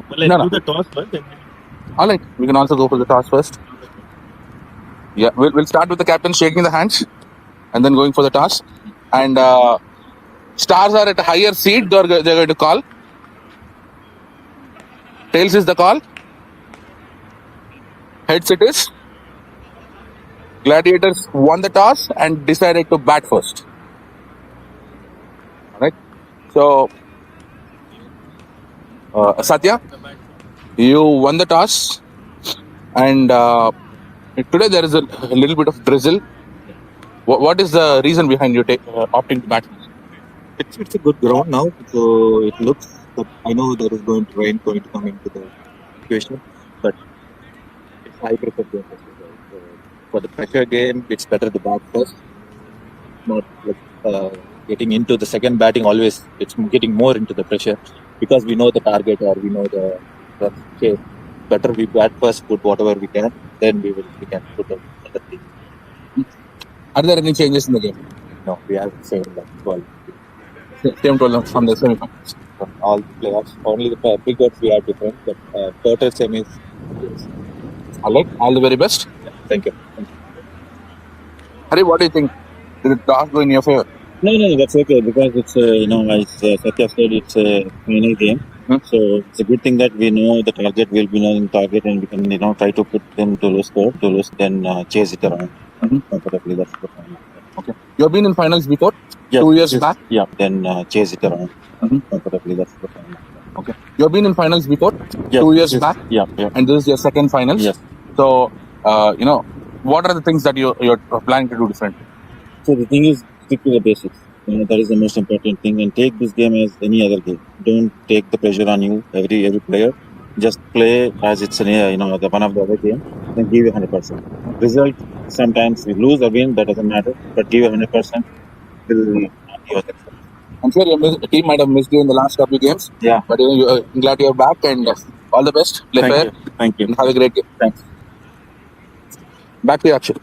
Well, let's do the toss first. All right, we can also go for the toss first. Yeah, we'll start with the captain shaking the hands and then going for the toss. And stars are at a higher seat. They're going to call. Tails is the call. Heads it is. Gladiators won the toss and decided to bat first. All right. So, Satya, you won the toss, and today there is a little bit of drizzle. What is the reason behind you opting to bat? It's a good ground now, so it looks that I know there is going to come into the equation, but it's high pressure game first of all. So for the pressure game, it's better to bat first, not like getting into the second batting. Always, it's getting more into the pressure because we know the target or we know the shape. Better we bat first, put whatever we can, then we can put other things. Are there any changes in the game? No, we have same like 12. Same 12 from the semi-finals. From all the playoffs. Only the big ones we have different, but quarter semis, yes. All right. All the very best. Yeah, thank you. Hari, what do you think? Did the toss go in your favor? No, that's okay because it's as Satya said, it's a final game. So it's a good thing that we know the target will be knowing target and we can try to put them to low score, then chase it around comfortably. That's the final. Okay. You have been in finals before? Yes, 2 years back? Yeah, then chase it around comfortably. That's the final. Okay. You have been in finals before? Yes, 2 years back? Yeah. And this is your second finals? Yes. So, what are the things that you're planning to do differently? So the thing is, stick to the basics. That is the most important thing, and take this game as any other game. Don't take the pressure on you. Every player, just play as it's the one of the other game, and give you 100%. Result sometimes we lose or win, that doesn't matter, but give you 100%. I'm sure your team might have missed you in the last couple of games. Yeah. But I'm glad you're back, and all the best. Play Thank fair. you. Thank you. And have a great game. Thanks. Back to you, Akshay.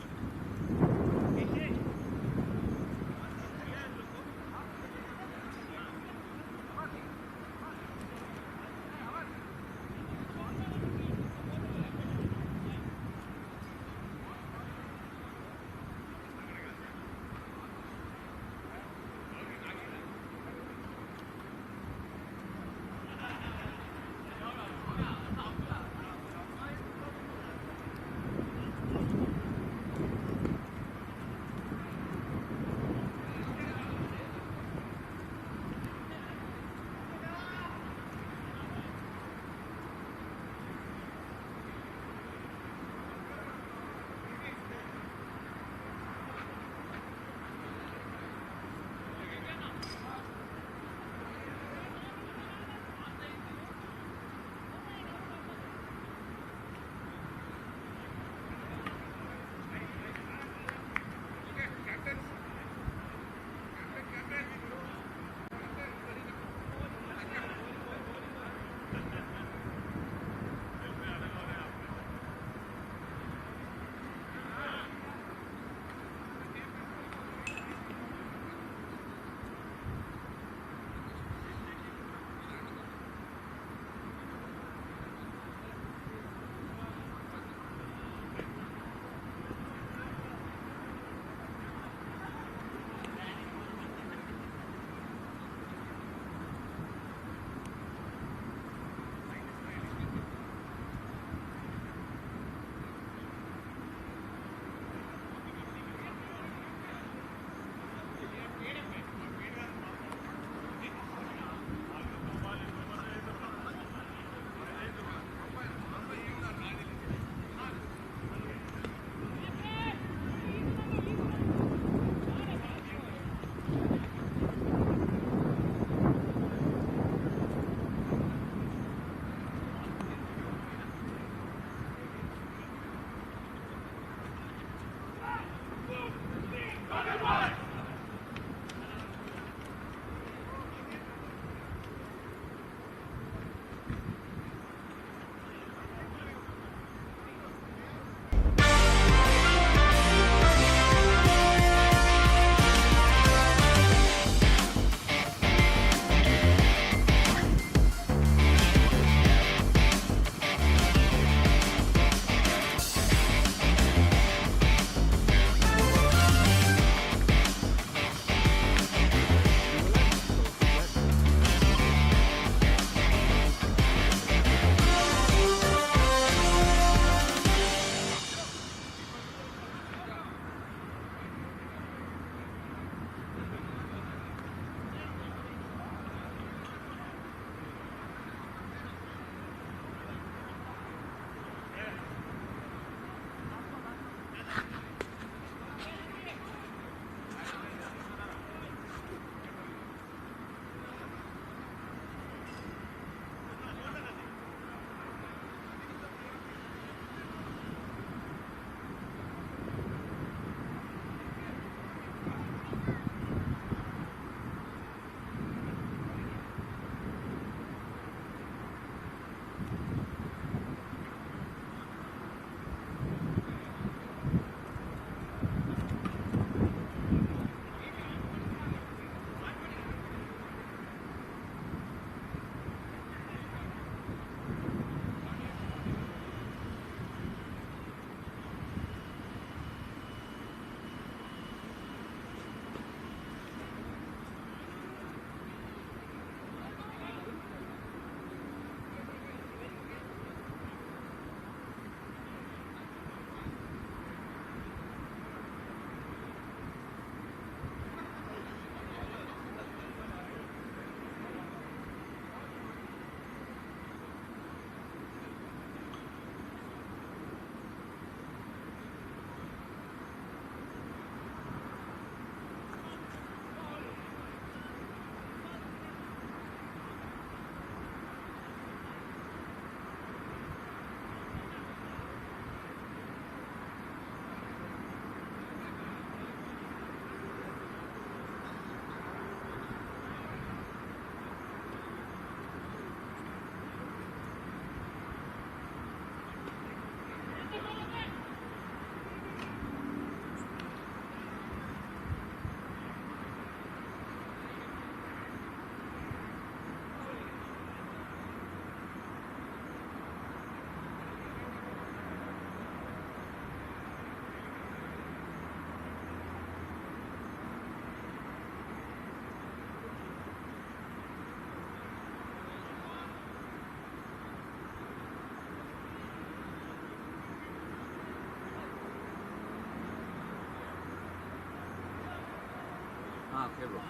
Here, bro.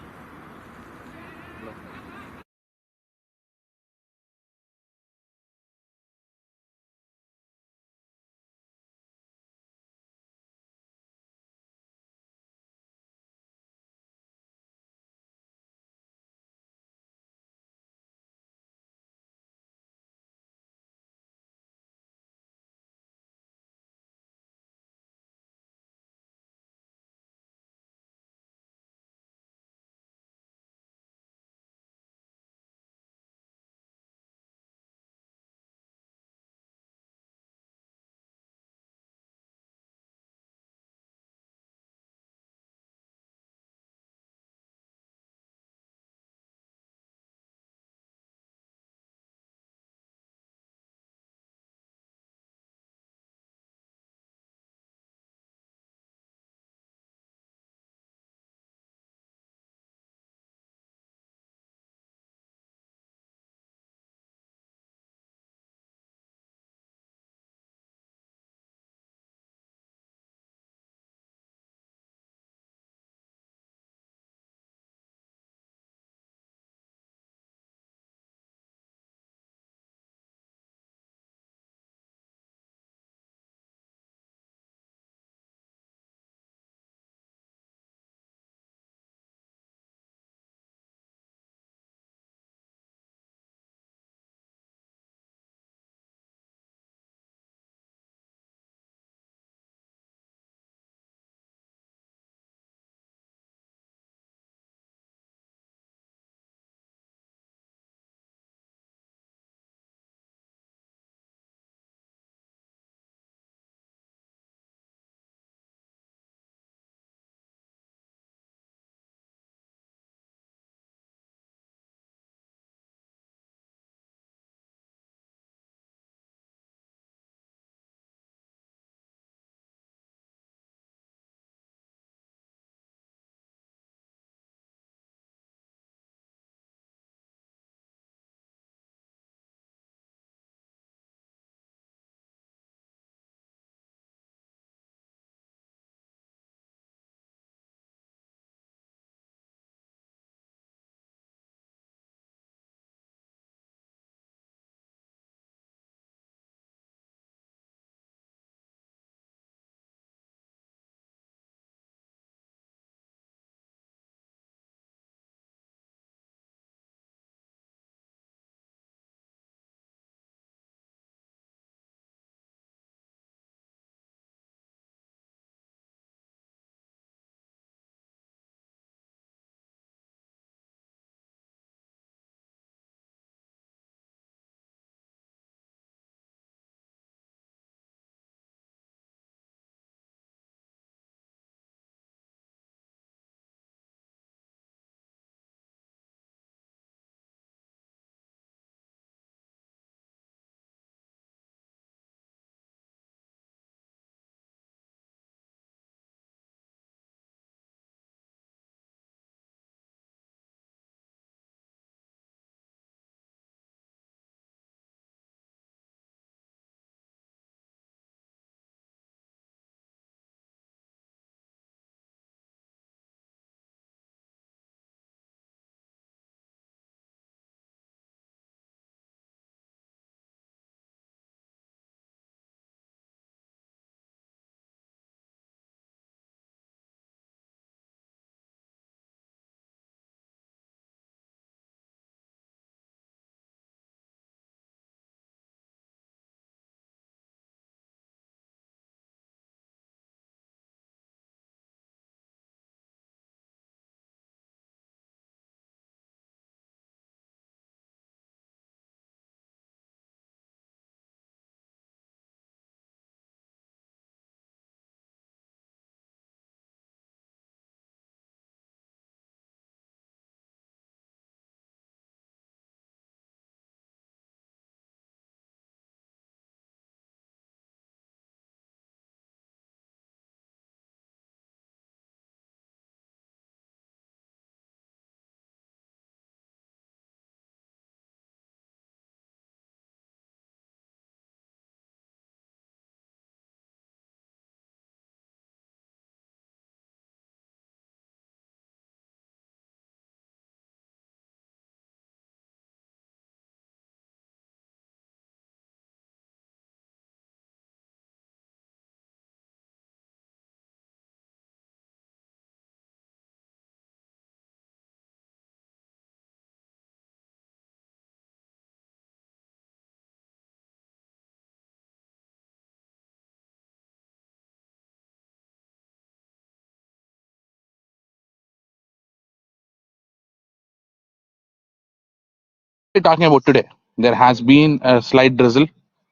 talking about today, there has been a slight drizzle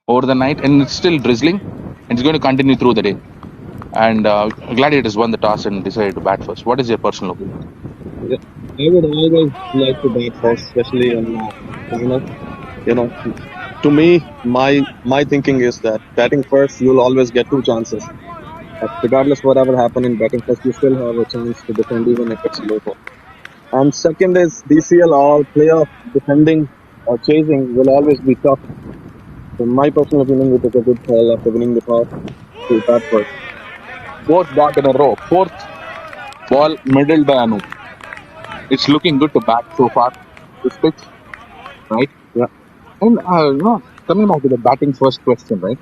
over the night, and it's still drizzling, and it's going to continue through the day. And Gladiators won the toss and decided to bat first. What is your personal opinion? Yeah, I would always like to bat first, especially in final. You know, to me, my thinking is that batting first, you'll always get two chances. Regardless whatever happen in batting first, you still have a chance to defend even if it's low ball. And second is DCL or playoff defending or chasing will always be tough. So my personal opinion, we took a good call after winning the toss to bat first. Fourth bat in a row. Fourth ball middled by Anu. It's looking good to bat so far. This pitch, right? Yeah, And coming back to the batting first question, right?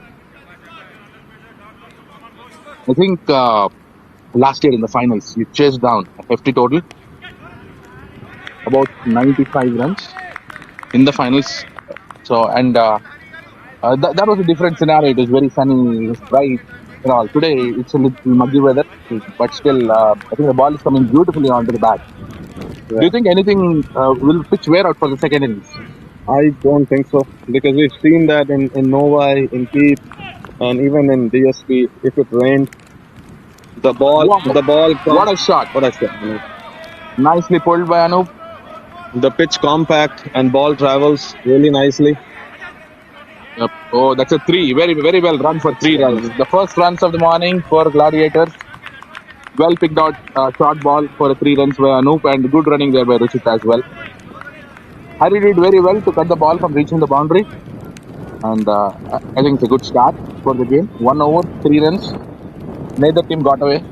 I think last year in the finals, you chased down a hefty total, about 95 runs in the finals. So, and that was a different scenario. It was very sunny, it was bright, and all. Today, it's a little muggy weather, but still, I think the ball is coming beautifully onto the bat. Do yeah. you think anything will pitch wear out for the second innings? I don't think so because we've seen that in Novi, in Keith, and even in DSP. If it rained, Wow, the ball come. what a shot! What I said, Nicely pulled by Anup. the pitch compact and ball travels really nicely. Yep. Oh, that's a three. Very, very well run for three runs. The first runs of the morning for Gladiators. Well picked out short ball for a 3 runs by Anup, and good running there by Ruchit as well. Harry did very well to cut the ball from reaching the boundary, and I think it's a good start for the game. 1 over, 3 runs. Neither team got away,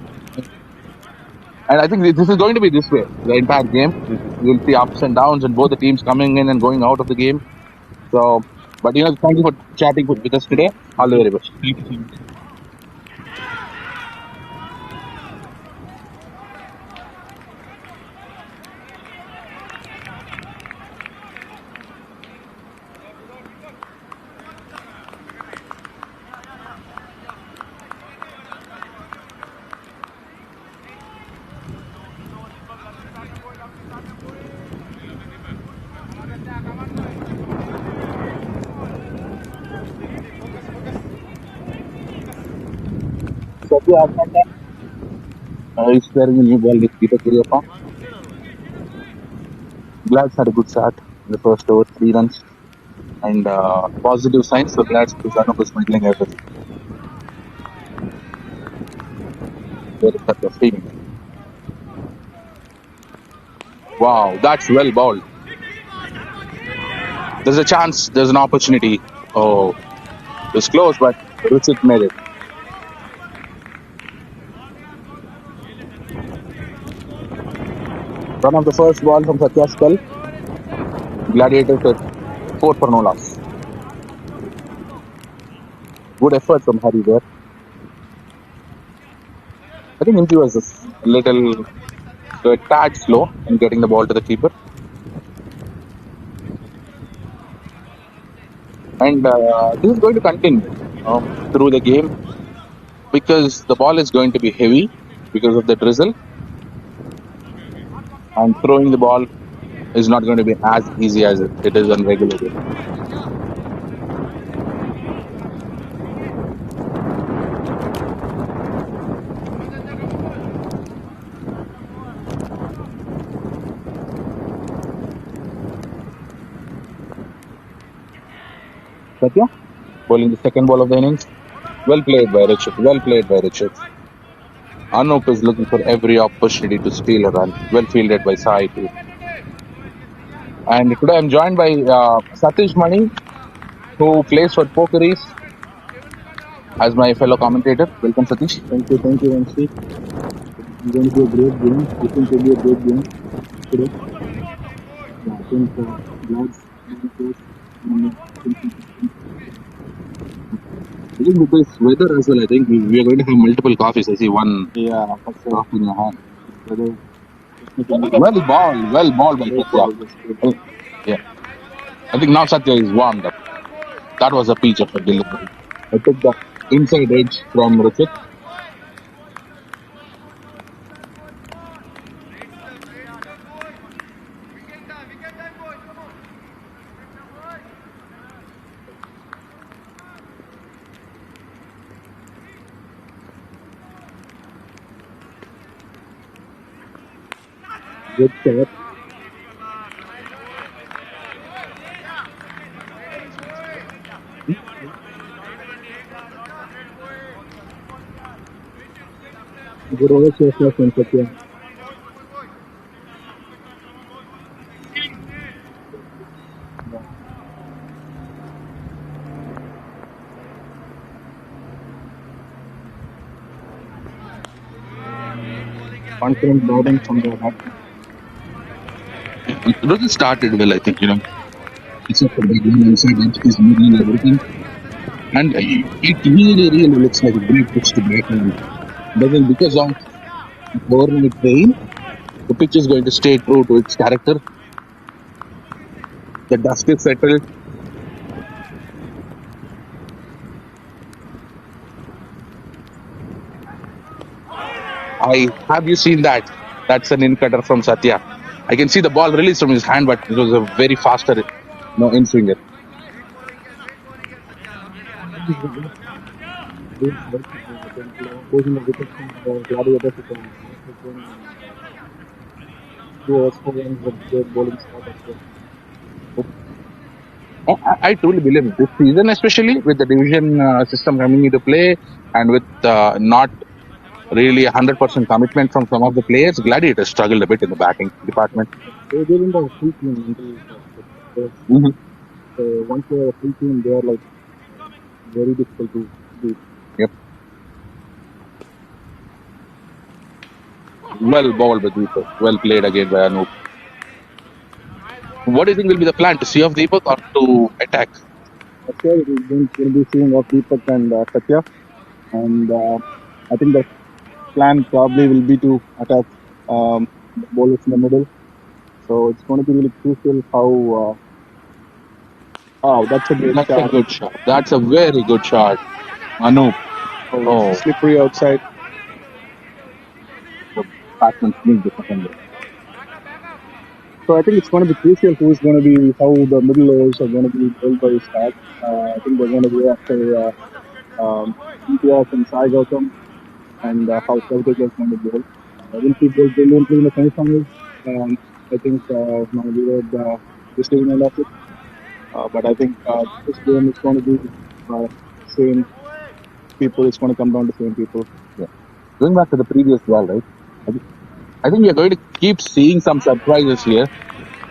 and I think this is going to be this way the entire game. You'll see ups and downs, and both the teams coming in and going out of the game. So, but thank you for chatting with us today. All the very best. Thank you so much. Satya Arnetta is sharing a new ball with Peter Kuriappa. Glads had a good start in the first over, 3 runs, and positive signs for Glads because Anup is middling everything. There is Satya fielding. Wow, that's well bowled. There's a chance, there's an opportunity. Oh, it was close, but Ruchit made it. Run of the first ball from Satya's spell. Gladiators at 4 for no loss. Good effort from Harry there. I think Indy was a tad slow in getting the ball to the keeper. And this is going to continue through the game because the ball is going to be heavy because of the drizzle. And throwing the ball is not going to be as easy as it is on regular day. Satya, bowling the second ball of the innings. Well played by Richard. Well played by Richard. Anup is looking for every opportunity to steal a run. Well fielded by Sai too. And today I'm joined by Satish Mani, who plays for Pokeries, as my fellow commentator. Welcome, Satish. Thank you, Vamsi. It's going to be a great game. I think it will be a great game today. Yeah, I think Glads I think with this weather as well, I think we are going to have multiple coffees. I see one yeah, coffee in your hand. whether Well balled by Satya. Yeah, I think now Satya is warmed up. That was a peach of a delivery. I took the inside edge from Richard. Good shot. Good over so far from Satya. Confident batting from the batsman. Rohit started well, I think, except for that one inside edge, he's middling everything. And it really, really looks like a great pitch to bat on. But then because of overnight rain, the pitch is going to stay true to its character. The dust is settled. Have you seen that? That's an in cutter from Satya. I can see the ball released from his hand, but it was a very faster, in swinger. Losing the wicket from the Gladiators with a two overs, 4 runs with great bowling start as well. I truly believe this season, especially with the division system coming into play and with not really 100% commitment from some of the players, Gladiators struggled a bit in the batting department. They didn't have a full team until Mhm. so once they have a full team, they are like very difficult to beat. Yep. Well bowled by Deepak. Well played again by Anup. What do you think will be the plan? To see off Deepak or to attack? For sure, we'll be seeing of Deepak and Satya, and I think the plan probably will be to attack the bowlers in the middle. So it's going to be really crucial how. Oh, that's a great That's a shot. good shot. That's a very good shot. Anup. Oh, Slippery outside. the batsman sneaked the second ball. So I think it's going to be crucial who's going to be how the middle overs are going to be bowled by start. I think they're going to go after Imtiaz and Sai Gautam and how Southgate is going to bowl. I think he bowled brilliantly in the semi-finals. I think we were the same end of it. But I think this game is going to be same people. It's going to come down to same people. Yeah. Going back to the previous ball, right? I think we are going to keep seeing some surprises here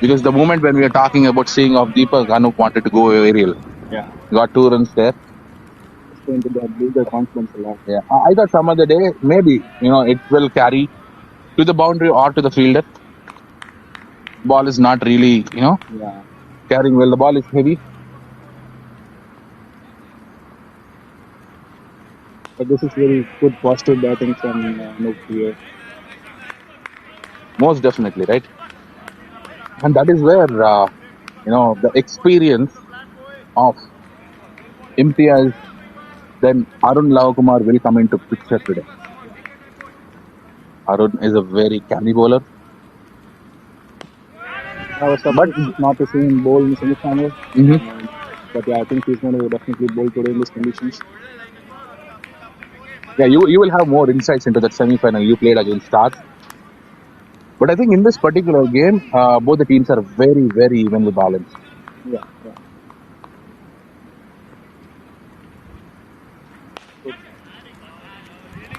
because the moment when we are talking about seeing off Deepak, Anup wanted to go aerial. Yeah. Got 2 runs there. It's going to build their confidence a lot. Yeah. I thought some other day, maybe, it will carry to the boundary or to the fielder. Ball is not really, Yeah. carrying well. The ball is heavy. But this is very good positive batting from Novi here. Most definitely, right? And that is where, the experience of Imtiaz, then Arun Lavakumar will come into picture today. Arun is a very canny bowler. I was surprised not to see him bowl in the semi-final. But yeah, I think he's going to definitely bowl today in these conditions. Yeah, you will have more insights into that semi-final you played against Stars. But I think in this particular game, both the teams are very, very evenly balanced. Yeah.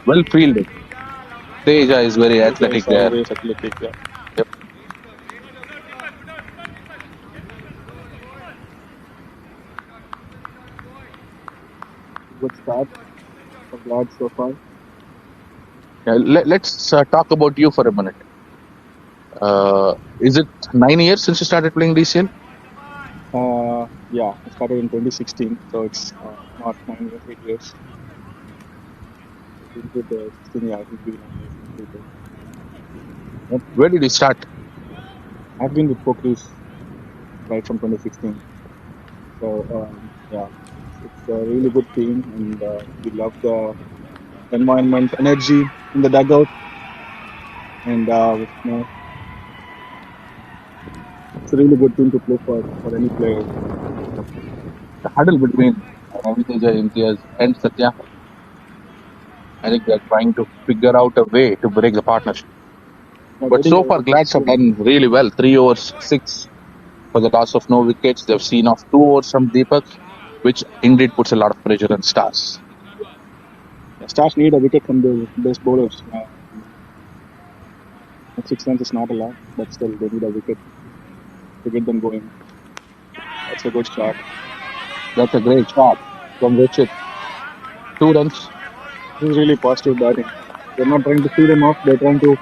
Well fielded. Teja is very athletic there. Always athletic, yeah. Yep. Good start for Glad so far. Yeah, let's talk about you for a minute. Is it 9 years since you started playing DCL? Yeah, I started in 2016, so it's not 9 years, 8 years. It's good, 16 years, it will be 9 years. Yep. Where did you start? I've been with Pokris right from 2016. So, yeah, it's a really good team, and we love the environment, energy in the dugout, and it's a really good team to play for any player. The huddle between Ravi Teja, Imtiaz, and Satya. I think they're trying to figure out a way to break the partnership. Now But getting so a far, wicket Glads have soon. done really well. 3 overs, six for the loss of no wickets. They've seen off 2 overs from Deepak, which indeed puts a lot of pressure on Stars. Yeah, Stars need a wicket from the best bowlers. 6 runs is not a lot, but still they need a wicket to get them going. That's a good start. That's a great shot from Richard. 2 runs. This is really positive batting. They're not trying to see them off. They're trying to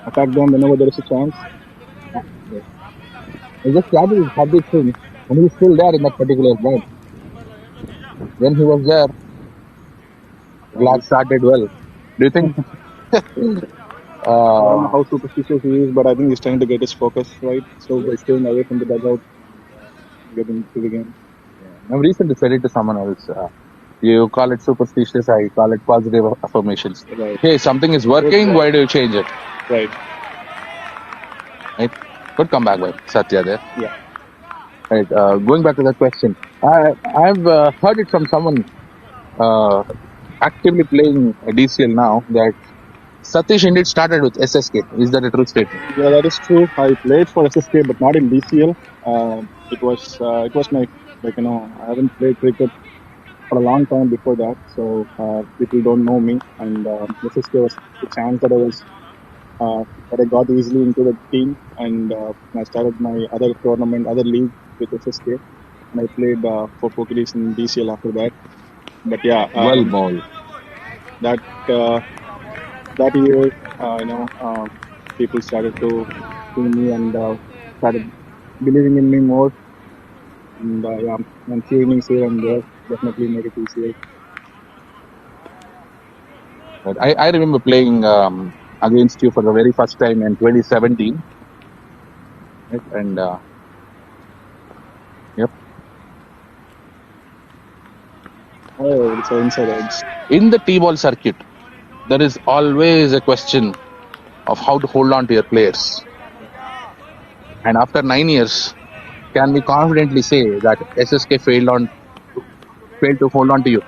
attack them whenever there is a chance. Yeah. He just started his habit thing, and he's still there in that particular bat. When he was there, Glad started well. Do you think? I don't know Uh, how superstitious he is, but I think he's trying to get his focus right. So by staying away from the dugout and getting to the game. I've recently said it to someone else. You call it superstitious, I call it positive affirmations. Right. Hey, something is Both working, right. why do you change it? Right. Right? Good comeback by Satya there. Yeah. Right. Going back to that question, I've heard it from someone uh, actively playing DCL now that Satish indeed started with SSK. Is that a true statement? Yeah, that is true. I played for SSK, but not in DCL. It was my, like, I haven't played cricket for a long time before that, so people don't know me. And SSK was the chance that I got easily into the team, and I started my other league with SSK, and I played for Pokies in DCL after that. But yeah, Well ball. that uh, that year, people started to see me and started believing in me more. And yeah, and few innings here and there definitely made it easier. But I remember playing against you for the very first time in 2017. Right? And yep. Oh, it's an inside edge. In the T-ball circuit, there is always a question of how to hold on to your players. And after 9 years, can we confidently say that SSK failed to hold on to you?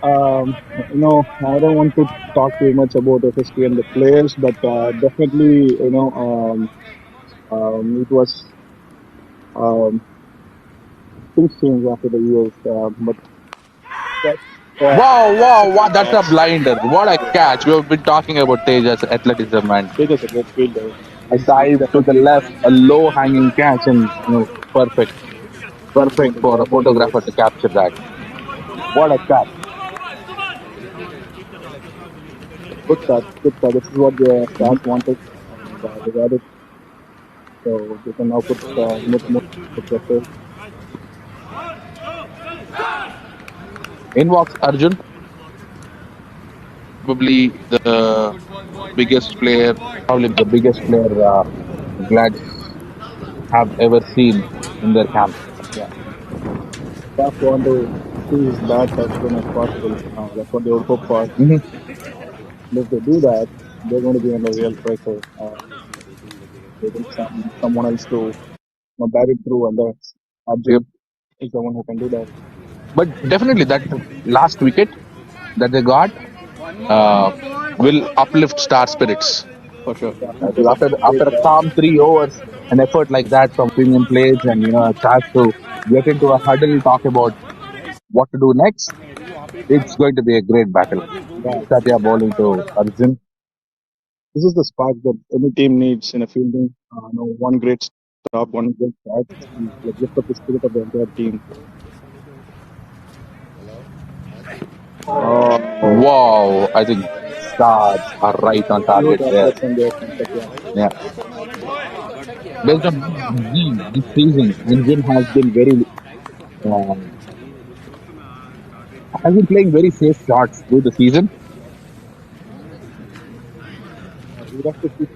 Uh, I don't want to talk too much about FSP and the players, but definitely, it was um, things changed after the years. But that, Wow, wow, that's a wow, good that's a catch. blinder. What a Yeah, catch. We have been talking about Tejas athleticism and Stage is a great fielder. a He's dive to the definitely left, a low hanging catch, and perfect. he's going Perfect to for a grab onto photographer to those. capture that. What a catch. Good catch. This is what the stars wanted, and they got it. So they can now put more pressure. In walks Arjun, probably the biggest player, probably the biggest player Glads have ever seen in their camp. Yeah, stars want to see his bat as soon as possible. That's what they would hope for. Hmm. And if they do that, they're going to be under real pressure. They need someone else to bat it through, and that's Yep. Arjun is the one who can do that But definitely that last wicket that they got uh, will uplift star spirits. for sure. Yeah, Because it's a after great a bat. calm 3 overs, an effort like that from premium players, and a chance to get into a huddle, talk about what to do next, it's going to be a great battle. Yeah, Satya bowling to Arjun. this is the spark that any team needs in a fielding. One great stop, one great catch, and like lift up the spirit of the entire team. Oh, Wow, I think stars are right on huge target there. action there from Satya. Yeah, based on what I've seen this season, Arjun um, has been playing very safe shots through the season. We have to keep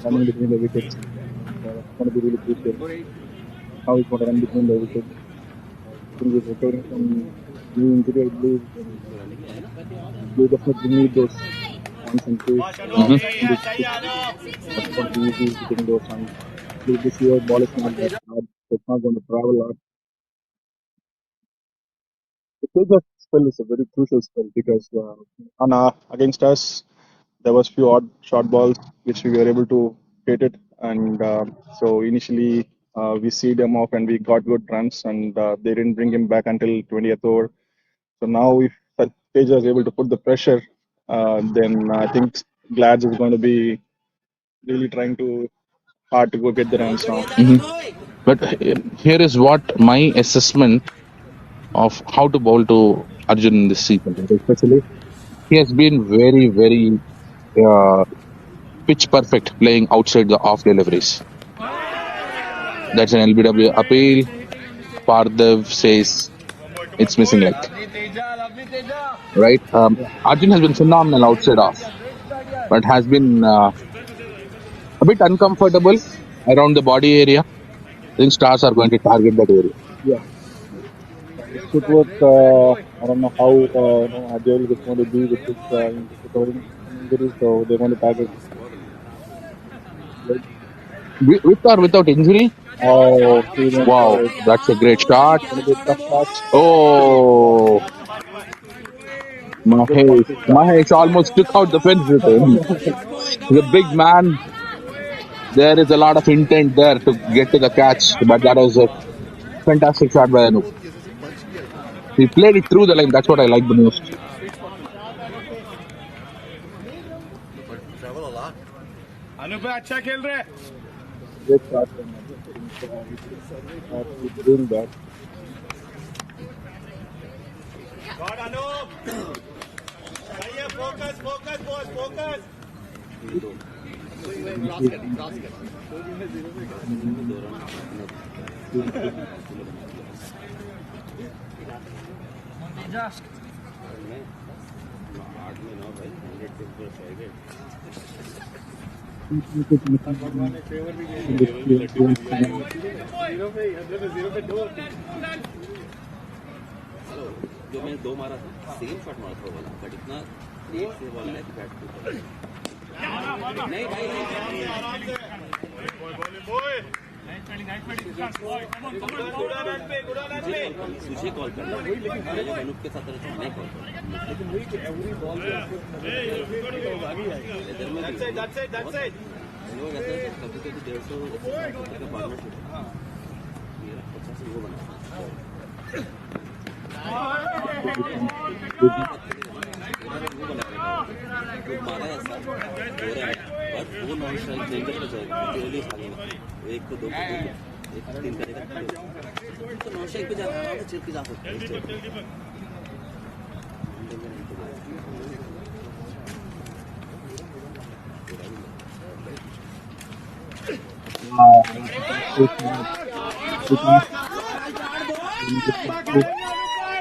running between the wickets. It's going to be really crucial. How he's going to run between the wickets. I think he's recovering from knee injury, I believe. And they definitely need those runs and pace Hmm. in this pitch. That's not going to be easy getting those runs. This year, ball is not that hard. It's not going to travel a lot. The change of spell is a very crucial spell because against us, there was few odd short balls which we were able to hit it, and so initially we see them off and we got good runs, and they didn't bring him back until 20th over. So now if Teja is able to put the pressure, then I think Glads is going to be really trying to hard to go get the runs now. But here is what my assessment of how to bowl to Arjun in this season, especially he has been very uh, pitch perfect playing outside the off deliveries. That's an LBW appeal. Pardev says it's missing leg, right? Arjun has been phenomenal outside off, but has been a bit uncomfortable around the body area. I think stars are going to target that area. Yeah, it should work. I don't know how agile is going to be with this recovering from injury, so they're going to target. With or without injury? Oh, he went for Wow, it. that's a great shot. Going to be a tough catch. Oh, Good conscious shot. Mahesh almost took out the fence with him. He's a big man. There is a lot of intent there to get to the catch, but that was a fantastic shot by Anup. He played it through the line. That's what I like the most. Great shot from him. He's doing that. जो मैंने दो मारा था same shot मारा था वाला but इतना तेज से बॉल है कि बैट टूटा नहीं भाई तुझे कॉल करना मैं जो अनूप के साथ रहता हूँ मैं कॉल करता लोग ऐसे कभी कभी 150 का पार्टनरशिप मेरा 50 वो बना मारा ऐसा हो रहा है बट वो नॉन स्ट्राइक नहीं कर जाएगा एक को दो को एक तीन करेगा तो नॉन स्ट्राइक पे जाना है तो चिर के जा सकते हैं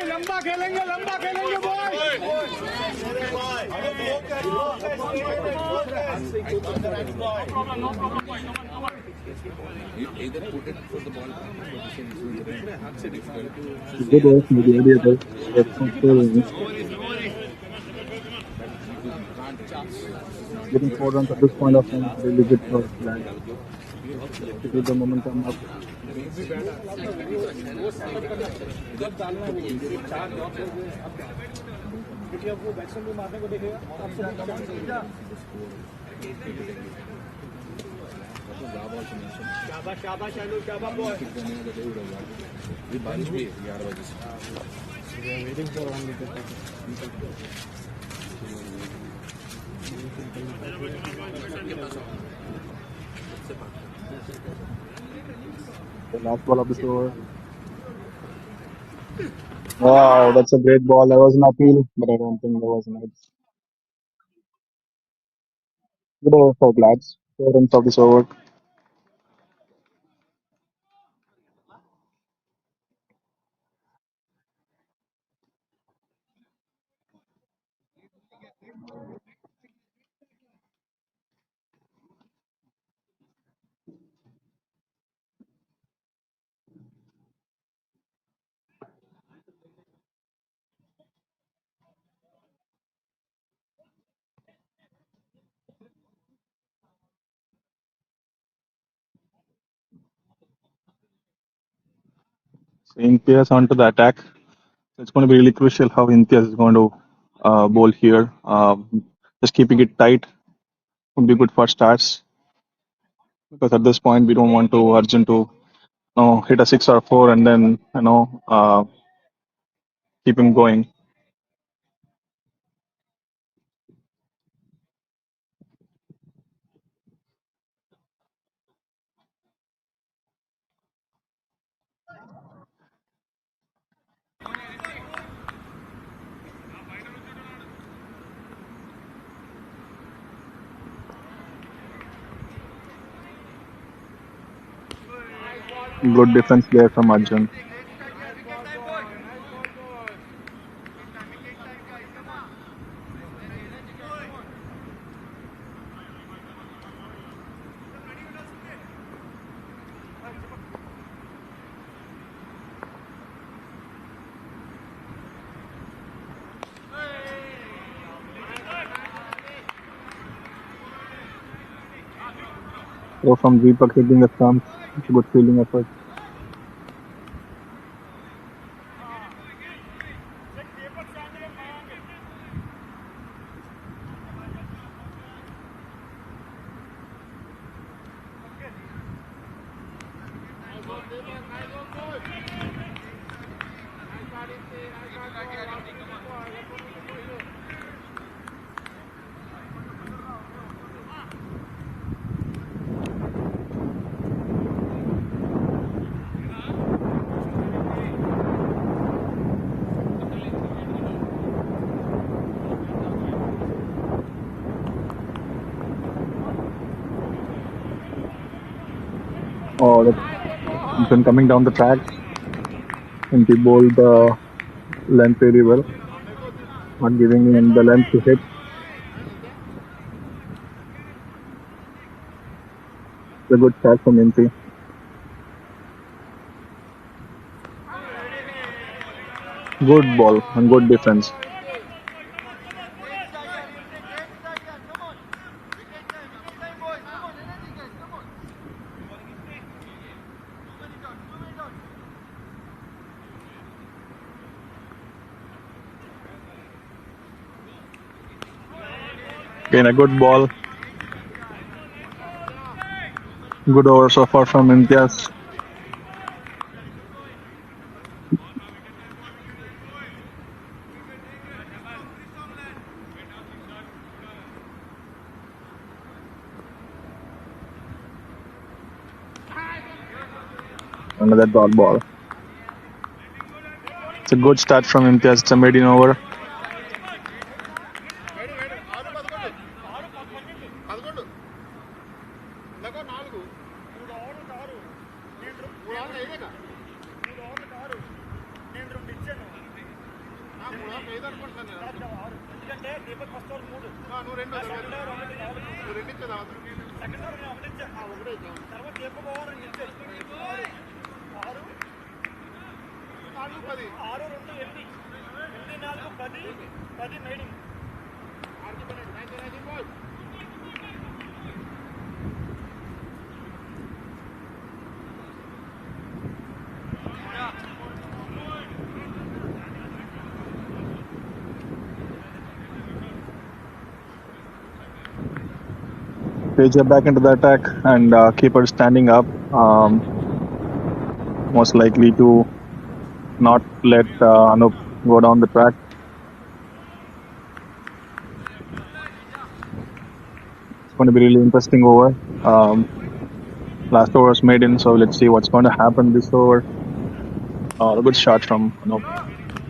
लंबा खेलेंगे Good work from the Gladiators. That's not fair. Getting 4 runs at this point of time is really good for Glad. To keep the momentum up. क्योंकि अब वो बैट्समैन भी मारने को देखेगा शाबाश शाबाश अनु शाबाश boy Waiting for one wicket. The last ball of this over. Wow, that's a great ball. That was an appeal, but I don't think that was an edge. Good over for Glads. 4 runs of this over. So Imtiaz onto the attack. So it's going to be really crucial how Imtiaz is going to bowl here. just keeping it tight would be good for Stars, because at this point we don't want to urgent to hit a 6 or 4 and then keep him going. Good defense there from Arjun. Throw from Deepak hitting the stumps. It's a good fielding effort. Oh, that's been coming down the track, and he bowled the length very well, not giving him the length to hit. It's a good shot from Inti. Good ball and good defense. Again, a good ball. Good over so far from Imtiaz. Another dot ball. It's a good start from Imtiaz. It's a maiden over. Pager back into the attack, and keeper standing up, most likely to not let Anup go down the track. It's going to be really interesting over. Last over was made in, so let's see what's going to happen this over. A good shot from Anup.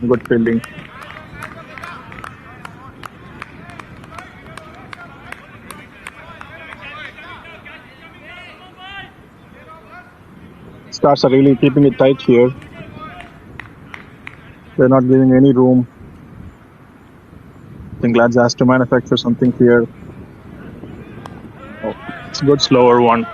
Good fielding. Stars are really keeping it tight here. They're not giving any room. I think Lads has to manufacture something here. Oh, it's a good slower one.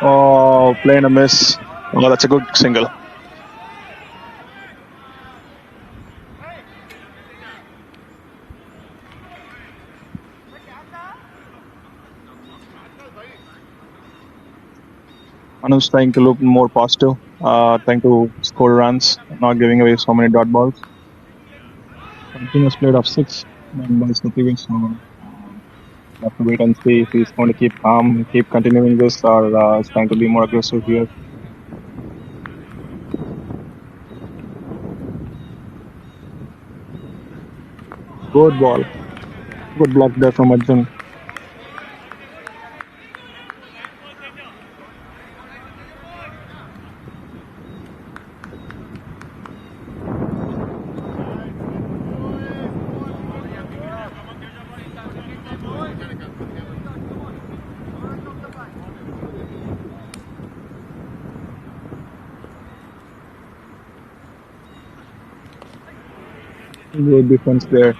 Oh, playing a miss. Oh, that's a good single. Anu's trying to look more positive, trying to score runs, not giving away so many dot balls. Arjun has played off six, and by Satyavik, so have to wait and see if he's going to keep calm, keep continuing this, or is trying to be more aggressive here. Good ball. Good block there from Arjun. Good defense there.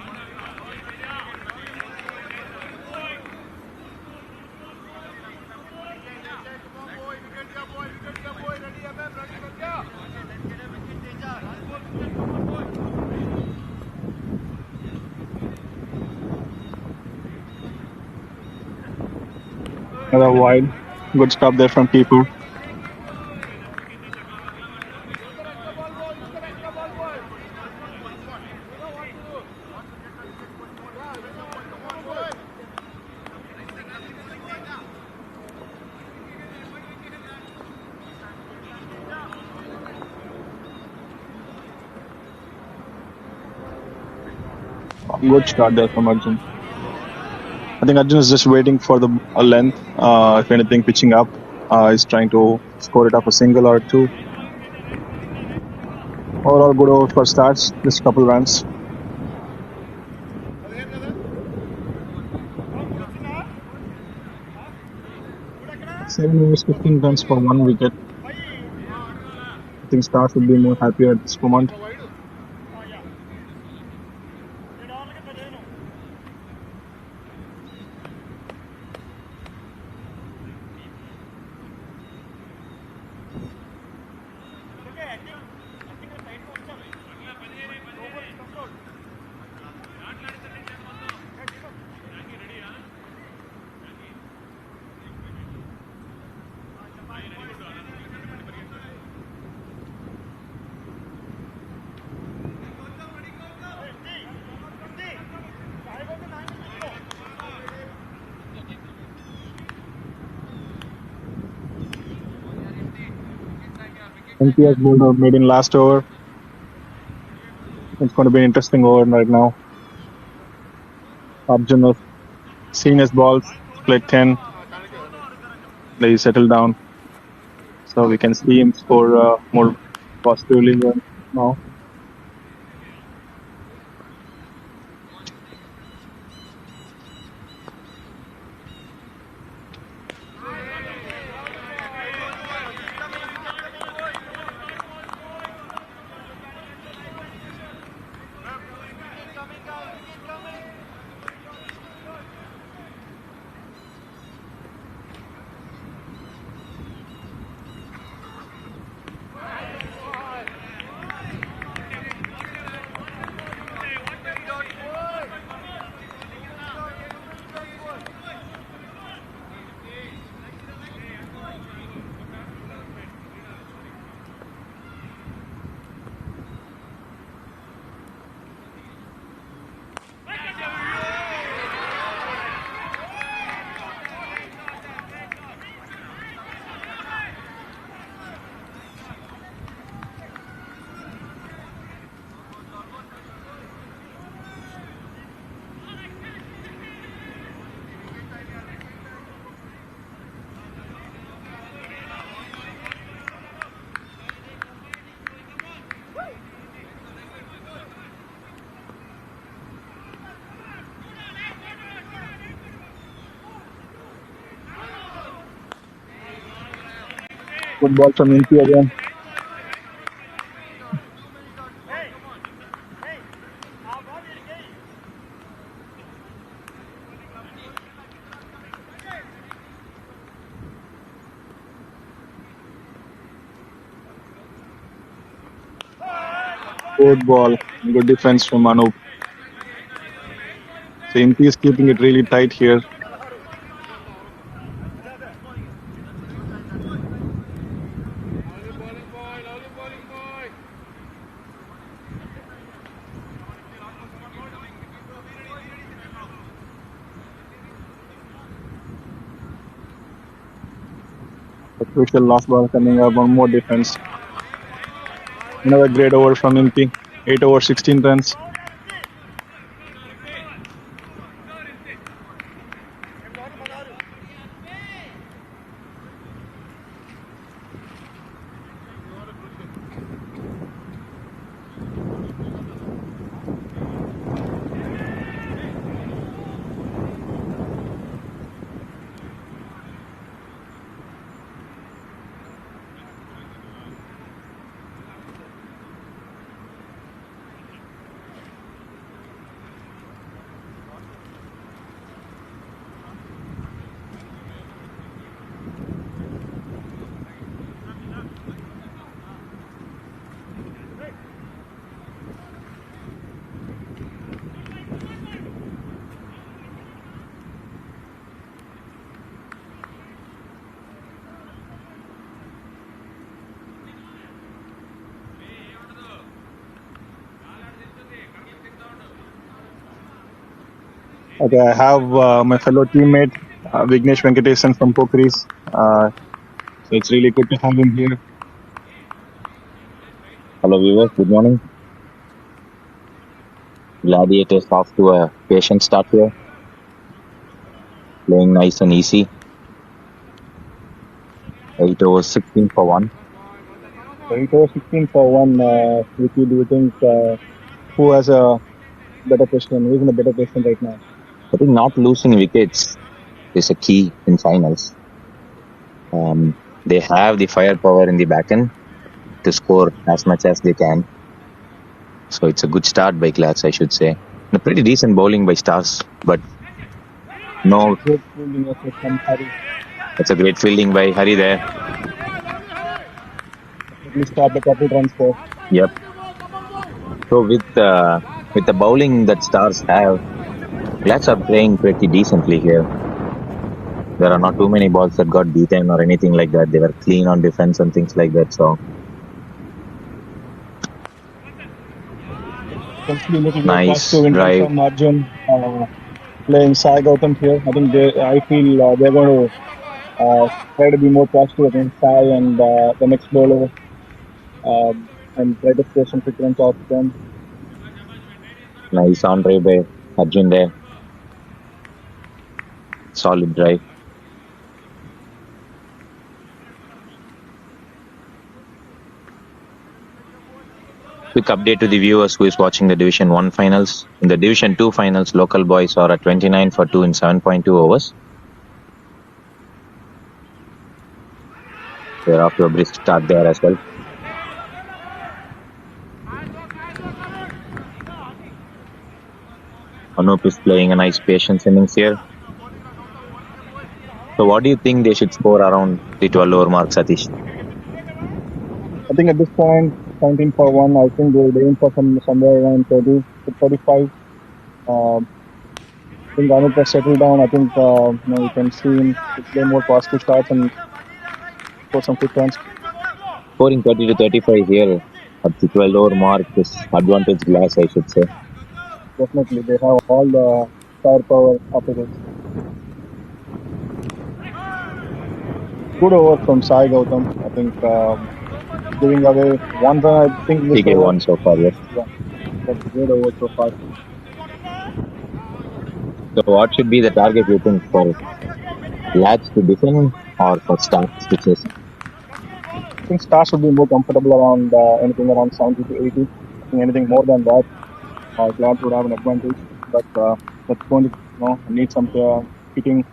Another wide. Good stop there from keeper. Good start there from Arjun. I think Arjun is just waiting for the length. If anything, pitching up. He's trying to score it up a single or two. Overall, good over for starts. Just a couple runs. 7 overs, 15 runs for 1 wicket. I think Stars would be more happier at this moment. NPS bowler made in last over. It's going to be an interesting over right now. Arjun has seen his balls, played 10. They settled down. So we can see him score more positively now. Good ball from NP again. Good ball. Good defense from Anup. So MP is keeping it really tight here. Crucial last ball coming up. One more defense. Another great over from Inky. 8 over 16 runs. Okay, I have my fellow teammate Vignesh Venkatesan from Pokhris. So it's really good to have him here. Hello viewers, good morning. Gladiators off to a patient start here. Playing nice and easy. 8 overs, 16 for 1. 8 over 16 for 1. Vicky, do you think who has a better position? Who's in a better position right now? I think not losing wickets is a key in finals. They have the firepower in the back end to score as much as they can. So it's a good start by Glads, I should say. And a pretty decent bowling by Stars, but no, Good fielding effort from Harry. it's a great fielding by Hari there. At stop a couple runs for. Yep. So with the bowling that Stars have, Glads are playing pretty decently here. There are not too many balls that got beaten or anything like that. They were clean on defense and things like that. So nice drive. From Arjun, playing Sai Gautam here. I think I feel they're going to try to be more positive against Sai and the next bowler and try to score some quick runs off them. Nice on drive by Arjun there. Solid drive. Quick update to the viewers who is watching the Division 1 finals. In the Division 2 finals, local boys are at 29 for 2 in 7.2 overs. They're off to a brisk start there as well. Anup is playing a nice patience innings here. So what do you think they should score around the 12 over mark, Satish? I think at this point, 17 for 1, I think they'll aim for somewhere around 30 to 35. I think Anup has settled down. I think you can see him play more positive shots and score some quick runs. Scoring 30 to 35 here at the 12 over mark is advantage Glass, I should say. Definitely, they have all the firepower up against. Good over from Sai Gautam. I think giving away one run. I think this over, one so far, yes. Yeah, that's a great over so far. So what should be the target you think for Lads to defend or for Stars to chase? I think Stars would be more comfortable around anything around 70 to 80. I think anything more than that, Lads would have an advantage. But that's going to need some hitting,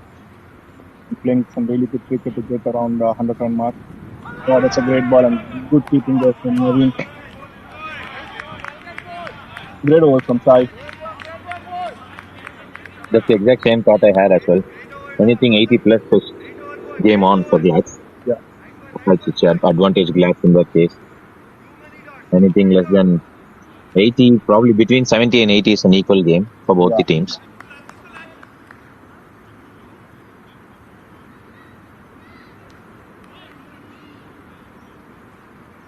playing some really good cricket to get around 100 run mark. Yeah, that's a great ball and good keeping there from Novi. Great over from Sai. That's the exact same thought I had as well. Anything 80 plus was game on for Glass. Yeah. It's advantage Glass in that case. Anything less than 80, probably between 70 and 80 is an equal game for both the teams.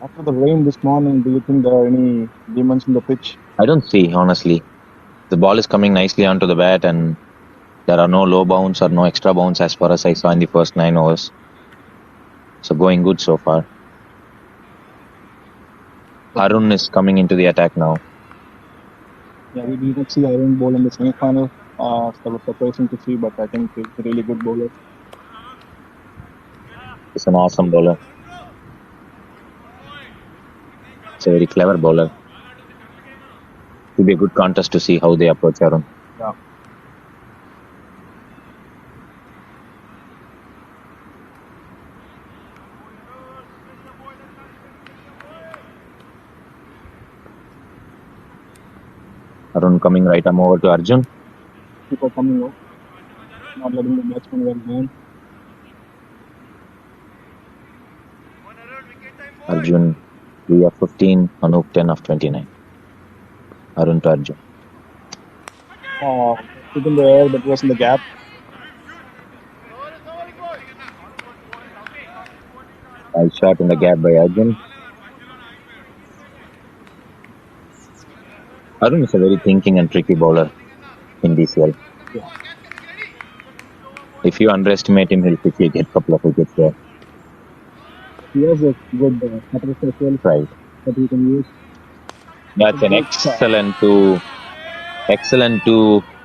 After the rain this morning, do you think there are any demons in the pitch? I don't see, honestly. The ball is coming nicely onto the bat and there are no low bounce or no extra bounce as far as I saw in the first 9 overs. So going good so far. Arun is coming into the attack now. Yeah, we did not see Arun bowl in the semi-final. So it was surprising to see, but I think he's a really good bowler. He's an awesome bowler. It's a very clever bowler. It will be a good contest to see how they approach Arun. Yeah. Arun coming right arm over to Arjun. People coming out, not letting the batsman well down. Arjun, we have 15, Anup 10 of 29. Arun to Arjun. Hit in the air, but was in the gap. Nice shot in the gap by Arjun. Arun is a very thinking and tricky bowler in DCL. Yeah. If you underestimate him, he'll quickly get a couple of wickets there. He has a good cutter as well Right. that he can use. That's an excellent two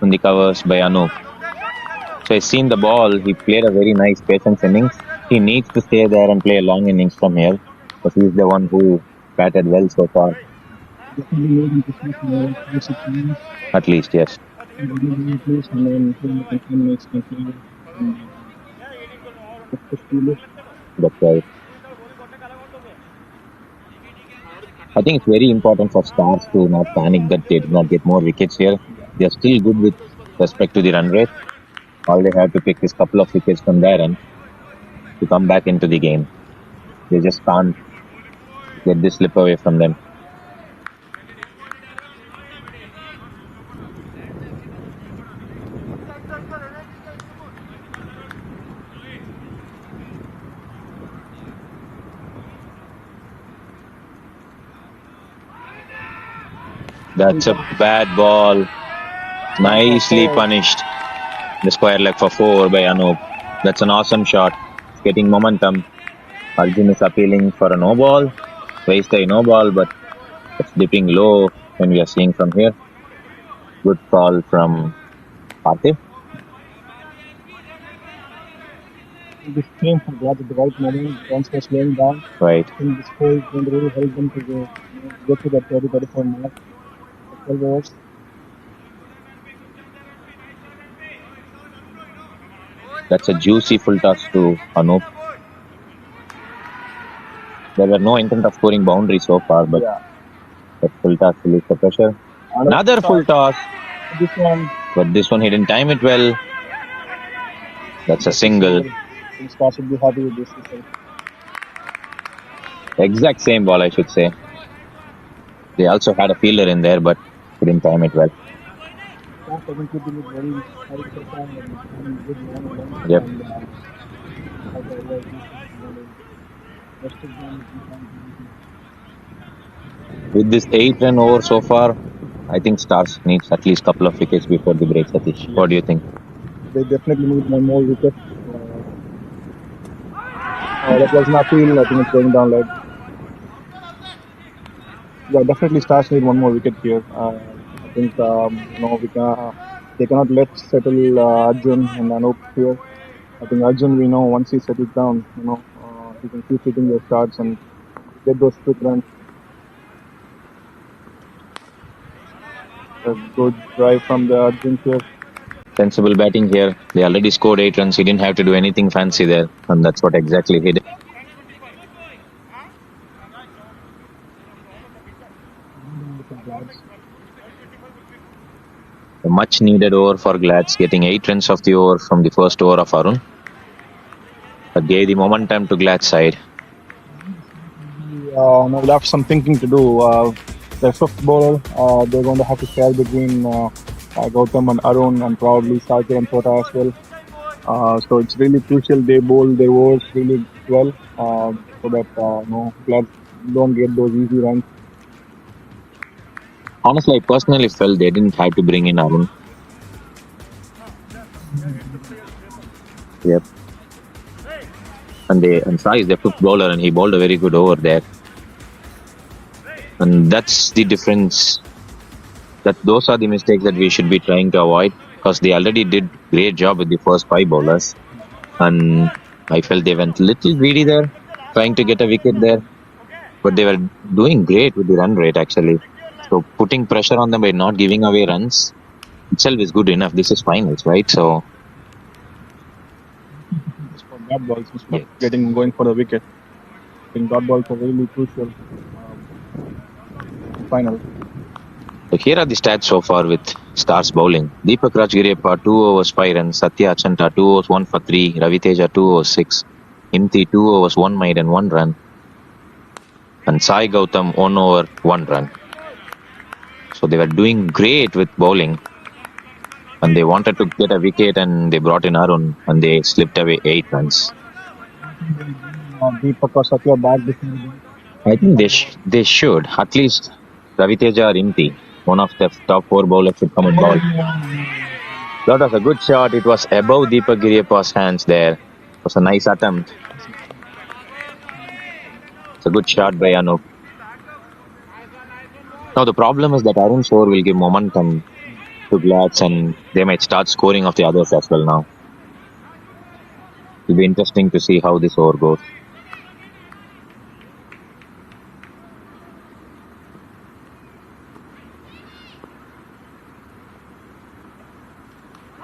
on the covers by Anup. So he's seen the ball. He played a very nice patience innings. He needs to stay there and play a long innings from here. But he's the one who batted well so far. At least, yes. That's right. I think it's very important for Stars to not panic that they did not get more wickets here. They are still good with respect to the run rate. All they have to pick is a couple of wickets from their end to come back into the game. They just can't get this slip away from them. That's a bad ball. Nicely punished. The square leg for 4 by Anup. That's an awesome shot. Getting momentum. Arjun is appealing for a no ball. Waste a no ball, but it's dipping low when we are seeing from here. Good call from Parthiv. This came for Glad at the right moment. Runs were slowing down. Right. I think this whole can really help them to get to that 30-34 mark. 12 overs. That's a juicy full toss to Anup. There were no intent of scoring boundary so far, but that full toss released the pressure. Another full toss. But this one he didn't time it well. That's a single. Stars should be happy with this. Exact same ball, I should say. They also had a fielder in there, but he didn't time it well. Yep. With this 8-run over so far, I think Stars needs at least a couple of wickets before the break, Satish. What do you think? They definitely need one more wicket. That was not feel. I think it's going down like. Yeah, definitely Stars need one more wicket here. I think they cannot let settle Arjun and Anup here. I think Arjun, we know once he settles down, he can keep hitting those shots and get those quick runs. A good drive from the Arjun here. Sensible batting here. They already scored 8 runs. He didn't have to do anything fancy there, and that's what exactly he did. A much needed over for Glads, getting 8 runs off the over from the first over of Arun. That gave the momentum to Glad's side. Now we'll have some thinking to do. The fifth bowler, they're going to have to share between Gautam and Arun and probably Sarkar and Tota as well. So it's really crucial they bowl their overs really well so that Glad don't get those easy runs. Honestly, I personally felt they didn't have to bring in Arun. Yep. and Sai is their fifth bowler, and he bowled a very good over there. And that's the difference. That those are the mistakes that we should be trying to avoid, because they already did great job with the first five bowlers, and I felt they went little greedy there, trying to get a wicket there, but they were doing great with the run rate actually. So putting pressure on them by not giving away runs itself is good enough. This is finals, right? So Just for dot balls instead yes. of going for the wicket. I think dot balls are really crucial in final. So here are the stats so far with Stars bowling. Deepak Rajgiriyappa 2 overs 5 runs, Satya Achanta 2 overs 1 for 3, Ravi Teja 2 overs 6, Imti 2 overs 1 made and 1 run, and Sai Gautam 1 over 1 run. So they were doing great with bowling, and they wanted to get a wicket, and they brought in Arun, and they slipped away 8 runs. Deepak or Satya back before the I think they should at least Ravi Teja or Imti, one of the top 4 bowlers should come and bowl. That was a good shot. It was above Deepak Giriyappa's hands there. It was a nice attempt. It's a good shot by Anup. Now the problem is that Arun's score will give momentum to Glads, and they might start scoring of the others as well now. It'll be interesting to see how this over goes.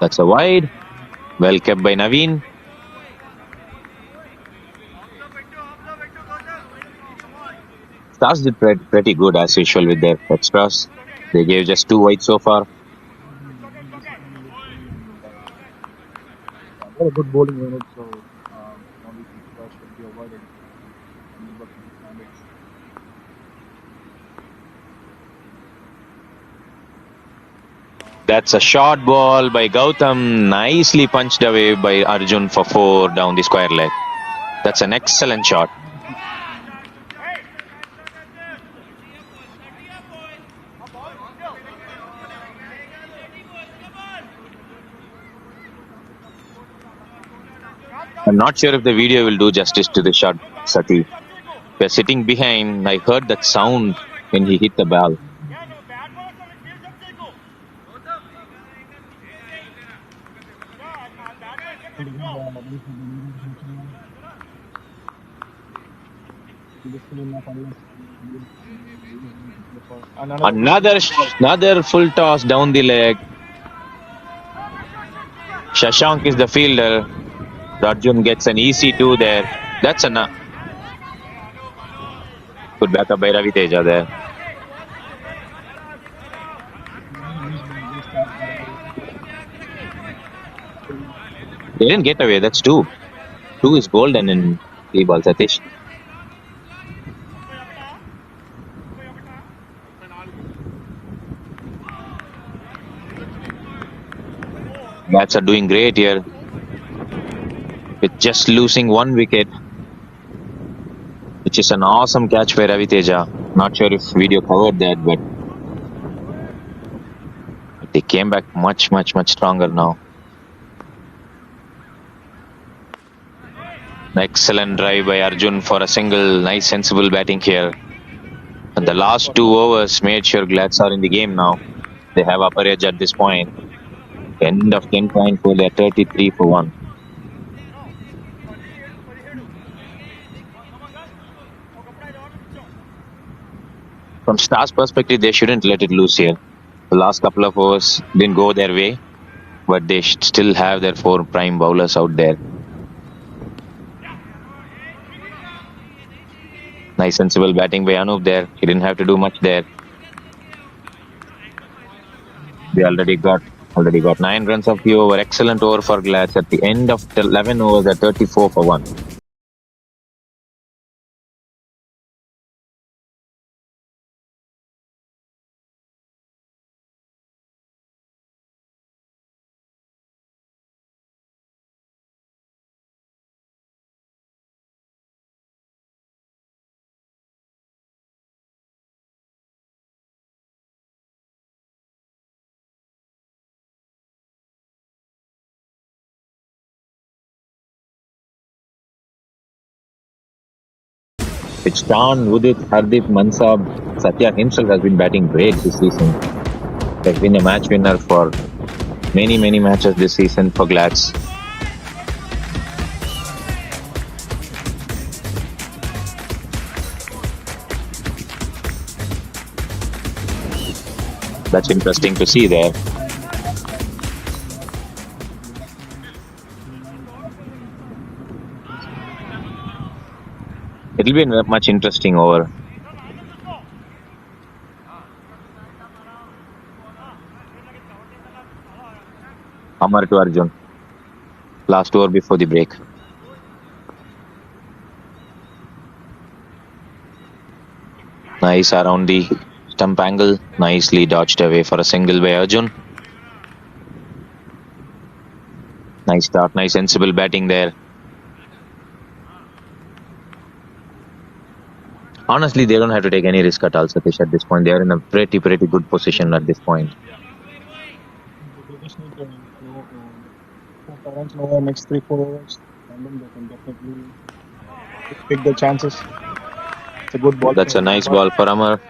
That's a wide. Well kept by Naveen. Stars did pretty good as usual with their extras. They gave just 2 wide so far. they're a good bowling unit, so only extras should be avoided. And live up to the standards. That's a short ball by Gautam. Nicely punched away by Arjun for 4 down the square leg. That's an excellent shot. I'm not sure if the video will do justice to the shot, Sati. We're sitting behind. I heard that sound when he hit the ball. Another full toss down the leg. Shashank is the fielder. Arjun gets an easy 2 there. That's enough. Good backup by Ravi Teja there. They didn't get away. That's 2. 2 is golden in 3 balls, Satish. Bats are doing great here, with just losing 1 wicket, which is an awesome catch by Ravi Teja. Not sure if video covered that, but they came back much stronger now. Excellent drive by Arjun for a single. Nice sensible batting here. And the last 2 overs made sure Glads are in the game now. They have upper edge at this point. End of 10.4, they're 33 for 1. From Stars' perspective, they shouldn't let it loose here. The last couple of overs didn't go their way, but they still have their 4 prime bowlers out there. Nice sensible batting by Anup there. He didn't have to do much there. They already got 9 runs of the over. Excellent over for Glads at the end of 11 overs at 34 for 1. It's Shan, Udit, Hardeep, Mansab, Satya himself has been batting great this season. Has been a match winner for many matches this season for Glads. That's interesting to see there. It'll be a much interesting over. Amar to Arjun. Last over before the break. Nice around the stump angle. Nicely dodged away for a single by Arjun. Nice start. Nice sensible batting there. Honestly, they don't have to take any risk at all, Satish, at this point. They are in a pretty good position at this point. They just need to know next 3-4 overs, and then they can definitely take the chances. It's a good ball. That's a nice ball for Amar.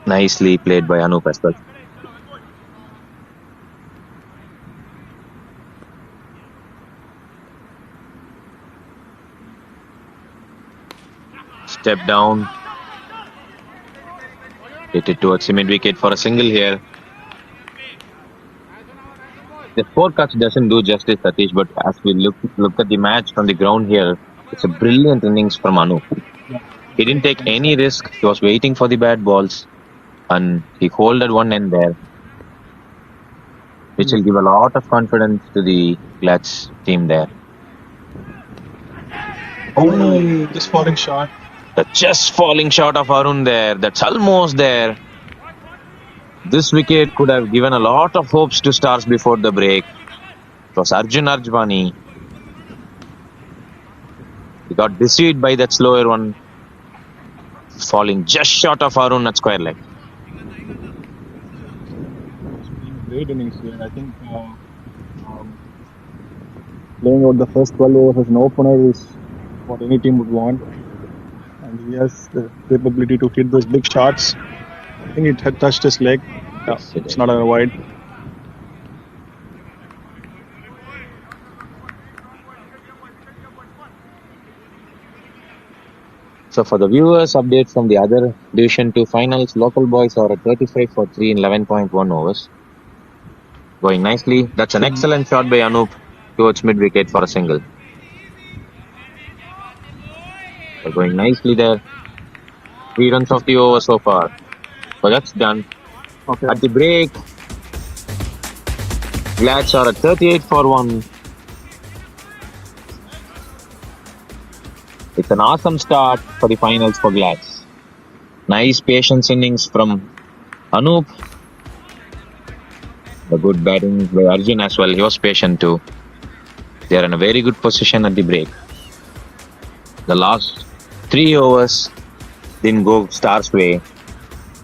Nicely played by Anup as well. Step down. Hit it towards the mid wicket for a single here. The scorecard doesn't do justice, Satish, but as we look at the match from the ground here, it's a brilliant innings from Anup. He didn't take any risk. He was waiting for the bad balls, and he holded one end there, which will give a lot of confidence to the Glads team there. Oh, just falling short. The just falling shot of Arun there. That's almost there. This wicket could have given a lot of hopes to Stars before the break. It was Arjun Arjvani. He got deceived by that slower one, falling just short of Arun at square leg. Great innings here. I think playing out the first 12 overs as an opener is what any team would want. And he has the capability to hit those big shots. I think it had touched his leg. Yes, it It's did. not a wide. So for the viewers, update from the other Division 2 finals, local boys are at 35 for 3 in 11.1 overs. Going nicely. That's an excellent shot by Anup towards mid wicket for a single. They're going nicely there. 3 runs of the over so far. So that's done. Okay. At the break, Glads are at 38 for 1. It's an awesome start for the finals for Glads. Nice patience innings from Anup. The good batting by Arjun as well. He was patient too. They are in a very good position at the break. The last 3 overs didn't go Stars' way.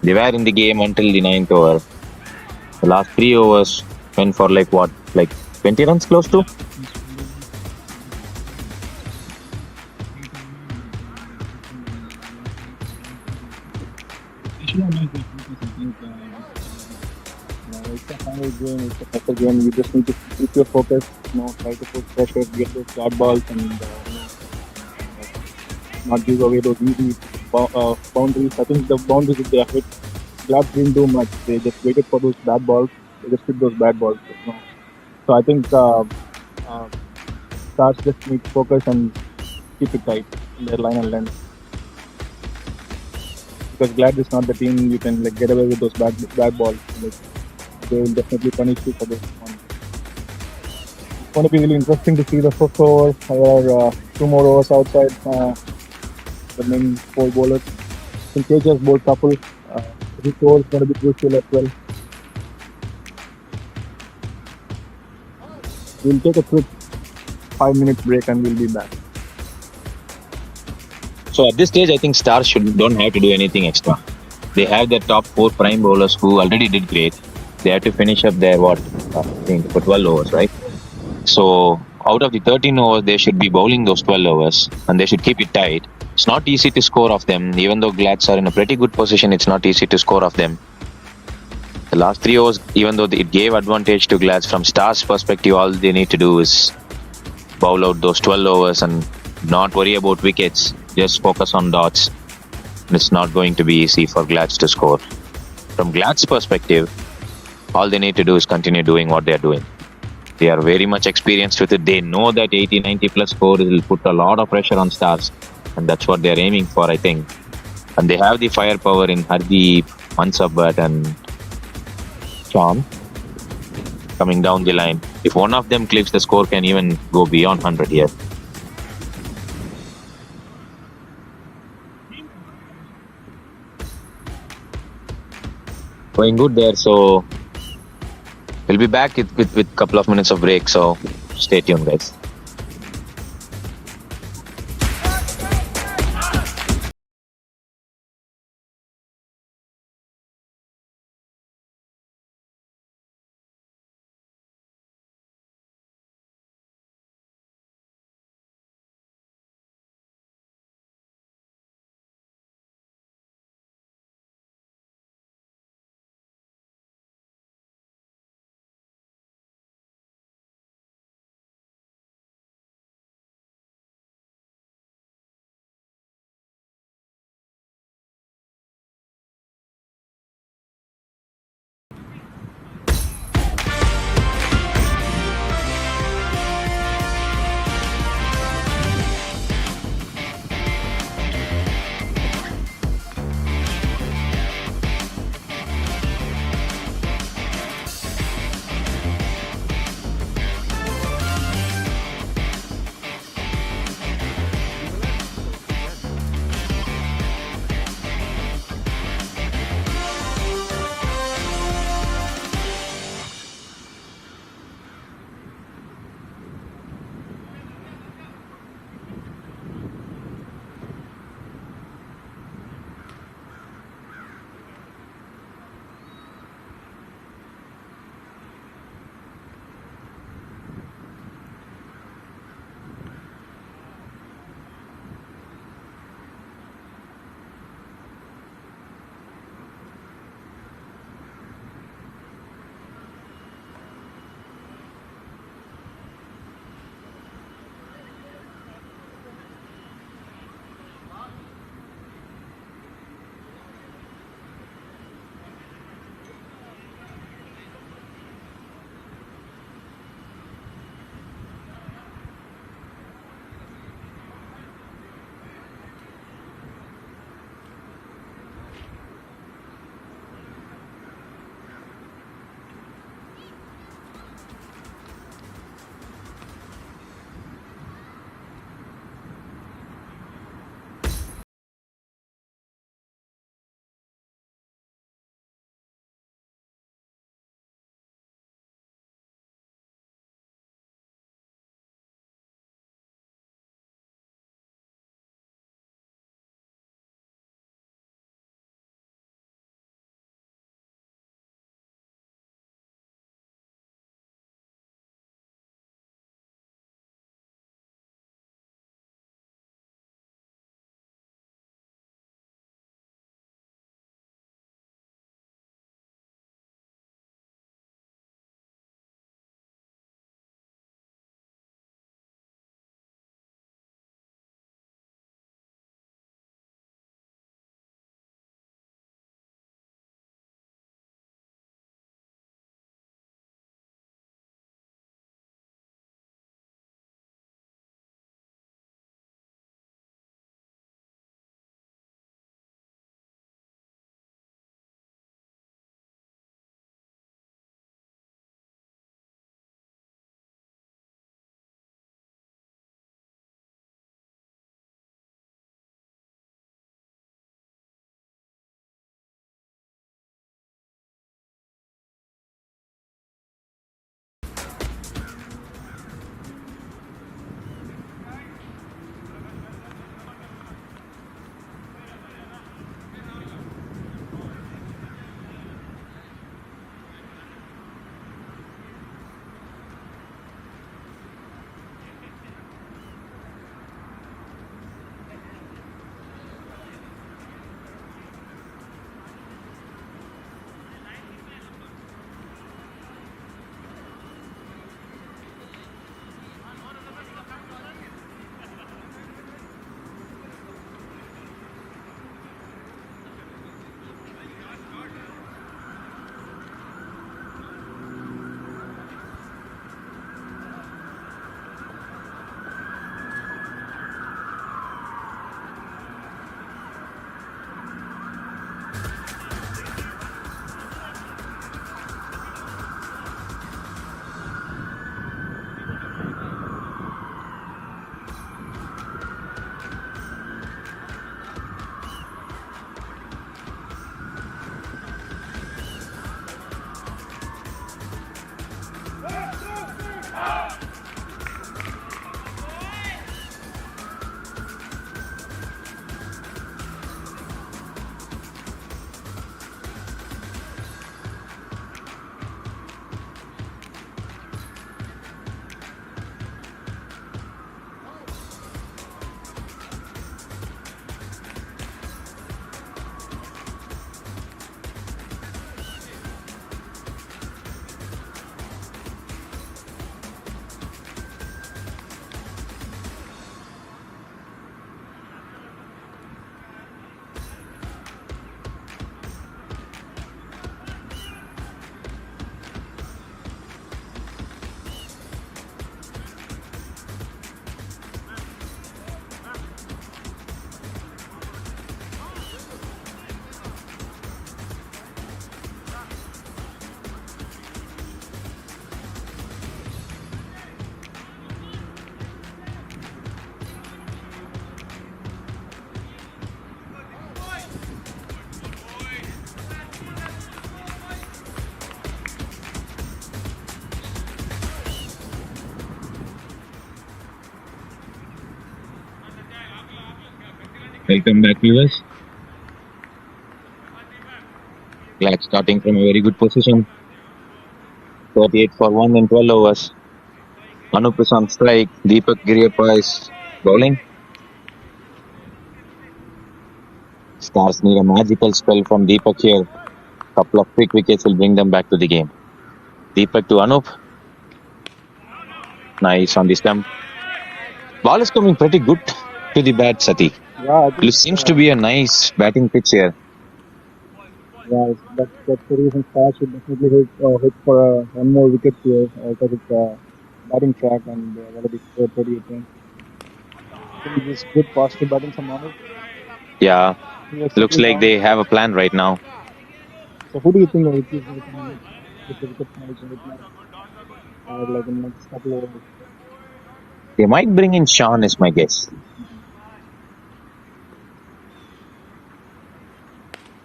They were in the game until the 9th over. The last 3 overs went for like 20 runs close to? It's a final game, it's a tougher game. You just need to keep your focus, try to put pressure, get those dot balls, and not give away those easy boundaries. I think the boundaries that they have hit, Glads didn't do much. They just waited for those bad balls. They just hit those bad balls. So I think Stars just need to focus and keep it tight in their line and length. Because Glad is not the team you can get away with those bad balls. They will definitely punish you for this one. It's going to be really interesting to see the first over or 2 more overs outside the main 4 bowlers. I think KJ has bowled couple. This over is going to be crucial as well. We'll take a quick 5-minute break and we'll be back. So at this stage, I think Stars don't have to do anything extra. They have their top 4 prime bowlers who already did great. They have to finish up their I think for 12 overs, right? So out of the 13 overs, they should be bowling those 12 overs and they should keep it tight. It's not easy to score off them. Even though Glads are in a pretty good position, it's not easy to score off them. The last 3 overs, even though it gave advantage to Glads, from Stars' perspective, all they need to do is bowl out those 12 overs and not worry about wickets. Just focus on dots. It's not going to be easy for Glads to score. From Glads' perspective, all they need to do is continue doing what they're doing. They are very much experienced with it. They know that 80-90 plus score will put a lot of pressure on Stars, and that's what they're aiming for, I think. And they have the firepower in Hardeep, Mansabbat, and Sean coming down the line. If one of them clicks, the score can even go beyond 100 here. Going good there, so we'll be back with a couple of minutes of break, so stay tuned, guys. Welcome back, viewers. Glad starting from a very good position. 38 for 1 in 12 overs. Anup is on strike. Deepak Giriyappa is bowling. Stars need a magical spell from Deepak here. Couple of quick wickets will bring them back to the game. Deepak to Anup. Nice on the stump. Ball is coming pretty good to the bat, Sati. Yeah, I think, It seems to be a nice batting pitch here. yeah, that's the reason Stars should definitely hit for one more wicket here because it's a batting track and they've already scored 38 runs. I think this is good positive batting from Novi. Yeah, He has looks settled like down. they have a plan right now. So who do you think will keep with the wicket management right now? Like in the next couple of overs? They might bring in Sean, is my guess.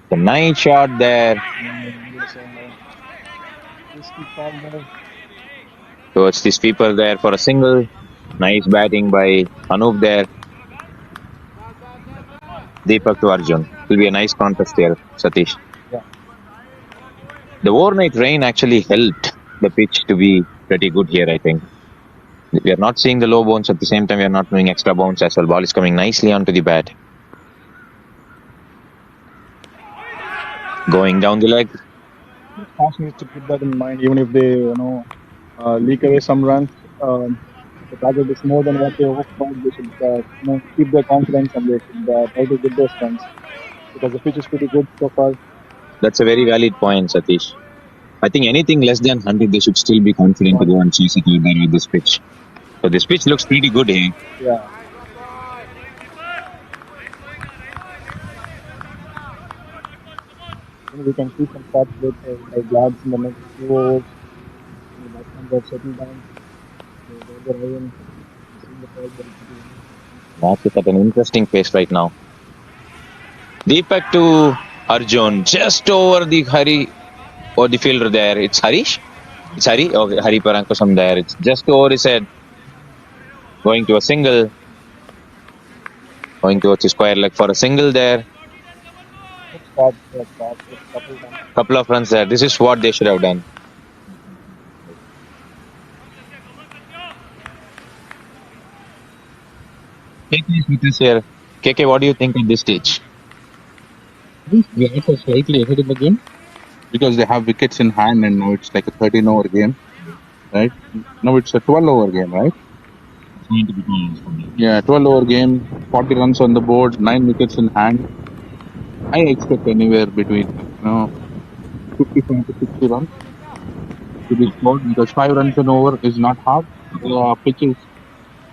The nice shot there There's risky call there. towards the sweeper there for a single. Nice batting by Anup there. Deepak to Arjun. Will be a nice contest here, Satish. Yeah. The overnight rain actually helped the pitch to be pretty good here, I think. We are not seeing the low bounce at the same time. We are not doing extra bounce as well. Ball is coming nicely onto the bat. Going down the leg. Stars needs to keep that in mind, even if they leak away some runs. The target is more than what they hope for. They should keep their confidence and they should try to get those runs because the pitch is pretty good so far. That's a very valid point, Satish. I think anything less than 100, they should still be confident to go and chase it over there with this pitch. So this pitch looks pretty good here. Yeah. We can see some shots with like Lads in the next few overs. The batsmen are settled down. They're seeing the ball very quickly. Match is at an interesting pace right now. Deepak to Arjun, just over the Hari or the fielder there. It's Harish? It's Hari? Okay, Hari Parankusam there. It's just over his head. Going to a single. Going towards the square leg for a single there. Couple of runs there. This is what they should have done. KK is with us here. KK, what do you think at this stage? We are slightly ahead in the game because they have wickets in hand and now it's like a 13-over game, right? Now it's a 12-over game, right? It's going to be 12 for me. Yeah, 12-over game, 40 runs on the board, 9 wickets in hand. I expect anywhere between 55 to 60 runs to be scored because 5 runs an over is not hard. The pitch is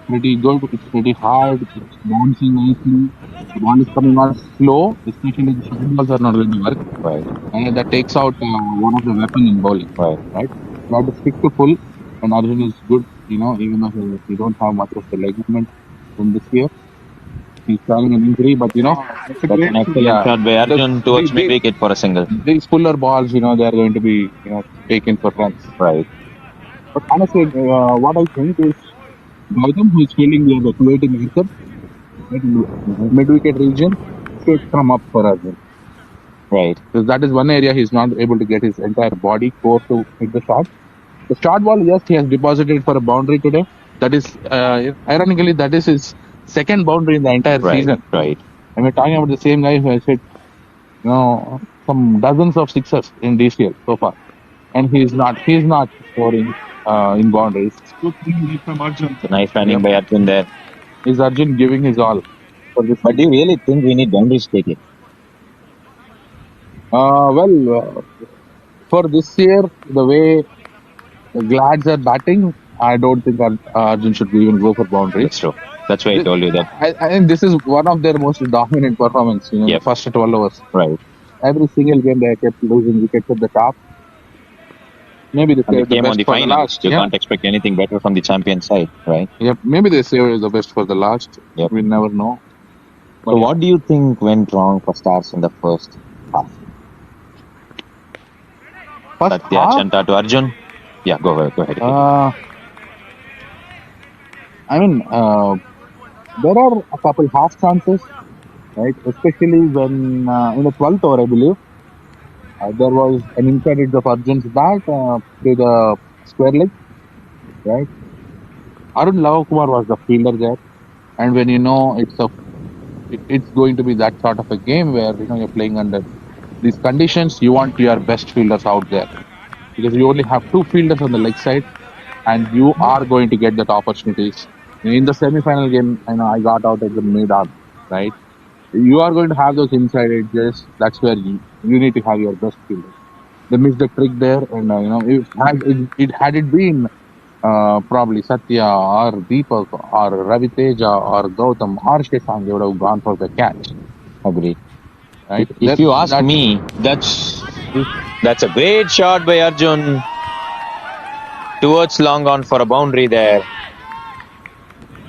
pretty good, it's pretty hard, it's bouncing nicely. The ball is coming on slow, especially the short balls are not going to work. Right. And that takes out one of the weapon in bowling. Right. You have to stick to full, and Arjun is good, even though he don't have much of the leg movement in this year. He's having an injury, but That's an excellent shot by Arjun towards mid-wicket for a single. these fuller balls, they are going to be taken for runs. Right. But honestly, what I think is Gautam, who is fielding the 280 marker, mid-wicket region, should come up for Arjun. Right. Because that is one area he's not able to get his entire body core to hit the shot. The short ball, yes, he has deposited for a boundary today. That is, ironically, that is his second boundary in the entire season. Right. And we're talking about the same guy who has hit, some dozens of sixers in DCL so far, and he's not scoring in boundaries. Good thing from Arjun. Nice running by Arjun there. Is Arjun giving his all for this? But do you really think we need boundaries, KK? For this year, the way the Glads are batting, I don't think Arjun should even go for boundaries. That's true. That's why I told you that. I think this is one of their most dominant performance, the first 12 overs. Right. Every single game they kept losing wickets at the top. Maybe they saved the came best on the for the final. last. You can't expect anything better from the champion side, right? Yep. Maybe they saved the best for the last. Yep. We never know. So what do you think went wrong for Stars in the first half? Satya Chanta to Arjun. Yeah, go ahead. I mean, there are a couple half chances right? Especially when in the 12th over, I believe, there was an inside edge of Arjun's bat to the square leg, right? Arun Lavakumar was the fielder there, and when you know it's going to be that sort of a game where you know you're playing under these conditions, you want your best fielders out there because you only have two fielders on the leg side, and you are going to get that opportunities. In the semi-final game, you know, I got out at the mid arm, right? You are going to have those inside edges. That's where you need to have your best fielders. They missed the trick there, and you know, it had it been probably Satya or Deepak or Raviteja or Gautam or Sheshan, they would have gone for the catch, Agreed. right? If you ask me, that's a great shot by Arjun towards long on for a boundary there.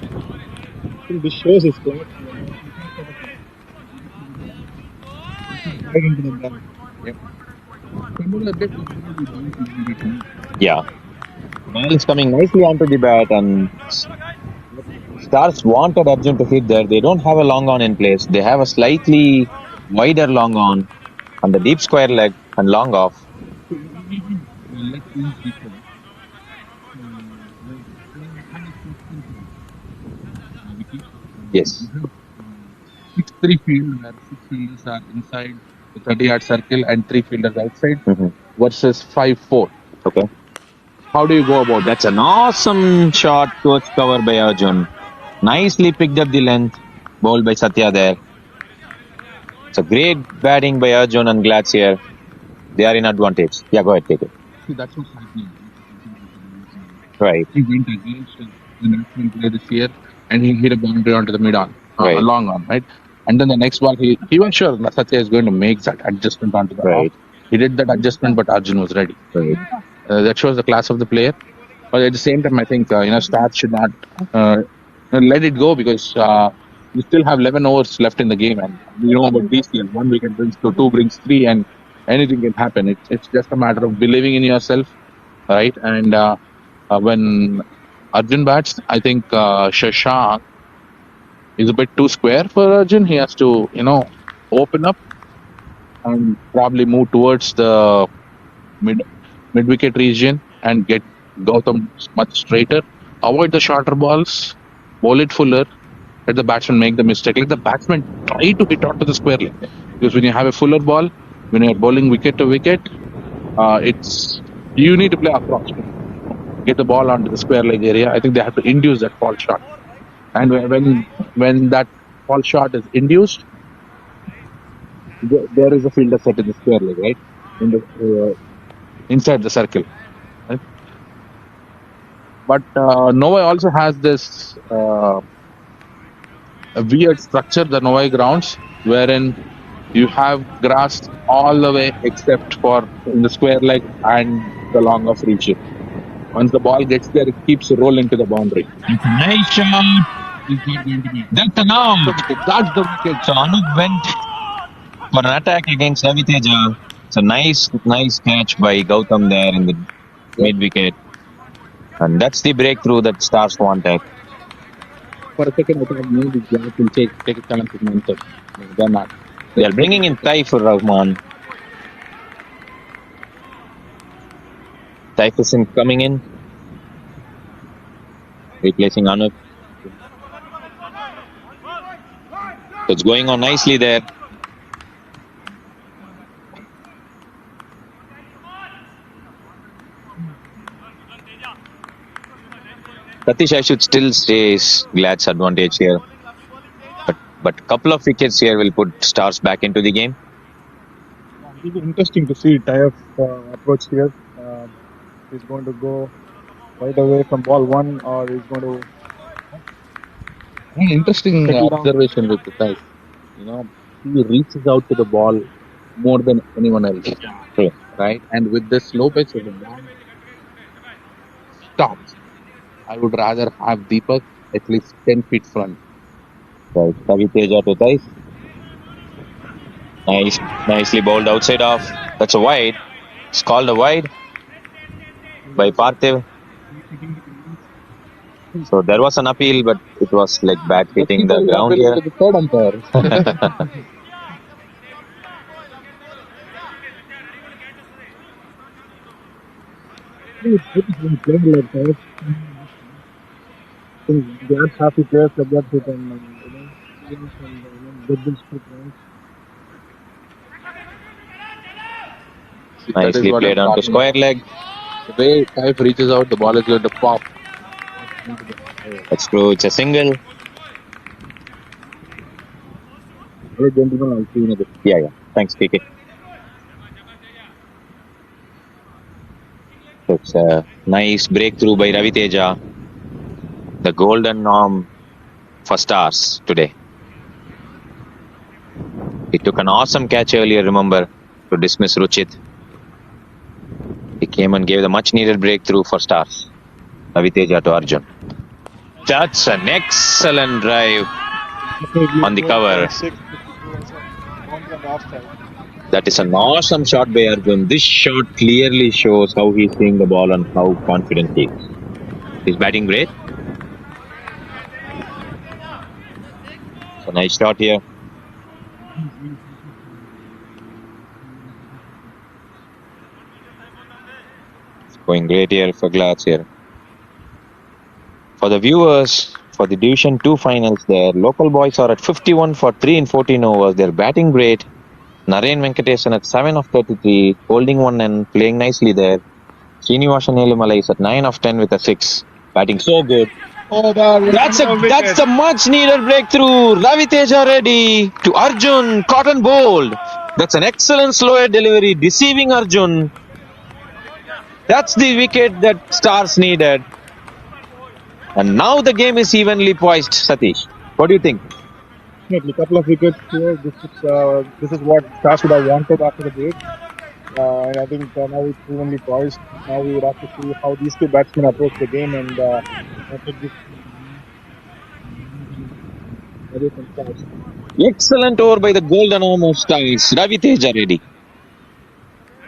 I think this shows his class. Right into the ball. Yeah, ball is coming nicely onto the bat, and Stars wanted Arjun to hit there. They don't have a long on in place. They have a slightly wider long on the deep square leg and long off. Yes. 6-3 field where 6 fielders are inside the 30-yard circle and 3 fielders outside Mhm. versus 5-4. Okay. How do you go about that? That's an awesome shot towards cover by Arjun. Nicely picked up the length. Bowled by Satya there. It's a great batting by Arjun and Glads here. They are in advantage. Yeah, go ahead, take it. See, that's what's happening. Right. He went against the national player this year and he hit a boundary onto the mid on, Right. long on, right? And then the next ball, he was sure Satya is going to make that adjustment onto the Right. off. He did that adjustment, but Arjun was ready. Right. That shows the class of the player. But at the same time, I think Stars should not let it go because you still have 11 overs left in the game, and you know about DCL. 1 wicket brings to 2, brings 3, and anything can happen. It's just a matter of believing in yourself, right? And when Arjun bats, I think Shashank is a bit too square for Arjun. He has to, open up and probably move towards the mid wicket region and get Gautam much straighter. Avoid the shorter balls, bowl it fuller, let the batsman make the mistake. Let the batsman try to hit onto the square leg. Because when you have a fuller ball, when you're bowling wicket to wicket, you need to play across. Get the ball onto the square leg area. I think they have to induce that fall shot. And when that fall shot is induced, there is a fielder set in the square leg, right? Inside the circle. Right? But Novi also has this a weird structure, the Novi grounds, wherein you have grass all the way except for in the square leg and the long off region. Once the ball gets there, it keeps rolling to the boundary. Nice shot. That's an out. That's the wicket. So Anup went for an attack against Raviteja. It's a nice catch by Gautam there in the mid wicket. And that's the breakthrough that Stars wanted. For a second, I thought maybe Glad will take a chance with Mansur. They're not. They are bringing in Taifur Rahman. Taifur coming in, replacing Anup. So it's going on nicely there. Satish, I should still say Glad's advantage here. But a couple of wickets here will put Stars back into the game. It will be interesting to see Taif's approach here. He's going to go right away from ball one, or he's going to. Interesting Settle down. observation with the guy. He reaches out to the ball more than anyone else. True. Right? And with the slow pitch, if the ball stops, I would rather have Deepak at least 10 feet front. Right, Raviteja to Taif. Nicely bowled outside off. That's a wide. It's called a wide by Parthiv. So there was an appeal, but it was like bat hitting the ground here. The third umpire. It's good when playing like that. I think they are happy players like that who can, change and get these quick runs. That is Nicely what played I'm onto talking square about. leg. The way Taif reaches out, the ball is going to pop. That's true. It's a single. Hey, gentlemen, I'll see you in a bit. Yeah. Thanks, KK. It's a nice breakthrough by Ravi Teja. The golden norm for Stars today. He took an awesome catch earlier, remember, to dismiss Ruchit. He came and gave the much needed breakthrough for Stars. Ravi Teja to Arjun. That's an excellent drive on the cover. That is an awesome shot by Arjun. This shot clearly shows how he's seeing the ball and how confident he is. He's batting great. It's a nice shot here. It's going great here for Glads here. For the viewers, for the Division 2 finals there, local boys are at 51 for 3 in 14 overs. They're batting great. Narayan Venkatesan at 7 of 33, holding one and playing nicely there. Srinivasan Elumalai is at 9 of 10 with a 6. Batting so good. Oh, That's the much needed breakthrough. Ravi Teja ready to Arjun, cotton bowled. That's an excellent slow delivery, deceiving Arjun. That's the wicket that Stars needed. And now the game is evenly poised, Satish. What do you think? Definitely, couple of wickets here. This is what Stars would have wanted after the break. And I think now it's evenly poised. Now we would have to see how these two batsmen approach the game and take this. Excellent over by the golden arm of Stars. Ravi Teja ready.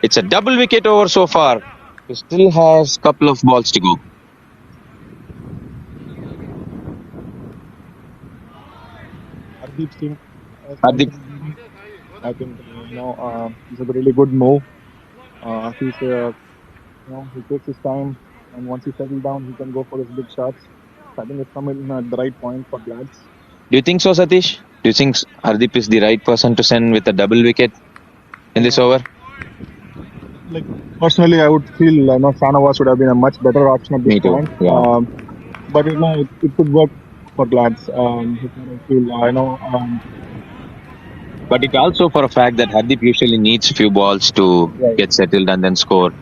It's a double wicket over so far. He still has a couple of balls to go. Hardeep's team. Hardeep. I think it's a really good move. He takes his time, and once he settles down, he can go for his big shots. I think it's coming at the right point for Glads. Do you think so, Satish? Do you think Hardeep is the right person to send with a double wicket in this over? Like personally, I would feel Shanawaz would have been a much better option at this Me too, point. yeah. But it could work for Glads. But it also for a fact that Hardeep usually needs a few balls to get settled and then score.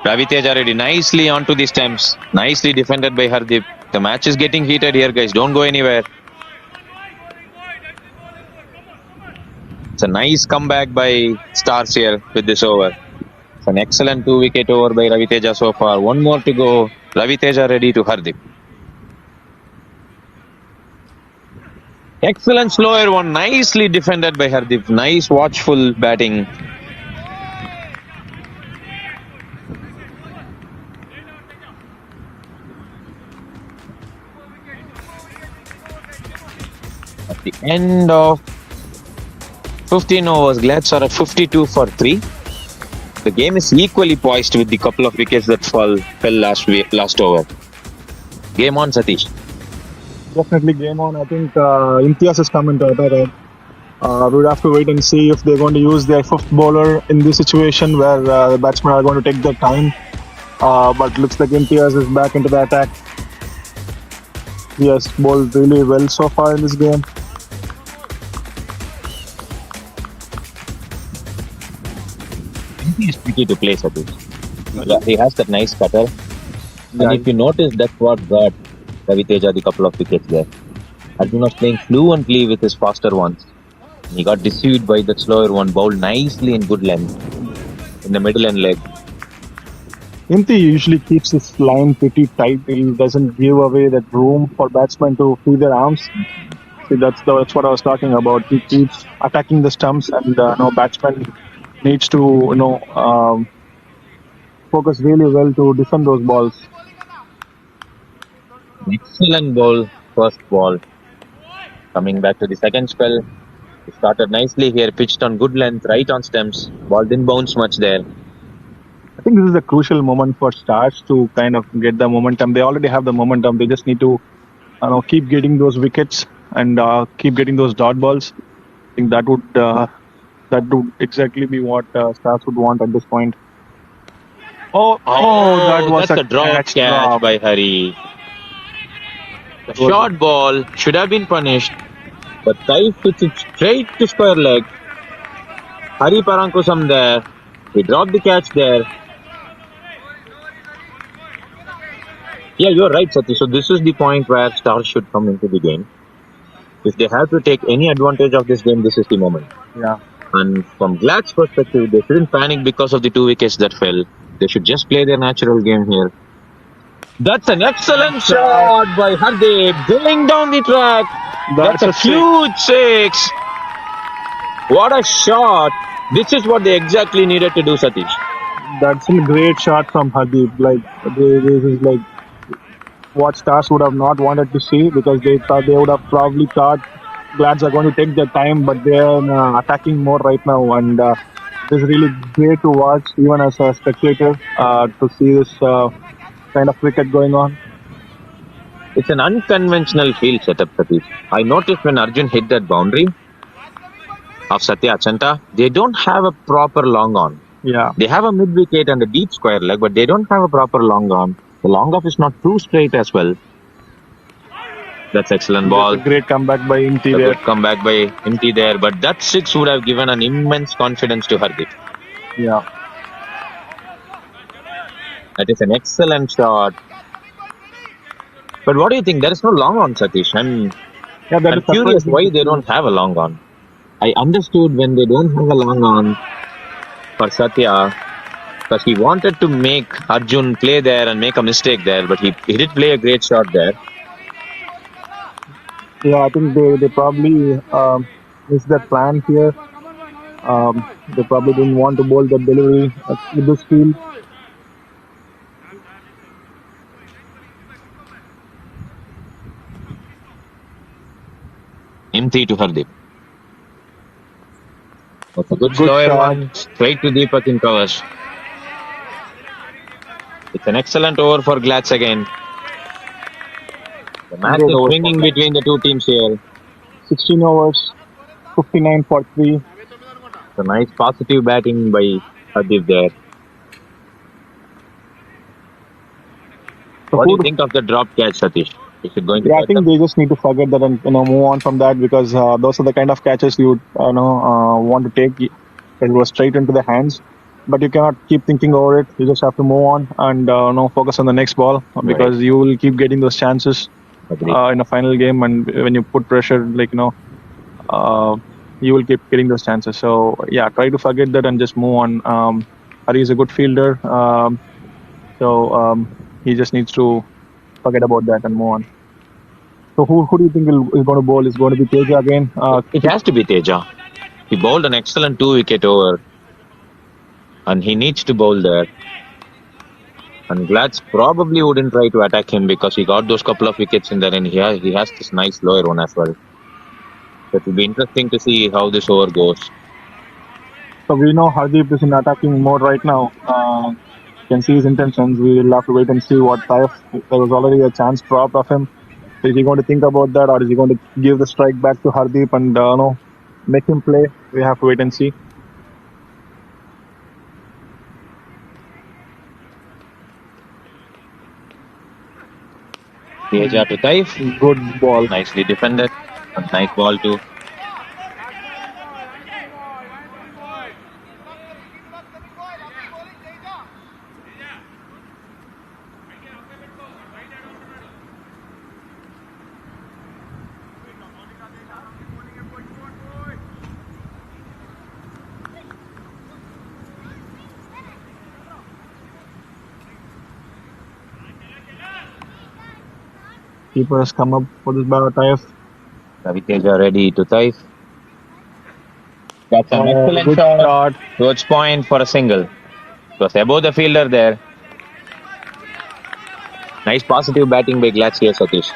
Ravi Teja ready nicely onto the stems. Nicely defended by Hardeep. The match is getting heated here, guys. Don't go anywhere. It's a nice comeback by Stars here with this over. It's an excellent 2-wicket over by Ravi Teja so far. One more to go. Ravi Teja ready to Hardeep. Excellent slower one. Nicely defended by Hardeep. Nice watchful batting. At the end of 15 overs, Glads are at 52 for 3. The game is equally poised with the couple of wickets that fell last over. Game on, Satish. Definitely game on. I think Imtiaz has come into attack. We would have to wait and see if they're going to use their fifth bowler in this situation where the batsmen are going to take their time. But looks like Imtiaz is back into the attack. He has bowled really well so far in this game. He is tricky to play, Satish. Yeah, he has that nice cutter. And if you notice, that's what got Ravi Teja the couple of wickets there. Arjun was playing fluently with his faster ones. He got deceived by that slower one, bowled nicely in good length in the middle and leg. Imti usually keeps his line pretty tight. He doesn't give away that room for batsmen to free their arms. See, that's what I was talking about. He keeps attacking the stumps, and batsman needs to focus really well to defend those balls. Excellent ball, first ball. Coming back to the second spell. He started nicely here, pitched on good length, right on stems. Ball didn't bounce much there. I think this is a crucial moment for Stars to kind of get the momentum. They already have the momentum. They just need to keep getting those wickets and keep getting those dot balls. I think that would exactly be what Stars would want at this point. Oh, that was That's a a drop catch catch drop. by Hari. The It was short ball should have been punished, but Taif hits it straight to square leg. Hari Parankusam there. He dropped the catch there. Yeah, you're right, Satish. So this is the point where Stars should come into the game. If they have to take any advantage of this game, this is the moment. yeah. And from Glad's perspective, they shouldn't panic because of the 2 wickets that fell. They should just play their natural game here. That's an excellent shot by Hardeep going down the track. That's a huge six. What a shot. This is what they exactly needed to do, Satish. That's a great shot from Hardeep. Like this is like what Stars would have not wanted to see because they would have probably thought Glads are going to take their time, but they're attacking more right now, and it is really great to watch, even as a spectator, to see this kind of cricket going on. It's an unconventional field setup, Satish. I noticed when Arjun hit that boundary of Satya Achanta, they don't have a proper long on. Yeah, They have a mid wicket and a deep square leg, but they don't have a proper long on. The long off is not too straight as well. That's excellent ball. That's a great comeback by Inti A there. good comeback by Inti there, but that six would have given an immense confidence to Hardeep. Yeah, That is an excellent shot. But what do you think? There is no long on, Satish. I'm curious why they don't have a long on. I understood when they don't have a long on for Satya because he wanted to make Arjun play there and make a mistake there, but he did play a great shot there. Yeah, I think they probably missed their plan here. They probably didn't want to bowl the delivery with this field. Empty to Hardeep. That's a good slower shot. one. Straight to Deepak in covers. It's an excellent over for Glads again. The match is swinging between the two teams here. 16 overs, 59 for 3. It's a nice positive batting by Hardeep there. So what do you think of the drop catch, Satish? Is it going to I think they just need to forget that and move on from that because those are the kind of catches you want to take. It was straight into the hands, but you cannot keep thinking over it. You just have to move on and focus on the next ball because you will keep getting those chances in a final game, and when you put pressure, you will keep getting those chances. So yeah, try to forget that and just move on. Hari is a good fielder, so he just needs to forget about that and move on. So who do you think is going to bowl? Is going to be Teja again? It has to be Teja. He bowled an excellent 2-wicket over, and he needs to bowl there. And Glads probably wouldn't try to attack him because he got those couple of wickets in there, and he has this nice lower one as well. So it will be interesting to see how this over goes. So we know Hardeep is in attacking mode right now. You can see his intentions. We will have to wait and see what Taif. There was already a chance dropped of him. So is he going to think about that, or is he going to give the strike back to Hardeep and make him play? We have to wait and see. Teja to Taif. Good ball. Nicely defended. A nice ball too. Keeper has come up for this ball, Taif. Ravi Teja ready to Taif. That's an excellent shot. Towards point for a single. It was above the fielder there. Nice positive batting by Glats here, Satish.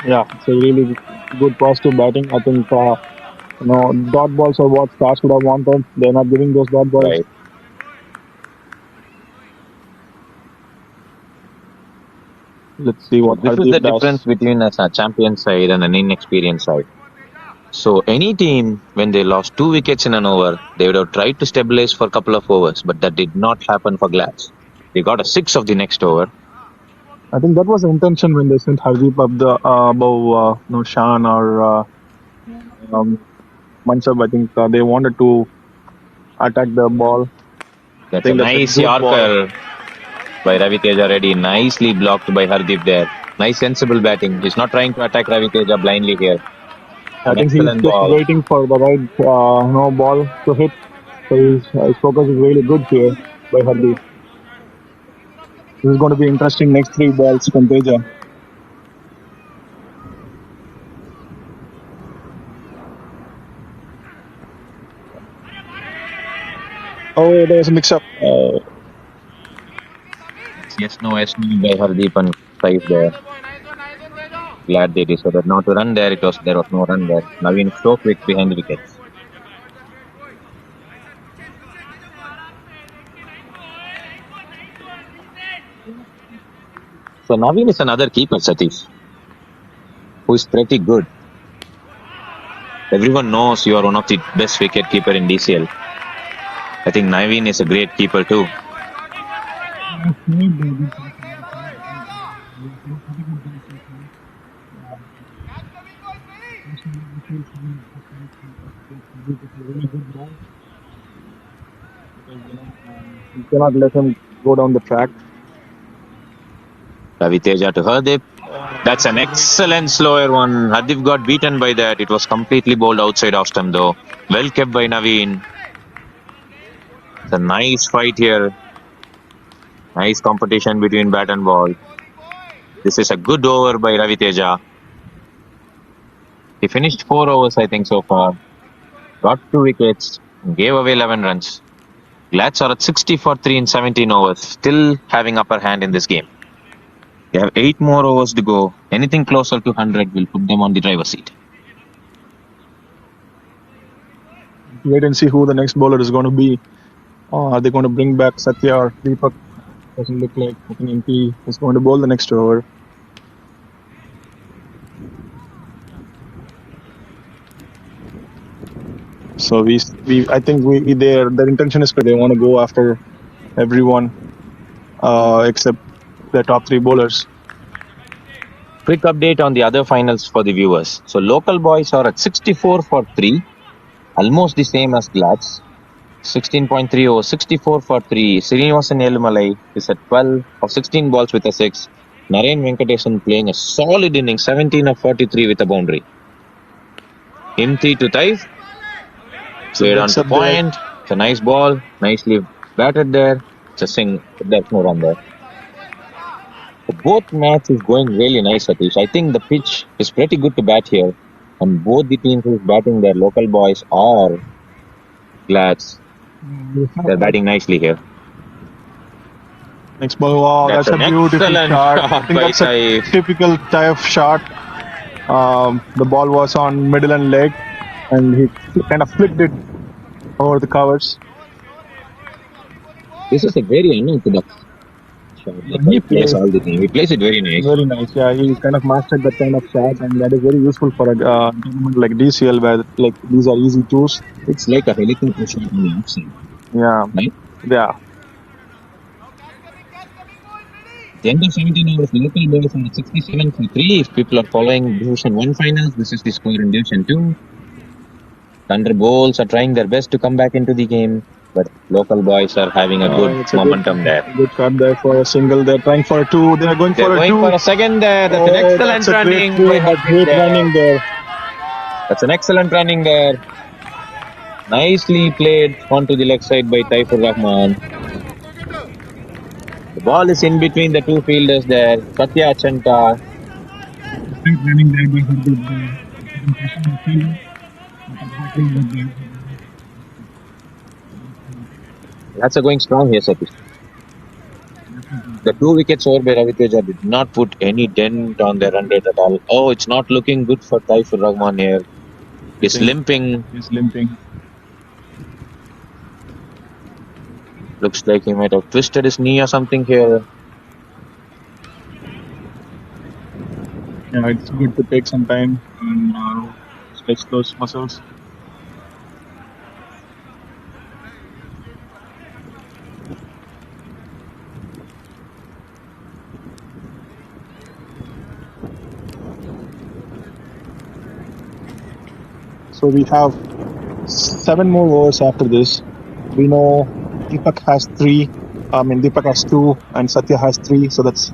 Yeah, it's a really good positive batting. I think dot balls are what Stars would have wanted. They're not giving those dot balls. Right. Let's see So what this is the Hardeep difference does. between a champion side and an inexperienced side. So any team, when they lost 2 wickets in an over, they would have tried to stabilize for a couple of overs, but that did not happen for Glats. They got a six of the next over. I think that was the intention when they sent Hardeep up the above Shan or um, Mansab. I think they wanted to attack the ball. I That's a think that's a nice good ball. Yorker by Ravi Teja Reddy. Nicely blocked by Hardeep there. Nice sensible batting. He's not trying to attack Ravi Teja blindly here. I An think he's excellent just ball. waiting for the right ball to hit. So his focus is really good here by Hardeep. This is going to be interesting next three balls from Teja. Oh, there's a mix-up. Yes, no, by Hardeep and five there. Glad they decided not to run there. There was no run there. Naveen so quick behind the wickets. So Naveen is another keeper, Satish, who is pretty good. Everyone knows you are one of the best wicket keeper in DCL. I think Naveen is a great keeper too. You cannot let him go down the track. Ravi Teja to Hardeep. That's an excellent slower one. Hardeep got beaten by that. It was completely bowled outside off stump though. Well kept by Naveen. It's a nice fight here. Nice competition between bat and ball. This is a good over by Ravi Teja. He finished 4 overs, I think, so far. Got 2 wickets. Gave away 11 runs. Glats are at 60 for 3 in 17 overs. Still having upper hand in this game. They have 8 more overs to go. Anything closer to 100 will put them on the driver's seat. Wait and see who the next bowler is going to be. Are they going to bring back Satya or Deepak? Doesn't look like. I think MP is going to bowl the next over. So I think their intention is they want to go after everyone except the top three bowlers. Quick update on the other finals for the viewers. So local boys are at 64 for 3. Almost the same as Glats. 16.3 over 64 for 3. Srinivasan Elumalai is at 12 of 16 balls with a 6. Narayan Venkatesan playing a solid inning, 17 of 43 with a boundary. Himthi to Taif. Played on to point. It's a nice ball. Nicely batted there. It's a sing. There's no run there. So both match is going really nice, Satish. I think the pitch is pretty good to bat here. And both the teams who's batting their local boys are Glats. They're batting nicely here. Next ball, wow, that's a beautiful shot. I think that's a typical Taif shot. The ball was on middle and leg, and he kind of flipped it over the covers. This is a very unorthodox shot. He plays all the time. He plays it very nice. Very nice, yeah. He kind of mastered that kind of shot, and that is very useful for a tournament like DCL, where like these are easy twos. It's like a helicopter shot on the outside. Yeah. Right? Yeah. The end of 17 overs, local boys are at 67 for 3. If people are following Division 1 finals, this is the score in Division 2. Thunder Bowls are trying their best to come back into the game, but local boys are having a good momentum there. Good shot there for a single. They're trying for a 2. They're going for a 2. For a second there. That's an excellent running. Great running there. That's an excellent running there. Nicely played onto the leg side by Taifur Rahman. The ball is in between the two fielders there. Satya Achanta. Great running there by Hardeep. That's a going strong here, Satish. The 2 wickets over by Raviteja did not put any dent on their run rate at all. Oh, it's not looking good for Taifur Rahman here. He's think limping. he's limping. Looks like he might have twisted his knee or something here. Yeah, it's good to take some time and stretch those muscles. So we have 7 more overs after this. We know Deepak has 3. Deepak has 2 and Satya has 3. So that's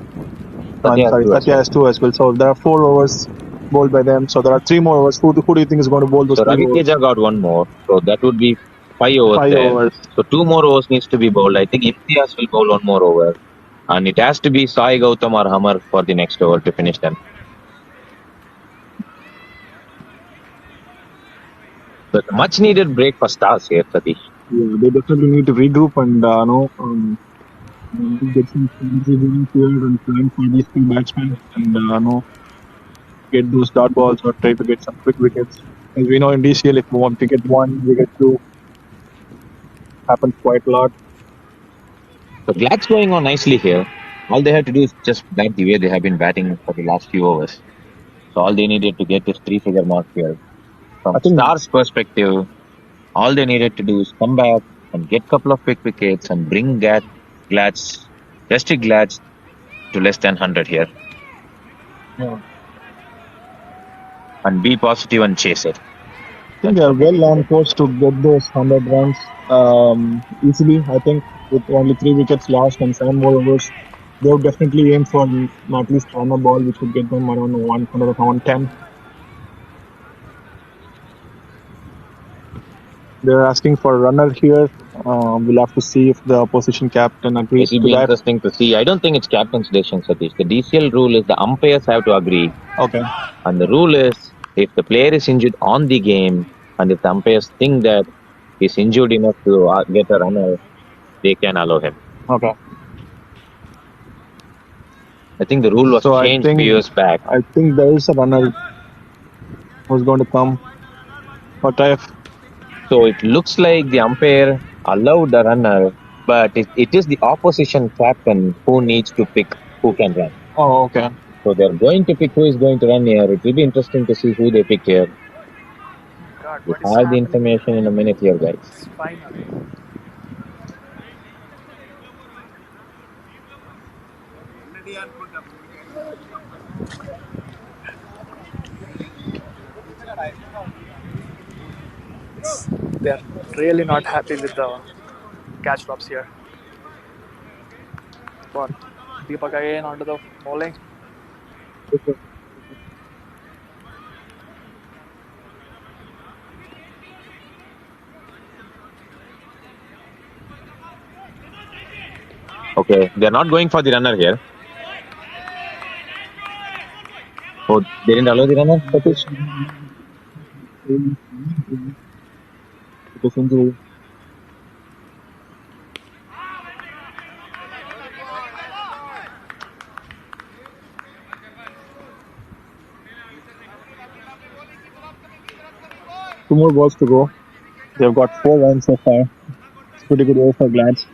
Satya has 2 as well. So there are 4 overs bowled by them. So there are 3 more overs. Who do you think is going to bowl those So 3 overs? Raviteja got 1 more. So that would be 5 overs 5 there. overs. So 2 more overs needs to be bowled. I think Imtiaz will bowl 1 more over. And it has to be Sai Gautam or Hamar for the next over to finish them. So it's a much needed break for Stars here, Satish. Yeah, they definitely need to regroup and get some strategy going here and plan for these 2 batsmen and get those dot balls or try to get some quick wickets. As we know in DCL, if you want to get 1, you get 2. Happens quite a lot. So Glad's going on nicely here. All they have to do is just bat the way they have been batting for the last few overs. So all they needed to get is 3-figure mark here. From I think Stars' perspective, all they needed to do is come back and get a couple of quick wickets and bring Glad's, restrict Glad's to less than 100 here. Yeah. And be positive and chase it. I think they are well on course to get those 100 runs easily. I think with only 3 wickets lost and 7 more overs, they would definitely aim for at least one more ball, which would get them around 100 or 110. They're asking for a runner here. We'll have to see if the opposition captain agrees It will to be that. interesting to see. I don't think it's captain's decision, Satish. The DCL rule is the umpires have to agree. Okay. And the rule is if the player is injured on the game and if the umpires think that he's injured enough to get a runner, they can allow him. Okay. I think the rule was So I changed think- few years back. I think there is a runner who's going to come for Taif. So it looks like the umpire allowed the runner, but it is the opposition captain who needs to pick who can run. Oh, okay. So they're going to pick who is going to run here. It will be interesting to see who they pick here. God, We what is have the happening? information in a minute here, guys. It's final. They're really not happy with the catch drops here. But Deepak again onto the bowling. Okay, they're not going for the runner here. Oh, they didn't allow the runner, Satish? It was injury. Two more balls to go. They've got 4 runs so far. It's pretty good over for Glads.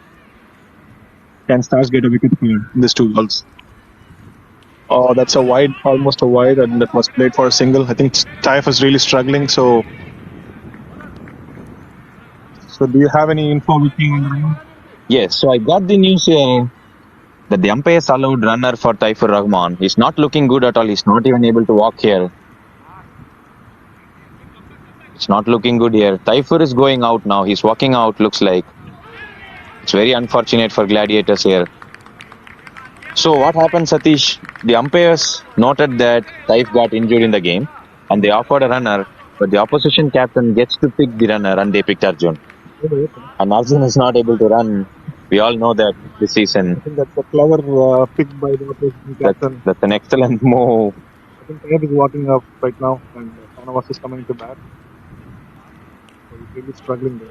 Can Stars get a wicket here in these 2 balls? Oh, that's a wide, almost a wide, and that was played for a single. I think Taif is really struggling. So do you have any info with you? Yes, so I got the news here that the umpires allowed runner for Taifur Rahman. He's not looking good at all. He's not even able to walk here. It's not looking good here. Taifur is going out now. He's walking out, looks like. It's very unfortunate for Gladiators here. So what happened, Satish? The umpires noted that Taif got injured in the game and they offered a runner, but the opposition captain gets to pick the runner and they picked Arjun. And Arjun is not able to run. We all know that this season. I think that's a clever pick by the opposition captain. That's an excellent move. I think Taif is walking up right now, and Shanavas is coming to bat. So he's really struggling there.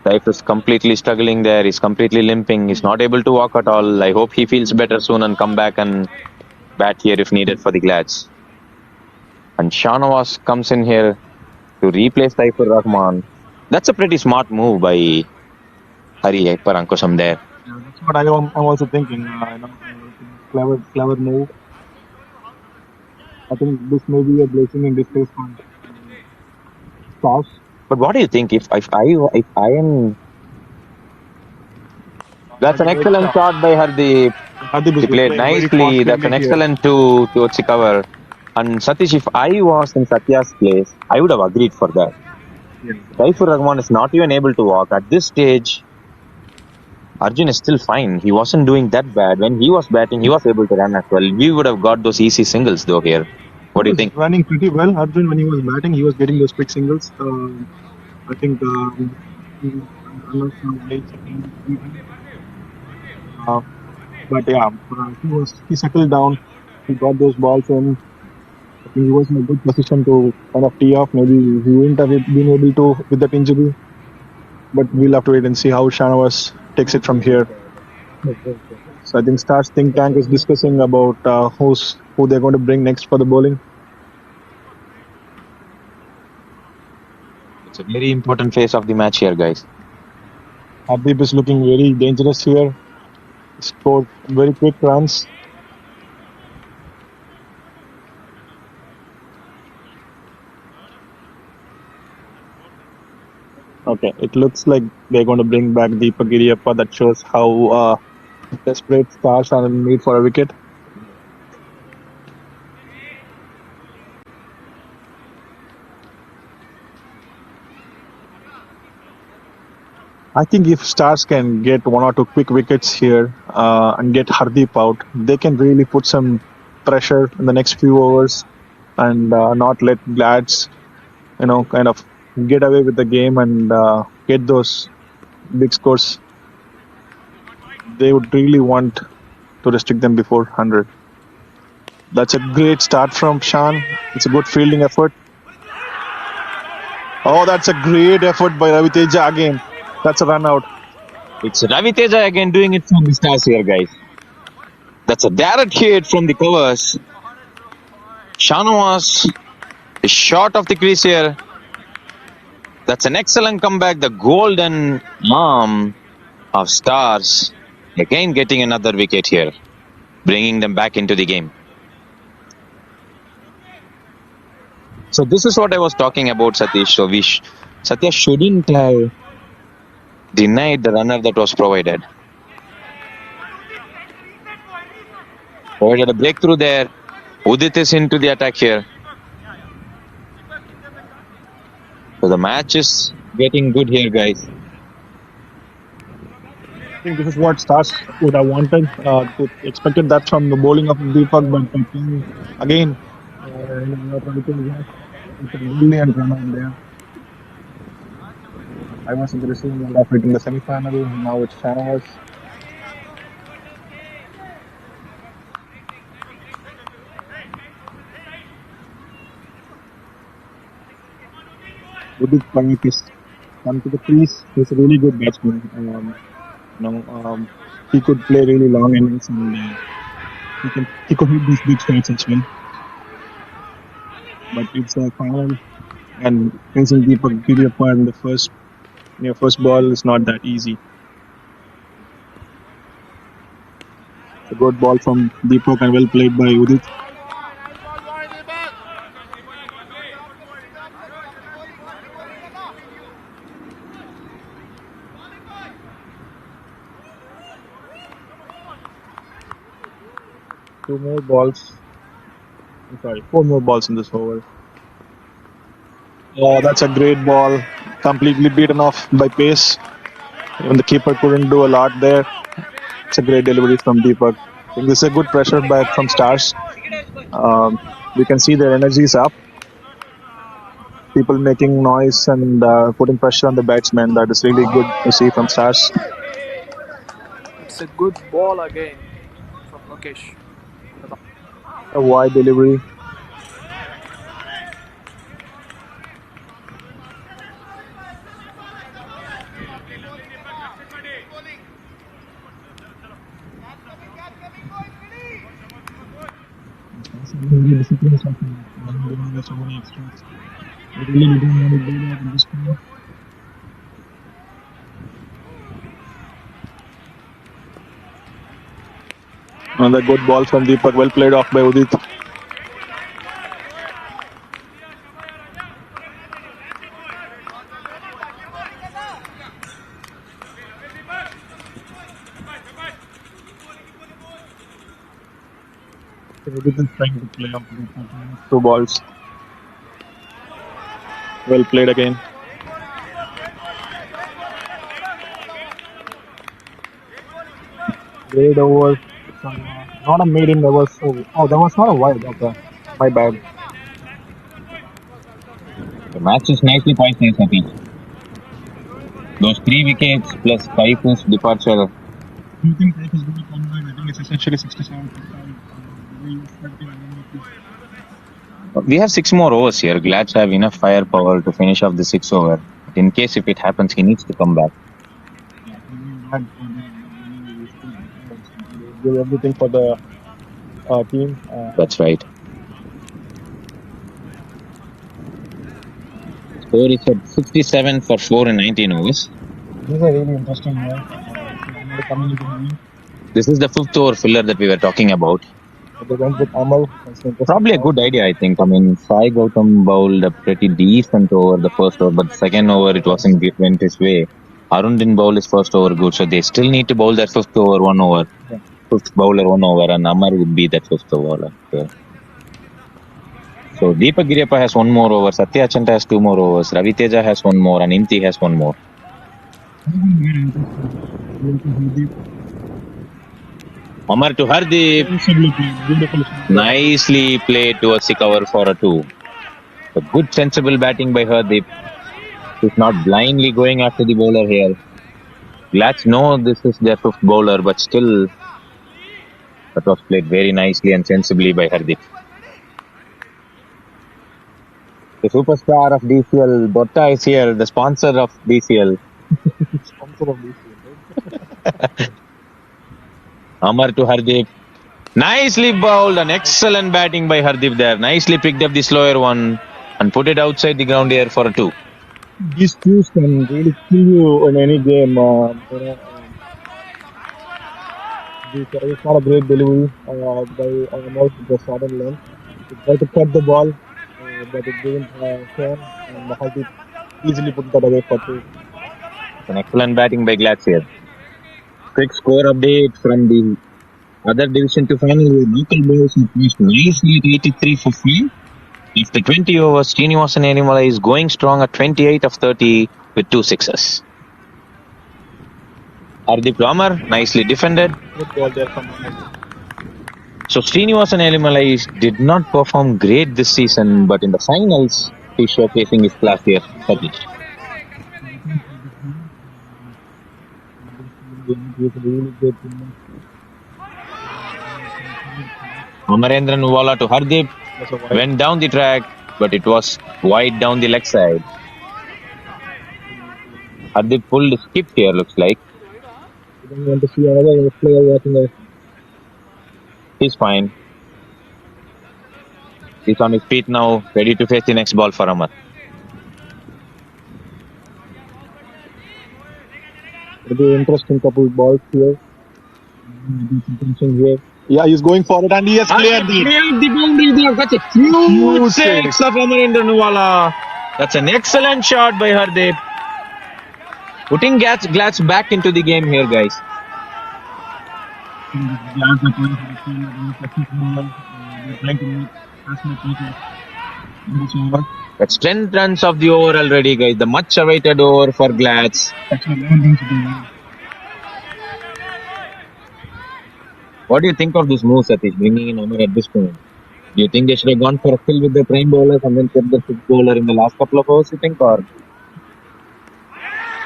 Saif is completely struggling there. He's completely limping. He's not able to walk at all. I hope he feels better soon and come back and bat here if needed for the Glads. And Shahnawaz comes in here to replace Saifur Rahman. That's a pretty smart move by Hari Parankusam there. Yeah, that's what I'm also thinking. Clever move. I think this may be a blessing in disguise for Stars. But what do you think if I am? That's an excellent shot by Hardeep. Hardeep He is played playing very nicely. That's an confidently here. excellent two towards the cover. And Satish, if I was in Satya's place, I would have agreed for that. Yeah. Saifur Rahman is not even able to walk. At this stage, Arjun is still fine. He wasn't doing that bad. When he was batting, he was able to run as well. We would have got those easy singles though here. What do you He was think? running pretty well. Arjun, when he was batting, he was getting those quick singles. I think runners from late second, but yeah, he settled down. He got those balls and I think he was in a good position to kind of tee off. Maybe he wouldn't have been able to with that injury. But we'll have to wait and see how Shahnawaz takes it from here. So I think Stars think tank is discussing about who they're going to bring next for the bowling. It's a very important phase of the match here, guys. Hardeep is looking very dangerous here. Scored very quick runs. Okay, it looks like they're going to bring back Deepak Giriyappa. That shows how desperate Stars are in need for a wicket. I think if Stars can get one or two quick wickets here and get Hardeep out, they can really put some pressure in the next few overs and not let Glads, kind of get away with the game and get those big scores. They would really want to restrict them before 100. That's a great start from Shan. It's a good fielding effort. Oh, that's a great effort by Ravi Teja again. That's a run out. It's Ravi Teja again doing it from the Stars here, guys. That's a direct hit from the covers. Shahnawaz is short of the crease here. That's an excellent comeback. The golden arm of Stars again getting another wicket here, bringing them back into the game. So this is what I was talking about, Satish. So Satya shouldn't have denied the runner that was provided. Provided a breakthrough there. Udit is into the attack here. So the match is getting good here, guys. I think this is what Stars would have wanted. Expected that from the bowling of Deepak, but again, it's a brilliant run out there. I was in the receiving end of it in the semi-final. Now it's Shahnawaz. Udit Panik is come to the crease. He's a really good batsman. He could play really long innings and he could hit these big shots as well. But it's a final, and facing Deepak Giriyappa in the first ball is not that easy. It's a good ball from Deepak and well played by Udit. Four more balls in this over. Oh, that's a great ball. Completely beaten off by pace. Even the keeper couldn't do a lot there. It's a great delivery from Deepak. I think this is a good pressure back from Stars. We can see their energy is up. People making noise and putting pressure on the batsmen. That is really good to see from Stars. It's a good ball again from Lokesh. A wide delivery. the discipline of giving so many extras. I really don't want to do that at this point. Another good ball from Deepak, well played off by Udit. Udit is trying to play off Deepak. 2 balls. Well played again. Great over. Not a maiden, there was. Oh, that was not a wide. Okay. My bad. The match is nicely poised here, Satish. Those 3 wickets plus 5 post departure. Do you think Paik is going to come back? I think it's essentially 67 for 5. We have 6 more overs here. Glads have enough firepower to finish off the 6 over. But in case if it happens, he needs to come back. Do everything for the team. That's right. Score is at 67 for 4 in 19 overs. This is a really interesting one. This is the 5th over filler that we were talking about. They went with Amal. Probably a good idea, I think. I mean, Sai Gautam bowled a pretty decent over the first over, but the second over it went his way. Arun didn't bowl his first over good, so they still need to bowl that 5th over 1 over. Yeah. 5th bowler 1 over, and Amar would be that 5th over. So Deepak Giriyappa has 1 more over, Satya Achanta has 2 more overs, Ravi Teja has 1 more, and Imti has 1 more. Amar to Hardeep. Nicely played towards the cover for a 2. A good sensible batting by Hardeep. He's not blindly going after the bowler here. Glats know this is their 5th bowler, but still that was played very nicely and sensibly by Hardeep. The superstar of DCL, Botta is here, the sponsor of DCL. Amar to Hardeep. Nicely bowled, an excellent batting by Hardeep there. Nicely picked up the slower one and put it outside the ground here for a 2. These twos can really kill you in any game. It's not a great delivery by Amal with the sudden length. He tried to cut the ball, but it didn't turn, and Hardeep easily put that away for 2. An excellent batting by Glats here. Quick score update from the other division to final. Local balls have placed nicely at 83 for 5. After 20 overs, Srinivasan Animala is going strong at 28 of 30 with 2 sixes. Hardeep to Amar, nicely defended. Good ball there from Amal. So Srinivasan Animala did not perform great this season, but in the finals, he's showcasing his class here. Satish. Amarendra Nuwala to Hardeep. Went down the track, but it was wide down the leg side. Hardeep pulled skip here, looks like. You don't want to see another player walking there. He's fine. He's on his feet now, ready to face the next ball for Amar. It'll be interesting couple of balls here. Here. Yeah, he's going for it and he has cleared the boundary there. That's a huge six of Amarendra Nuwala. That's an excellent shot by Hardeep. Putting Glats back into the game here, guys. That's 10 runs of the over already, guys. The much awaited over for Glats. What do you think of this move, Satish, bringing in Amar at this point? Do you think they should have gone for a fill with the prime bowlers and then kept the 6th bowler in the last couple of overs, you think? Or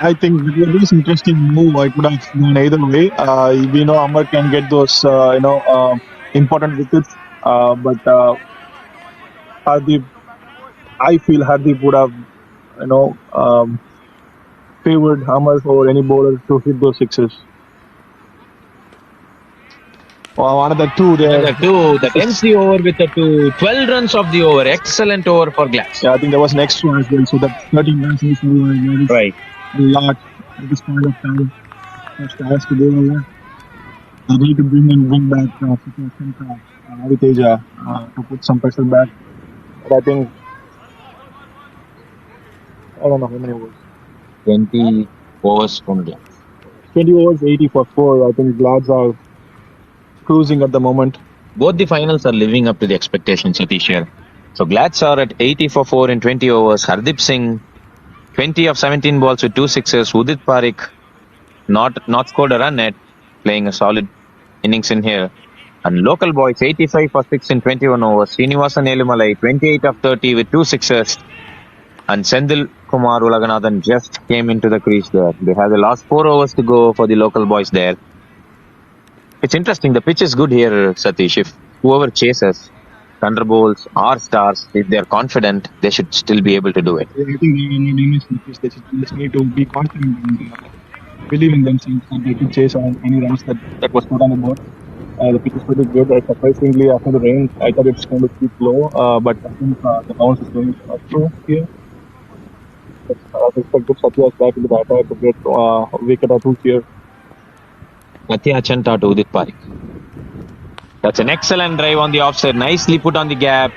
I think it was an interesting move. It would have gone either way. We know Amar can get those, important wickets. But Hardeep, I feel Hardeep would have, favored Amar over any bowler to hit those sixes. Wow, another two there. Another two. That ends the over with a two. 12 runs of the over. Excellent over for Glass. Yeah, I think there was an extra as well. So that's 13 runs in this over. That is Right. a lot at this point of time. For Stars to go over. They need to bring back Aviteja to put some pressure back. But I think I don't know how many overs. 20 overs from Glass. 20 overs, 80 for 4. I think Glads are cruising at the moment. Both the finals are living up to the expectations, Satish here. So Glads are at 80 for 4 in 20 overs. Hardeep Singh, 20 of 17 balls with 2 sixes. Udit Parikh, not scored a run yet, playing a solid innings in here. And local boys, 85 for 6 in 21 overs. Srinivasan Elumalai, 28 of 30 with 2 sixes. And Sendil Kumar Ulaganathan just came into the crease there. They have the last 4 overs to go for the local boys there. It's interesting. The pitch is good here, Satish. If whoever chases, Thunderbolts or Stars, if they're confident, they should still be able to do it. I think they just need to be confident and believe in themselves that they can chase on any runs that was put on the board. The pitch is pretty good. Surprisingly, after the rain, I thought it's going to keep low, but I think the bounce is going through here. I expect Satya is back into the attack to get a wicket or two here. Satya Chanta to Udit Parikh. That's an excellent drive on the offside. Nicely put on the gap.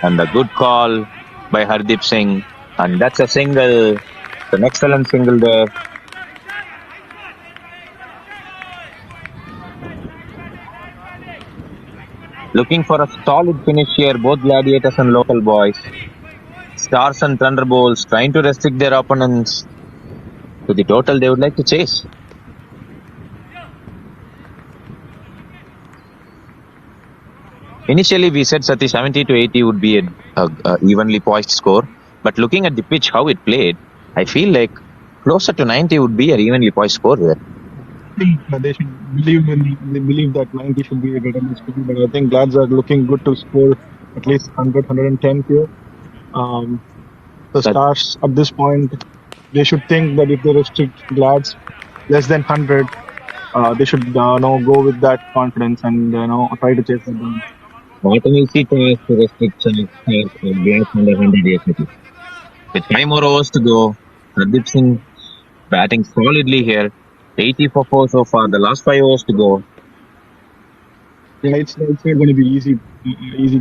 And a good call by Hardeep Singh. And that's a single. It's an excellent single there. Looking for a solid finish here, both Gladiators and local boys. Stars and Thunderbolts trying to restrict their opponents to the total they would like to chase. Initially, we said 70 to 80 would be a evenly poised score. But looking at the pitch, how it played, I feel like closer to 90 would be an evenly poised score there. I think they should believe that 90 should be a greater score. But I think Glads are looking good to score at least 100, 110 here. The Stars at this point, they should think that if they restrict Glads less than 100, they should go with that confidence and try to chase them down. Not an easy task to restrict Glads under 100 years. With 5 more overs to go, Hardeep Singh batting solidly here. 80 for 4 so far. The last 5 overs to go. Yeah, it's not going to be easy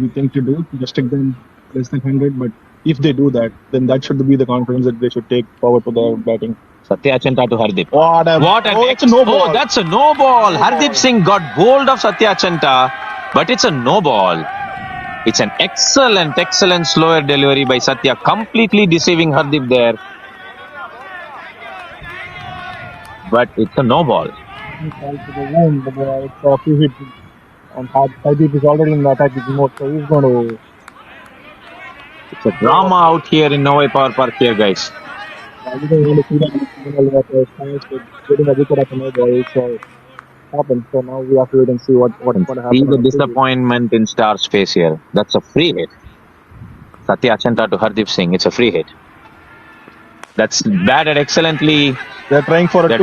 thing to do to restrict them less than 100. But if they do that, then that should be the confidence that they should take forward to their batting. Satya Chanta to Hardeep. That's a no ball. Oh, that's a no ball. Hardeep Singh got bowled of Satya Chanta, but it's a no ball. It's an excellent slower delivery by Satya, completely deceiving Hardeep there. But it's a no ball. It's a few hits. And Hardeep is already in the attacking mode, so he's going to. It's a drama out here in Novi Power Park here, guys. We don't want to see that getting a wicket at a no ball. So happened. So now we have to wait and see what happens. See the disappointment in Star's face here. That's a free hit. Satya Chanta to Hardeep Singh. It's a free hit. That's batted excellently. They're trying for a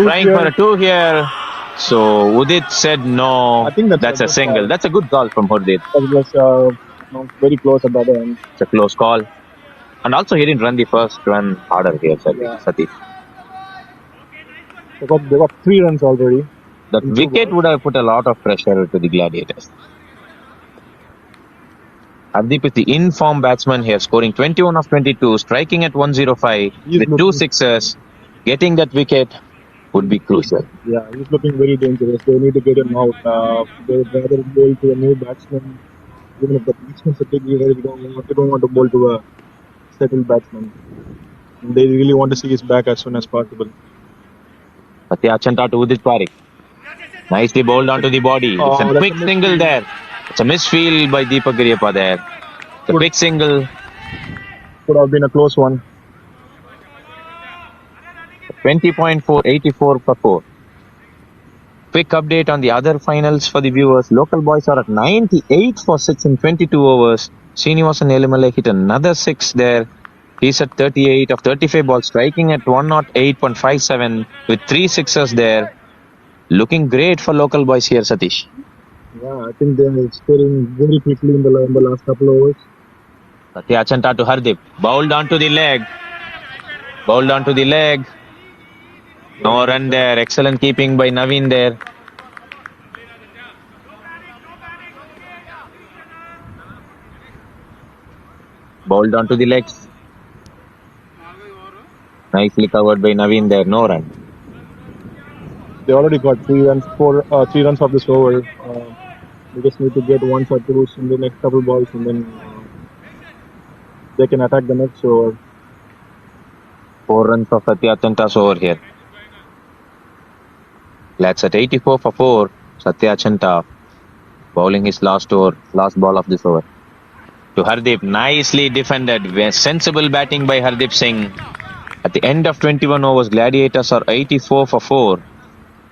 two here. So Udit said no. I think that's a single. Call. That's a good call from Udit. That was very close at the other end. It's a close call. And also he didn't run the first run harder here, Satish. They got 3 runs already. That wicket would have put a lot of pressure to the Gladiators. Hardeep is the in-form batsman here, scoring 21 of 22, striking at 105 with 2 sixes. Getting that wicket would be crucial. Yeah, he's looking very dangerous. They need to get him out. They would rather bowl to a new batsman. Even if the batsman's a big leader, they don't want to bowl to a settled batsman. They really want to see his back as soon as possible. Satya Chanta to Udit Parikh. Nicely bowled onto the body. It's a quick single there. It's a misfield by Deepak Giriyappa there. It's a quick single. Could have been a close one. 20.4, 84 for 4. Quick update on the other finals for the viewers. Local boys are at 98 for 6 in 22 overs. Srinivasan Elumalai hit another 6 there. He's at 38 of 35 balls, striking at 108.57 with 3 sixes there. Looking great for local boys here, Satish. Yeah, I think they're scoring very quickly in the last couple of overs. Satya Achanta to Hardip. Bowled onto the leg. Bowled onto the leg. No run there. Excellent keeping by Naveen there. Bowled onto the legs. Nicely covered by Naveen there. No run. They already got 3 runs, 3 runs of this over. They just need to get one or two in the next couple balls, and then they can attack the next over. 4 runs of Satya Achanta's over here. Let's at 84 for 4. Satya Achanta bowling his last ball of this over. To Hardip, nicely defended. Sensible batting by Hardip Singh. At the end of 21 overs, Gladiators are 84 for 4.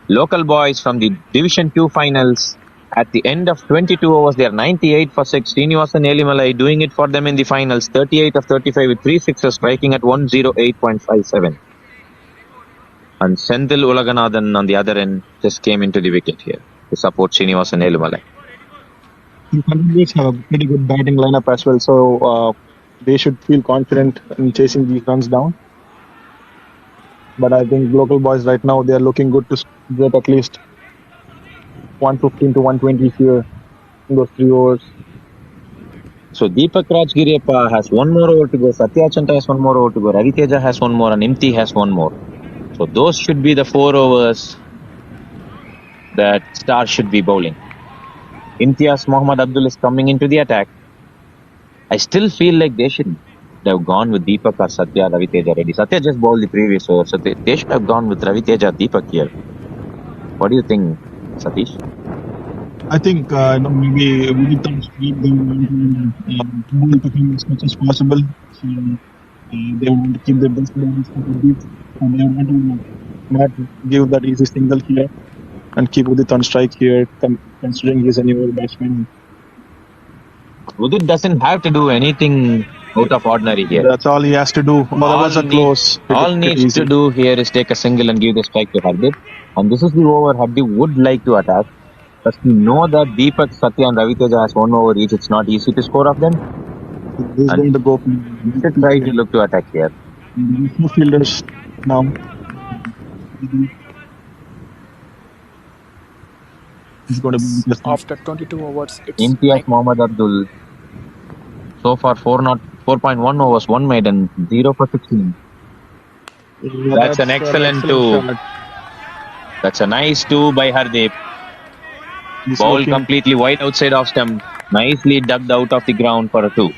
Local boys from the Division 2 finals. At the end of 22 overs, they are 98 for 6. Srinivasan Elimalai doing it for them in the finals. 38 of 35 with 3 sixes, striking at 108.57. And Senthil Ulaganathan on the other end just came into the wicket here to support Srinivasan Elimalai. The Thunderbirds have a pretty good batting lineup as well, so they should feel confident in chasing these runs down. But I think local boys right now, they are looking good to get at least 115 to 120 here in those 3 overs. So Deepak Rajgiriappa has 1 more over to go. Satya Achanta has 1 more over to go. Ravi Teja has 1 more and Imti has 1 more. So those should be the 4 overs that Star should be bowling. Imtiaz Mohammad Abdul is coming into the attack. I still feel like they should have gone with Deepak or Satya, Ravi Teja Reddy. Satya just bowled the previous over, so they should have gone with Ravi Teja, Deepak here. What do you think, Satish? I think maybe we need to keep them bowl performing as much as possible. So they want to keep their best balance deep, and they want to not give that easy single here and keep Udit on strike here, considering he's a newer batsman. Udit doesn't have to do anything out of ordinary here. That's all he has to do. Oh, that was a close. All needs to do here is take a single and give the strike to Hardip. And this is the over Hardip would like to attack. But we know that Deepak, Satya and Ravi Teja has 1 over each. It's not easy to score off them. He's going to go. Try to look to attack here. 4 fielders now. He's going to be After 22 overs, it's Imtiaz Mohammad Abdul. So far 4.1 overs, 1 maiden, 0 for 16. That's an excellent 2. Shot. That's a nice 2 by Hardip. Ball completely wide outside off stump. Nicely dug out of the ground for a 2.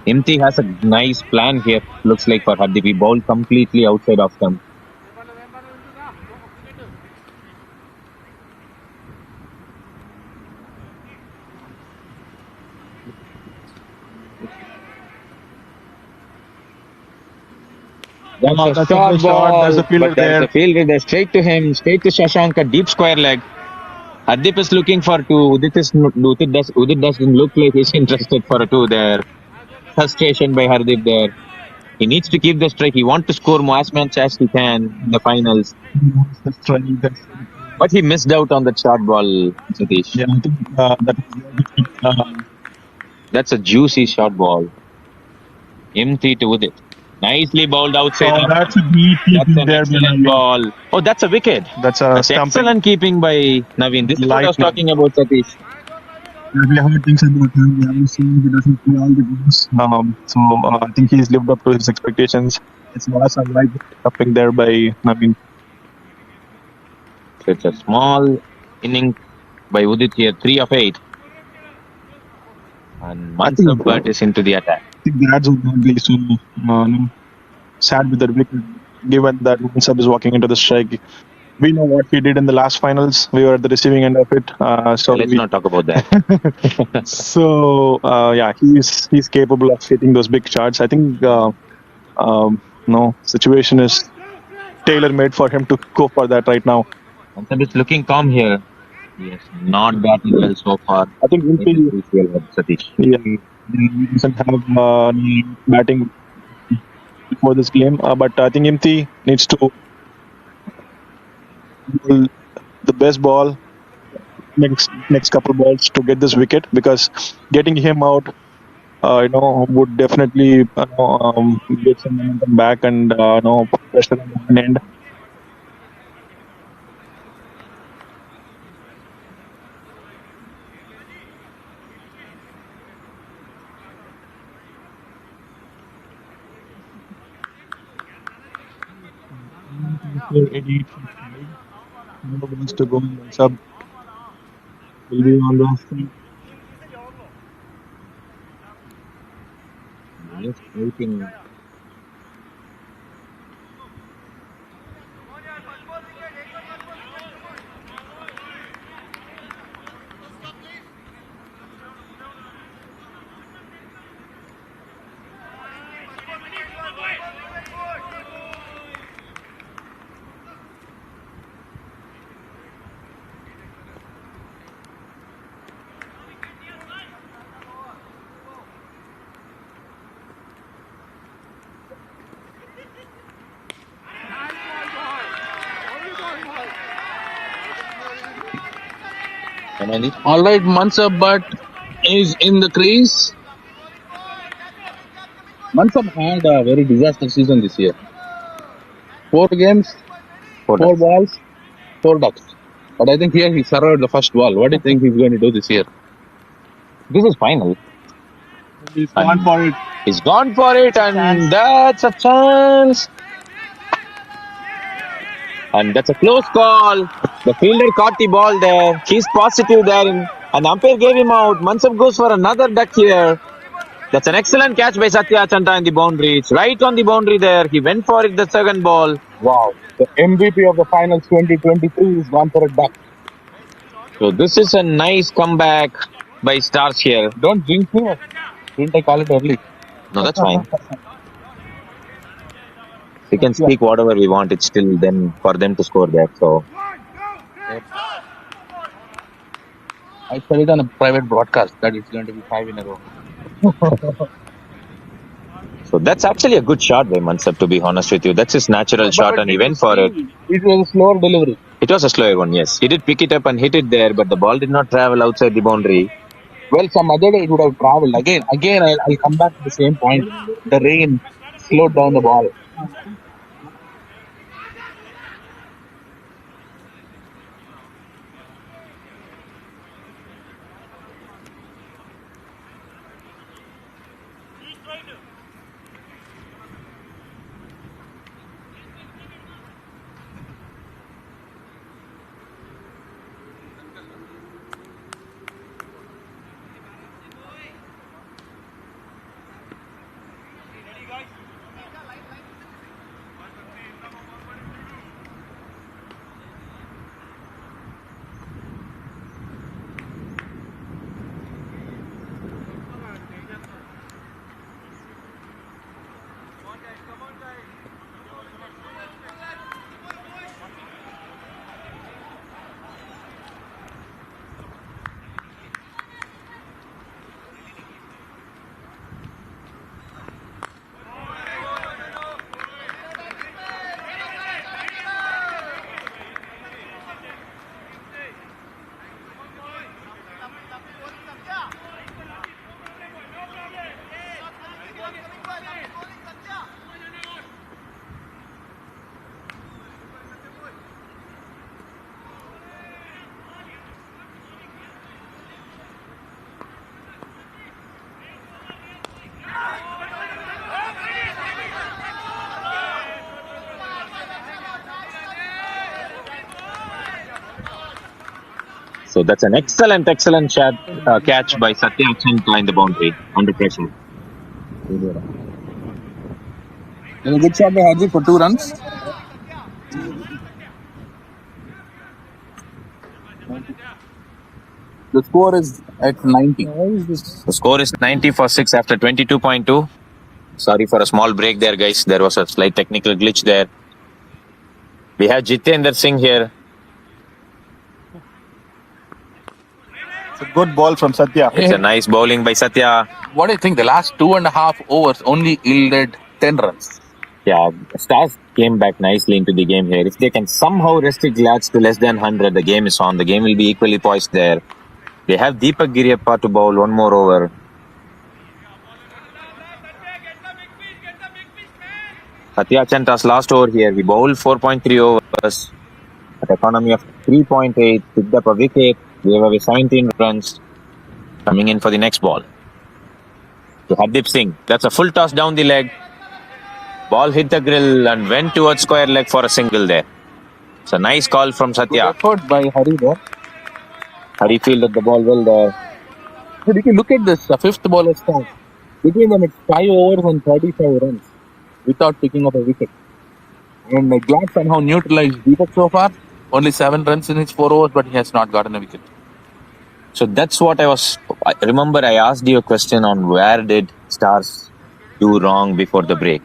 Imti has a nice plan here. Looks like for Hardip. He bowled completely outside off stump. That's a short ball. There's a fielder there. There's a fielder there. Straight to him. Straight to Shashank. A deep square leg. Hardip is looking for 2. Udit doesn't look like he's interested for a 2 there. Frustration by Hardip there. He needs to keep the strike. He wants to score as much as he can in the finals. But he missed out on that short ball, Satish. Yeah, I think That's a juicy short ball. Imti to Udit. Nicely bowled outside. that's a deep keeping there. Excellent ball. Oh, that's a wicket. That's excellent keeping by Naveen. This is what I was talking about, Satish. We heard things about him. We haven't seen he doesn't play all the games. So I think he's lived up to his expectations. It's awesome, like upping there by Naveen. So it's a small inning by Udit here, 3 of 8. And Mansur Bhatt is into the attack. I think that's would be so sad with that wicket, given that Mansur is walking into the strike. We know what he did in the last finals. We were at the receiving end of it. So let's not talk about that. So yeah, he's capable of hitting those big shots. I think situation is tailor-made for him to go for that right now. Mansur is looking calm here. Yes, not batting well so far. I think Satish. Yeah, he doesn't have batting before this game, but I think Imti needs to the best ball next couple balls to get this wicket, because getting him out, would definitely get some momentum back and put pressure on the one end. Eddie wants to go and sub will be on roster. Nice waiting. All right, Mansab Butt is in the crease. Mansab had a very disaster season this year. 4 games, 4 balls, 4 ducks. But I think here he survived the first ball. What do you think he's going to do this year? This is final. He's gone for it. He's gone for it, and that's a chance. And that's a close call. The fielder caught the ball there. He's positive there, and the umpire gave him out. Mansab goes for another duck here. That's an excellent catch by Satya Chanta in the boundary. It's right on the boundary there. He went for it, the second ball. Wow. The MVP of the finals 2023 is gone for a duck. So this is a nice comeback by Stars here. Don't jinx me. Didn't I call it early? No, that's fine. We can speak whatever we want. It's still then for them to score that. So I said it on a private broadcast that it's going to be 5 in a row. So that's actually a good shot by Mansab, to be honest with you. That's his natural shot, and he went for it. It was a slower delivery. It was a slower one, yes. He did pick it up and hit it there, but the ball did not travel outside the boundary. Well, some other day it would have traveled. Again, I'll come back to the same point. The rain slowed down the ball. So that's an excellent catch by Satya Chanta in the boundary under pressure. And a good shot by Hardik for 2 runs. The score is at 90. The score is 90 for 6 after 22.2. Sorry for a small break there, guys. There was a slight technical glitch there. We have Jitendra Singh here. It's a good ball from Satya. It's a nice bowling by Satya. What do you think? The last 2.5 overs only yielded 10 runs. Yeah, Stars came back nicely into the game here. If they can somehow restrict Glads to less than 100, the game is on. The game will be equally poised there. They have Deepak Giriyappa to bowl one more over. Satya Chanta's last over here. He bowled 4.3 overs at economy of 3.8, picked up a wicket, gave away 17 runs. Coming in for the next ball. To Hardeep Singh. That's a full toss down the leg. Ball hit the grill and went towards square leg for a single there. It's a nice call from Satya. Good effort by Hari there. Hari fielded the ball well there. But if you look at this, the fifth bowler start. Between them, it's 5 overs and 35 runs without picking up a wicket. And Glad somehow neutralized Deepak so far. Only 7 runs in his 4 overs, but he has not gotten a wicket. So that's what I remember I asked you a question on where did Stars do wrong before the break.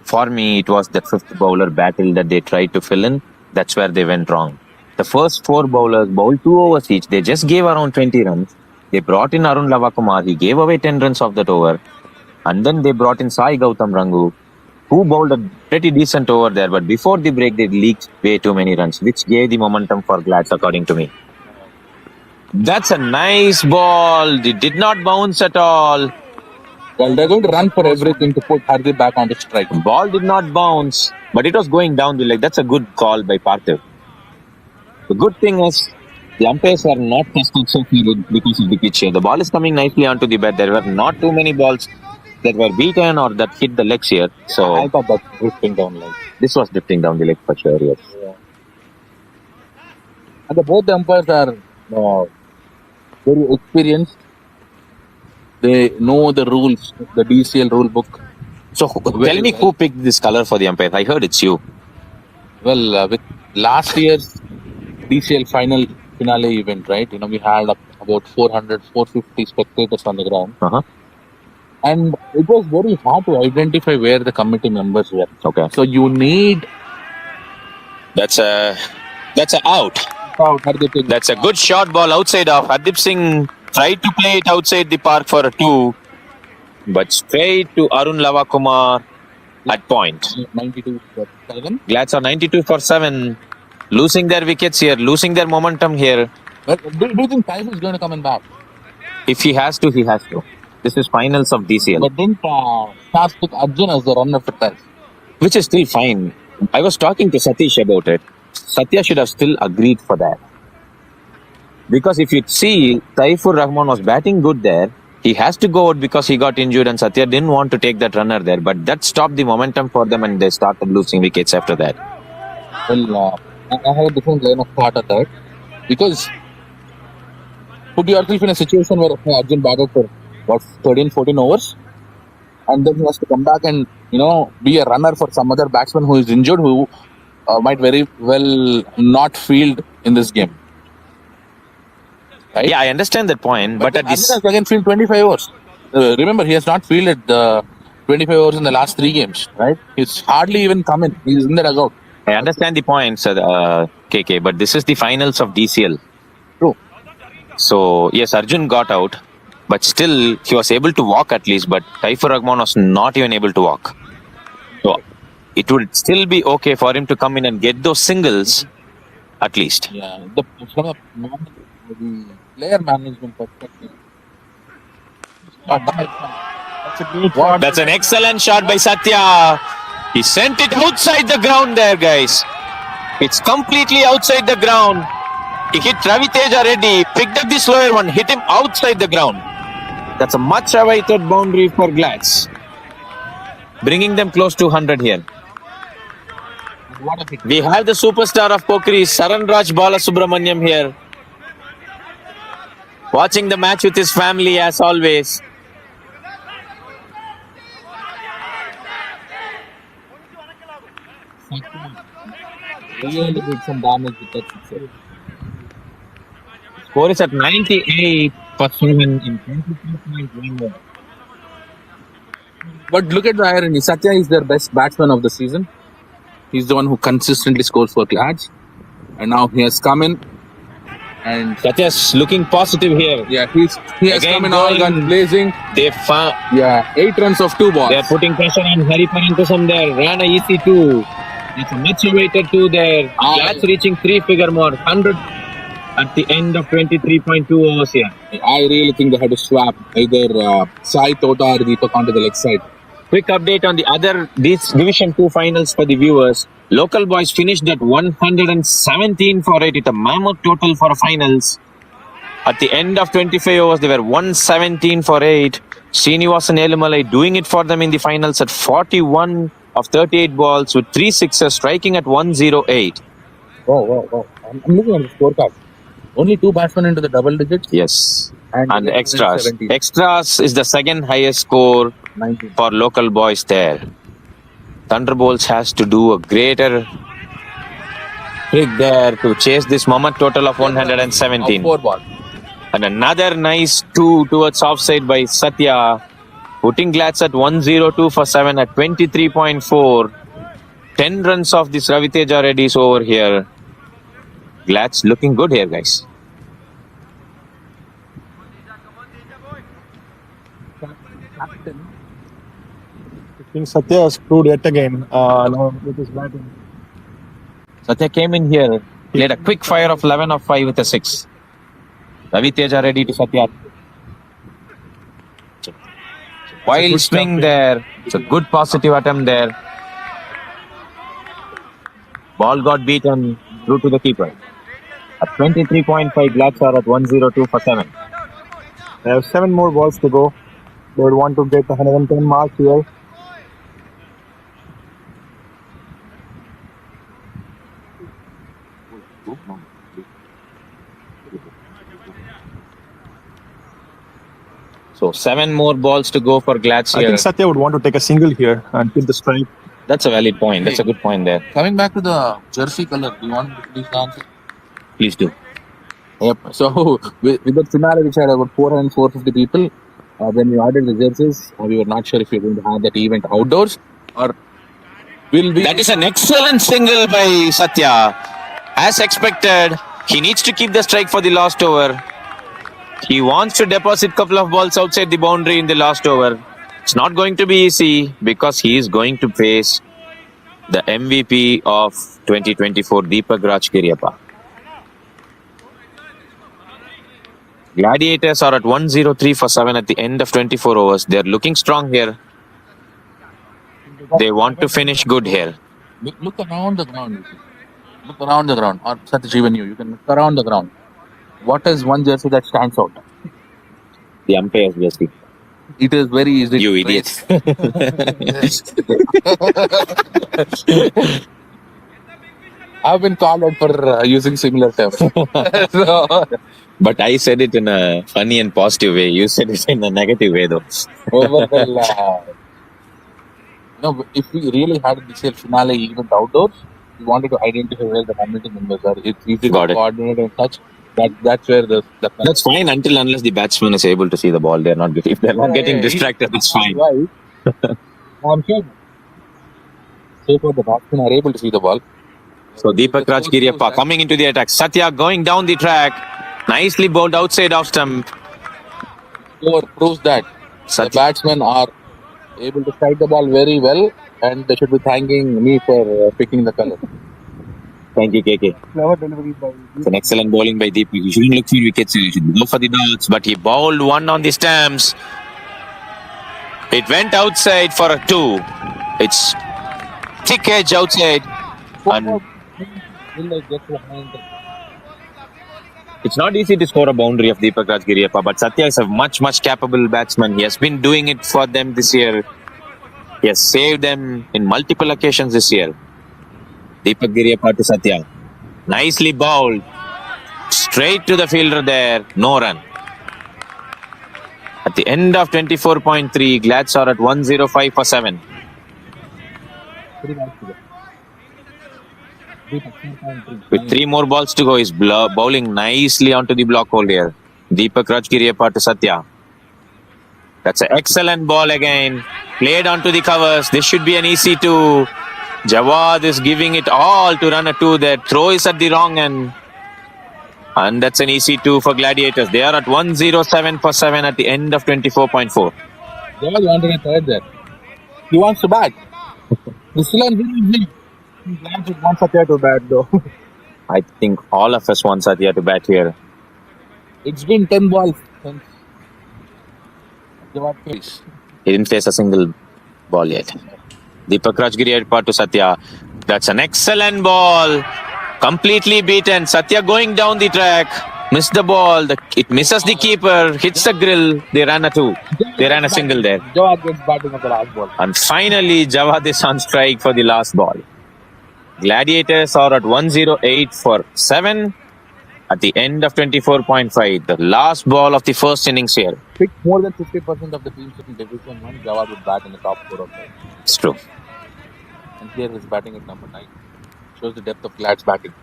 For me, it was that fifth bowler battle that they tried to fill in. That's where they went wrong. The first 4 bowlers bowled 2 overs each. They just gave around 20 runs. They brought in Arun Lavakumar. He gave away 10 runs off that over. And then they brought in Sai Gautam Rangu, who bowled a pretty decent over there. But before the break, they leaked way too many runs, which gave the momentum for Glads, according to me. That's a nice ball. It did not bounce at all. Well, they're going to run for everything to put Hardeep back on the strike. Ball did not bounce, but it was going down the leg. That's a good call by Parthiv. The good thing is, the umpires are not tested so far because of the pitch here. The ball is coming nicely onto the bat. There were not too many balls that were beaten or that hit the legs here. So I thought that's drifting down leg. This was drifting down the leg for sure, yes. Yeah. And both the umpires are very experienced. They know the rules, the DCL rule book. So tell me who picked this color for the umpires. I heard it's you. Well, with last year's DCL finale event, right? We had about 400, 450 spectators on the ground. Uh-huh. And it was very hard to identify where the committee members were. Okay. So you need... That's a out. That's a good short ball outside off. Hardeep Singh tried to play it outside the park for a 2, but straight to Arun Lavakumar at point. 92 for 7. Glads are 92 for 7. Losing their wickets here, losing their momentum here. But do you think Taif is going to come in back? If he has to, he has to. This is finals of DCL. But didn't Stars pick Arjun as the runner for Taif? Which is still fine. I was talking to Satish about it. Satya should have still agreed for that. Because if you see, Taifur Rahman was batting good there. He has to go out because he got injured and Satya didn't want to take that runner there. But that stopped the momentum for them and they started losing wickets after that. Well, I have a different line of thought at that. Because put yourself in a situation where Arjun batted for what, 13, 14 overs. And then he has to come back and, be a runner for some other batsman who is injured, who might very well not field in this game. Right? Yeah, I understand that point. But at this... Arjun has again field 25 overs. Remember, he has not fielded 25 overs in the last 3 games. Right? He's hardly even come in. He's in the dugout. I understand the point, KK, but this is the finals of DCL. True. So, yes, Arjun got out, but still he was able to walk at least, but Taifur Rahman was not even able to walk. So, it would still be okay for him to come in and get those singles, at least. Yeah, from the player management perspective. That's a great shot. That's an excellent shot by Satya. He sent it outside the ground there, guys. It's completely outside the ground. He hit Ravi Teja Reddy, picked up the slower one, hit him outside the ground. That's a much awaited boundary for Glads. Bringing them close to 100 here. We have the superstar of Pokri, Saran Raj Balasubramaniam here. Watching the match with his family as always. Really did some damage with that sixer. Score is at 98 for 7 in 23.1. But look at the irony. Satya is their best batsman of the season. He's the one who consistently scores for Glads. And now he has come in. And Satya's looking positive here. yeah, he has Again come in all guns blazing. They found. Yeah, 8 runs of 2 balls. They're putting pressure on Hari Parankusam there. Ran a easy 2. It's a much awaited 2 there. That's reaching 3-figure mark. 100 at the end of 23.2 overs here. I really think they had to swap either Sai Tota or Deepak onto the leg side. Quick update on the other Division 2 finals for the viewers. Local boys finished at 117 for 8 with a mammoth total for finals. At the end of 25 overs, they were 117 for 8. Srinivasan Elumalai doing it for them in the finals at 41 of 38 balls with 3 sixes, striking at 108. Wow. I'm looking at the scorecard. Only 2 batsmen into the double digits. Yes. And the extras. 17. Extras is the second highest score 19. for local boys there. Thunderbolts has to do a greater trick there to chase this mammoth total of 117. 4 balls. And another nice 2 towards offside by Satya, putting Glads at 102 for 7 at 23.4. 10 runs off this Raviteja Reddy's over here. Glads looking good here, guys. I think Satya has proved yet again now with his batting. Satya came in here, played a quick fire of 11 of 5 with a 6. Raviteja Reddy to Satya. Wild swing there. It's a good positive attempt there. Ball got beaten through to the keeper. At 23.5, Glads are at 102 for 7. They have 7 more balls to go. They would want to get the 110 mark here. So 7 more balls to go for Glads I here. think Satya would want to take a single here and keep the strike. That's a valid point. That's a good point there. Coming back to the jersey color, do you want to please answer? Please do. Yep. So with the finale, which had about 400 450 people, when we ordered the jerseys, we were not sure if we were going to have that event outdoors or will be. That is an excellent single by Satya. As expected, he needs to keep the strike for the last over. He wants to deposit a couple of balls outside the boundary in the last over. It's not going to be easy because he is going to face the MVP of 2024, Deepak Rajkiriappa. Gladiators are at 103 for 7 at the end of 24 overs. They're looking strong here. They want to finish good here. Look around the ground. Look around the ground. Or Satish, even you can look around the ground. What is one jersey that stands out? The umpire's jersey. It is very easy. You to idiots. I've been called out for using similar terms. So, But I said it in a funny and positive way. You said it in a negative way, though. if we really had a DCL finale event outdoors, we wanted to identify where the community members are. It's easy to coordinate and such. That's where the That's fine unless the batsman is able to see the ball. They're not. If they're not getting distracted, it's fine. Right. I'm sure. So far, the batsmen are able to see the ball. So Deepak Rajkiriappa coming into the attack. Satya going down the track. Nicely bowled outside off stump. Score proves that the batsmen are able to strike the ball very well, and they should be thanking me for picking the color. Thank you, KK. Clever delivery by It's an excellent bowling by Deepak. You shouldn't look for wickets. You should go for the dots. But he bowled one on the stumps. It went outside for a 2. It's thick edge outside. And it's not easy to score a boundary of Deepak Rajkiriappa, but Satya is a much capable batsman. He has been doing it for them this year. He has saved them in multiple occasions this year. Deepak Rajkiriappa to Satya. Nicely bowled. Straight to the fielder there. No run. At the end of 24.3, Glads are at 105 for 7. With 3 more balls to go, he's bowling nicely onto the block hole here. Deepak Rajkiriappa to Satya. That's an excellent ball again. Played onto the covers. This should be an easy 2. Jawad is giving it all to run a 2 there. Throw is at the wrong end. And that's an easy 2 for Gladiators. They are at 107 for 7 at the end of 24.4. Jawad wanted a third there. He wants to bat. He's still on 0. Glad it wants Satya to bat though. I think all of us want Satya to bat here. It's been 10 balls since Jawad finished. He didn't face a single ball yet. Deepak Rajgiri had part to Satya. That's an excellent ball. Completely beaten. Satya going down the track. Missed the ball. It misses the keeper. Hits the grill. They ran a two. They ran a single there. Jawad gets batting at the last ball. And finally, Jawad is on strike for the last ball. Gladiators are at 108 for 7 at the end of 24.5. The last ball of the first innings here. Pick more than 50% of the teams in Division 1, Jawad would bat in the top 4 or 5. It's true. And here he's batting at number 9. Shows the depth of Glad's batting.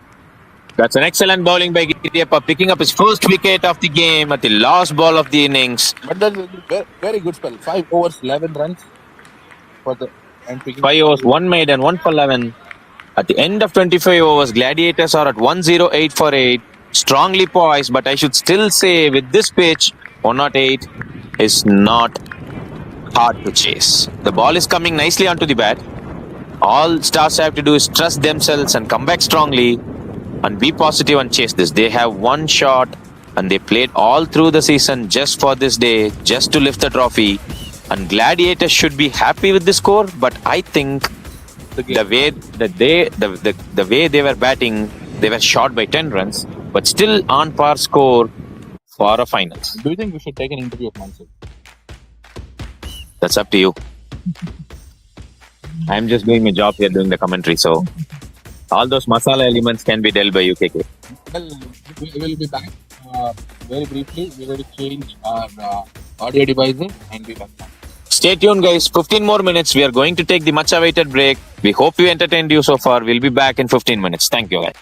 That's an excellent bowling by Giriappa, picking up his first wicket of the game at the last ball of the innings. But that's a very good spell. 5 overs, 11 runs for the and picking 5 overs, 1 made and 1 for 11. At the end of 25 overs, Gladiators are at 108 for 8. Strongly poised, but I should still say with this pitch, 108 is not hard to chase. The ball is coming nicely onto the bat. All Stars have to do is trust themselves and come back strongly and be positive and chase this. They have one shot and they played all through the season just for this day, just to lift the trophy. And Gladiators should be happy with the score, but I think the way they were batting, they were short by 10 runs, but still on par score for a finals. Do you think we should take an interview of Mansur? That's up to you. I'm just doing my job here, doing the commentary, so all those masala elements can be dealt by UKK. Well, we will be back very briefly. We're going to change our audio devices and be back. Stay tuned, guys. 15 more minutes. We are going to take the much awaited break. We hope we entertained you so far. We'll be back in 15 minutes. Thank you, guys.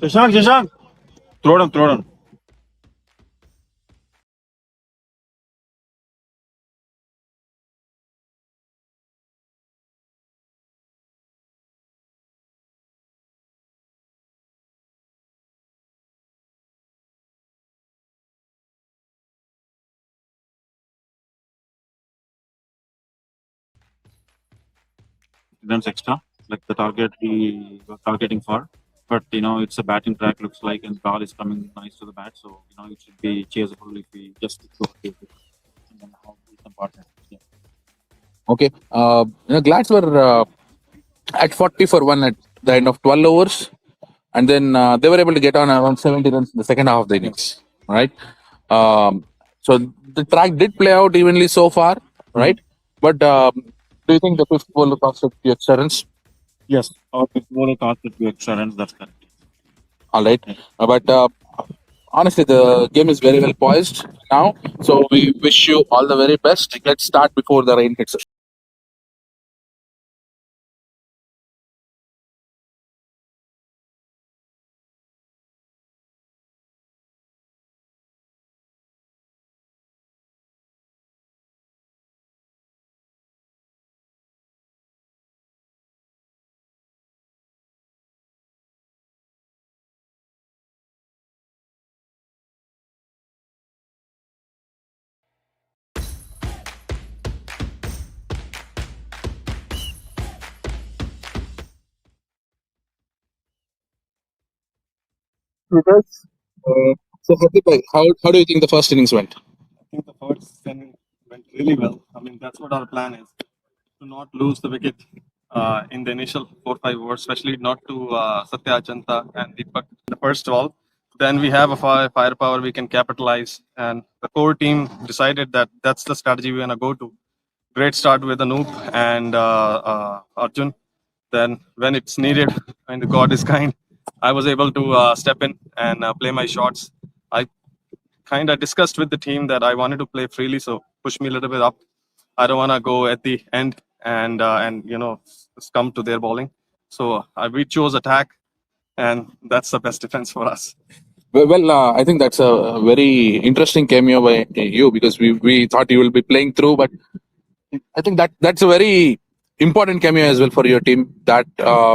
Shashank, throw down. Runs extra, like the target we were targeting for. But it's a batting track, looks like, and ball is coming nice to the bat. So it should be chaseable if we just stick to our game. And then how is the partner? Yeah. Okay. Glads were at 40 for 1 at the end of 12 overs. And then they were able to get on around 70 runs in the second half of the innings. Right. So the track did play out evenly so far. Right. But do you think the fifth ball cost the extra runs? Yes, our bowler cast it to extra runs. That's correct. All right. But honestly, the game is very well poised now. So we wish you all the very best. Let's start before the rain hits us. So, Pradeep bhai, how do you think the first innings went? I think the first inning went really well. I mean, that's what our plan is, to not lose the wicket in the initial 4 5 overs, especially not to Satya Achanta and Deepak in the first ball. Then we have a firepower we can capitalize, and the core team decided that that's the strategy we're gonna go to. Great start with Anoop and Arjun. Then when it's needed, and the God is kind, I was able to step in and play my shots. I kind of discussed with the team that I wanted to play freely, so push me a little bit up. I don't want to go at the end and succumb to their bowling. So we chose attack, and that's the best defense for us. Well, I think that's a very interesting cameo by you because we thought you will be playing through, but I think that's a very important cameo as well for your team that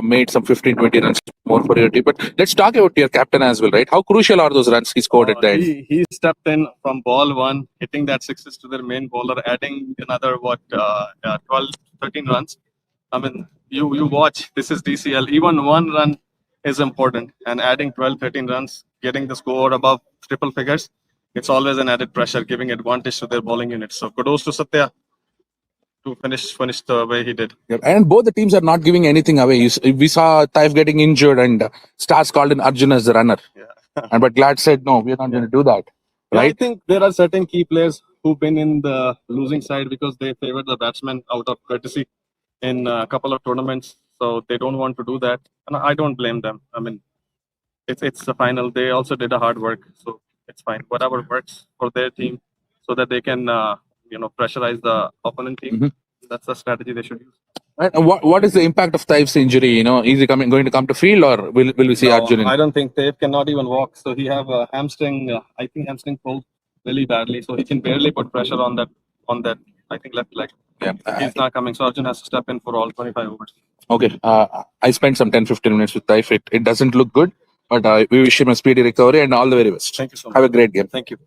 made some 15-20 runs more for your team. But let's talk about your captain as well, right? How crucial are those runs he scored at the end? He stepped in from ball one, hitting that sixes to their main bowler, adding another 12, 13 runs. I mean, you watch. This is DCL. Even one run is important, and adding 12, 13 runs, getting the score above triple figures, it's always an added pressure, giving advantage to their bowling unit. So kudos to Satya to finish the way he did. Yep. And both the teams are not giving anything away. We saw Taif getting injured and Stars called in Arjun as the runner. Yeah. And but Glad said no, we're not going to do that. Yeah, I Right? think there are certain key players who've been in the losing side because they favored the batsman out of courtesy in a couple of tournaments. So they don't want to do that, and I don't blame them. I mean, it's the final. They also did a hard work, so it's fine. Whatever works for their team, so that they can pressurize the opponent team. Mhm. That's the strategy they should use. Right. And what is the impact of Taif's injury? Is he going to come to field or will we see No, Arjun in? I don't think Dave cannot even walk. So he have a hamstring. I think hamstring pulled really badly. So he can barely put pressure on that. I think left leg. Yeah. He's not coming. So Arjun has to step in for all 25 overs. Okay. I spent some 10-15 minutes with Taif. It doesn't look good, but we wish him a speedy recovery and all the very best. Thank you so much. Have a great game. Thank you.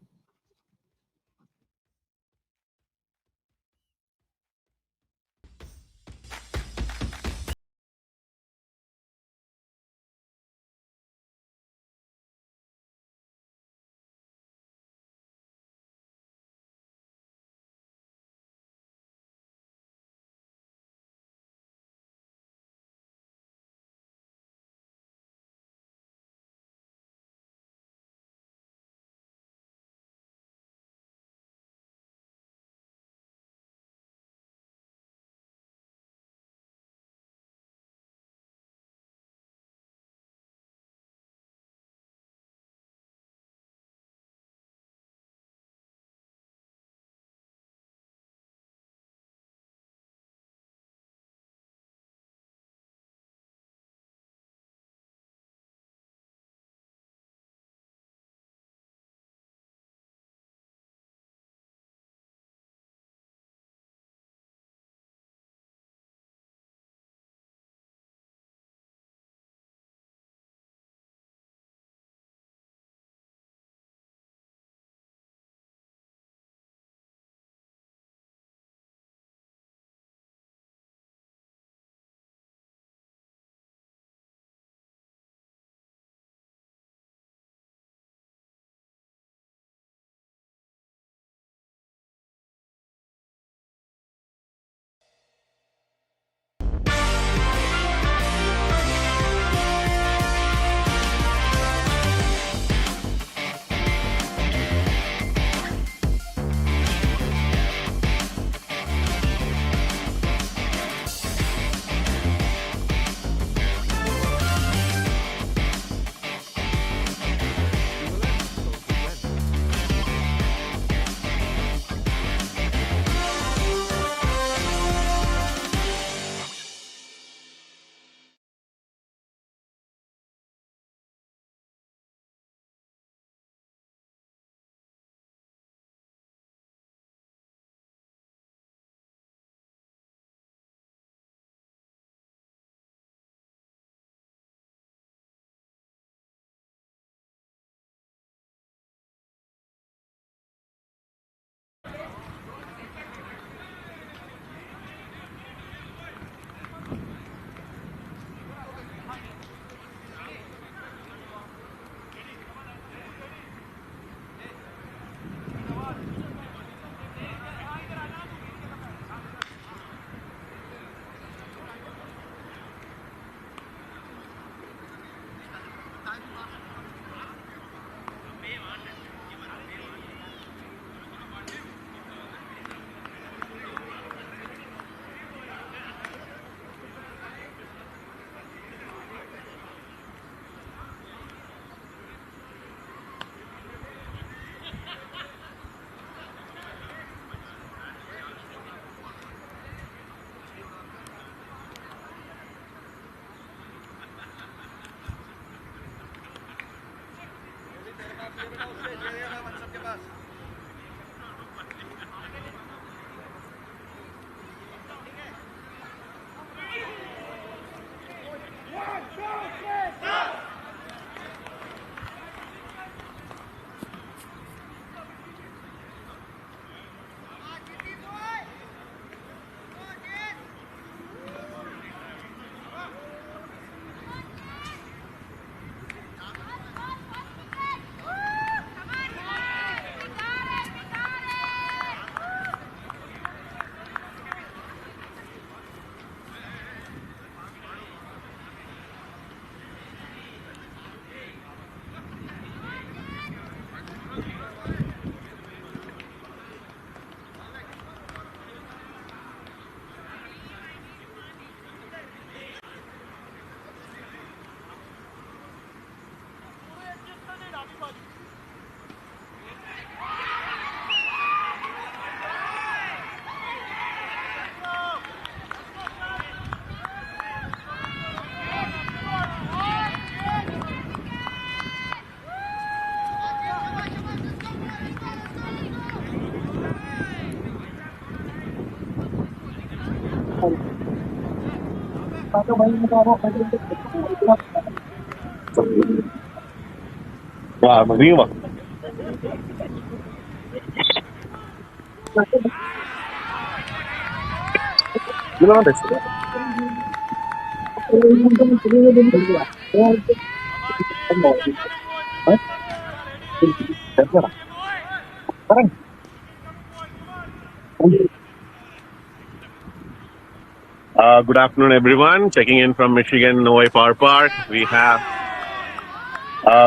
Good afternoon, everyone. Checking in from Michigan Novi Power Park. We have.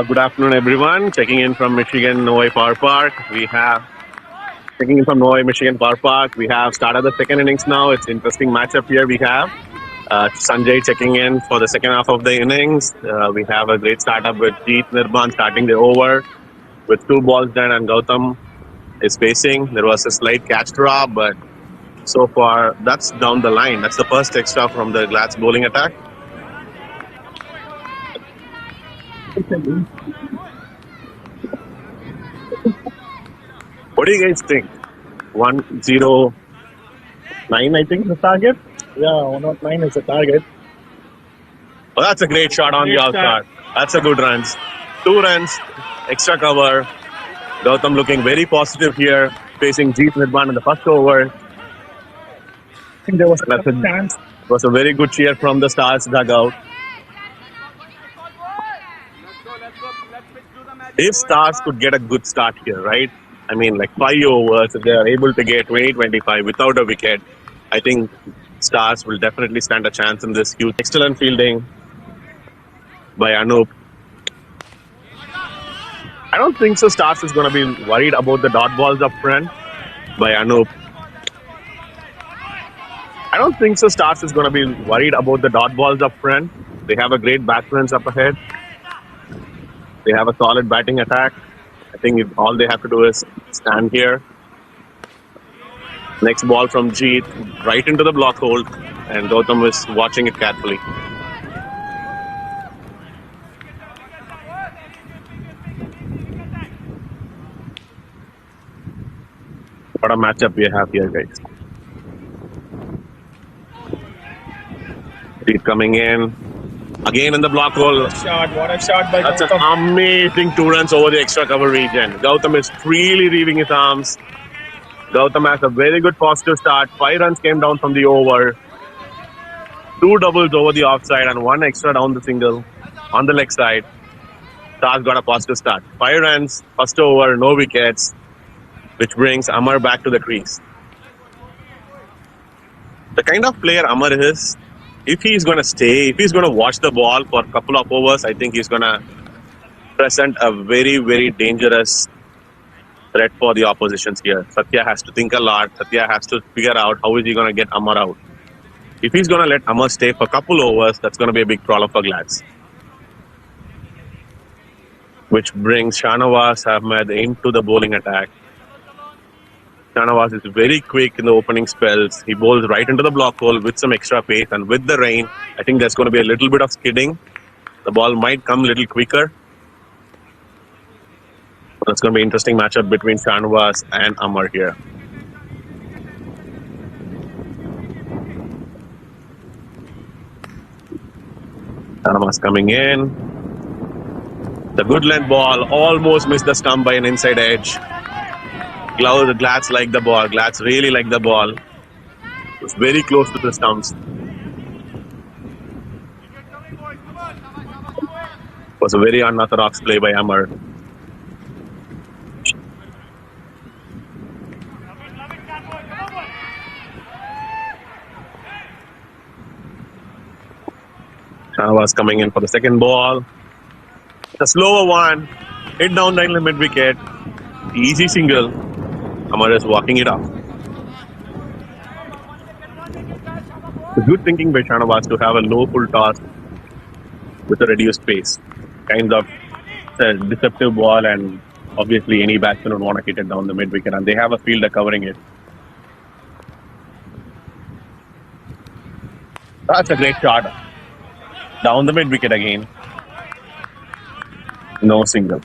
Good afternoon, everyone. Checking in from Michigan Novi Power Park. We have. Checking in from Novi Michigan Power Park. We have started the second innings now. It's interesting matchup here. We have Sanjay checking in for the second half of the innings. We have a great startup with Jeet Nirban starting the over with 2 balls done, and Gautam is facing. There was a slight catch drop, but so far that's down the line. That's the first extra from the Glats bowling attack. What do you guys think? 109, I think, is the target. Yeah, 109 is the target. Oh, that's a great shot on the outside. That's a good runs. 2 runs, extra cover. Gautam looking very positive here, facing Jeet Nirban in the first over. I think there was a chance. It was a very good cheer from the Stars dugout. If Stars could get a good start here, right? I mean, like 5 overs, if they are able to get 20-25 without a wicket, I think Stars will definitely stand a chance in this huge. Excellent fielding by Anup. I don't think so. Stars is going to be worried about the dot balls up front by Anup. I don't think so. Stars is going to be worried about the dot balls up front. They have a great batsman up ahead. They have a solid batting attack. I think all they have to do is stand here. Next ball from Jeet, right into the block hold, and Gautam is watching it carefully. What a matchup we have here, guys. Jeet coming in. Again in the block hole. What a shot by That's Gautam. an amazing 2 runs over the extra cover region. Gautam is freely reaving his arms. Gautam has a very good positive start. 5 runs came down from the over. 2 doubles over the offside and 1 extra down the single on the leg side. Stars got a positive start. 5 runs, first over, no wickets, which brings Amar back to the crease. The kind of player Amar is, if he's going to stay, if he's going to watch the ball for a couple of overs, I think he's going to present a very, very dangerous threat for the oppositions here. Satya has to think a lot. Satya has to figure out how is he going to get Amar out. If he's going to let Amar stay for a couple overs, that's going to be a big problem for Glads. Which brings Shahnawaz Ahmed into the bowling attack. Shahnawaz is very quick in the opening spells. He bowls right into the block hole with some extra pace, and with the rain, I think there's going to be a little bit of skidding. The ball might come a little quicker. That's going to be an interesting matchup between Shanwas and Amar here. Shanwas coming in. The good length ball almost missed the stump by an inside edge. Glads like the ball. Glads really like the ball. It was very close to the stumps. It was a very unorthodox play by Amar. Shanwas coming in for the second ball. The slower one. Hit down the mid wicket. Easy single. Amar is walking it off. Good thinking by Shanwas to have a low full toss with a reduced pace. Kind of a deceptive ball, and obviously any batsman would want to hit it down the mid wicket, and they have a fielder covering it. That's a great shot. Down the mid wicket again. No single.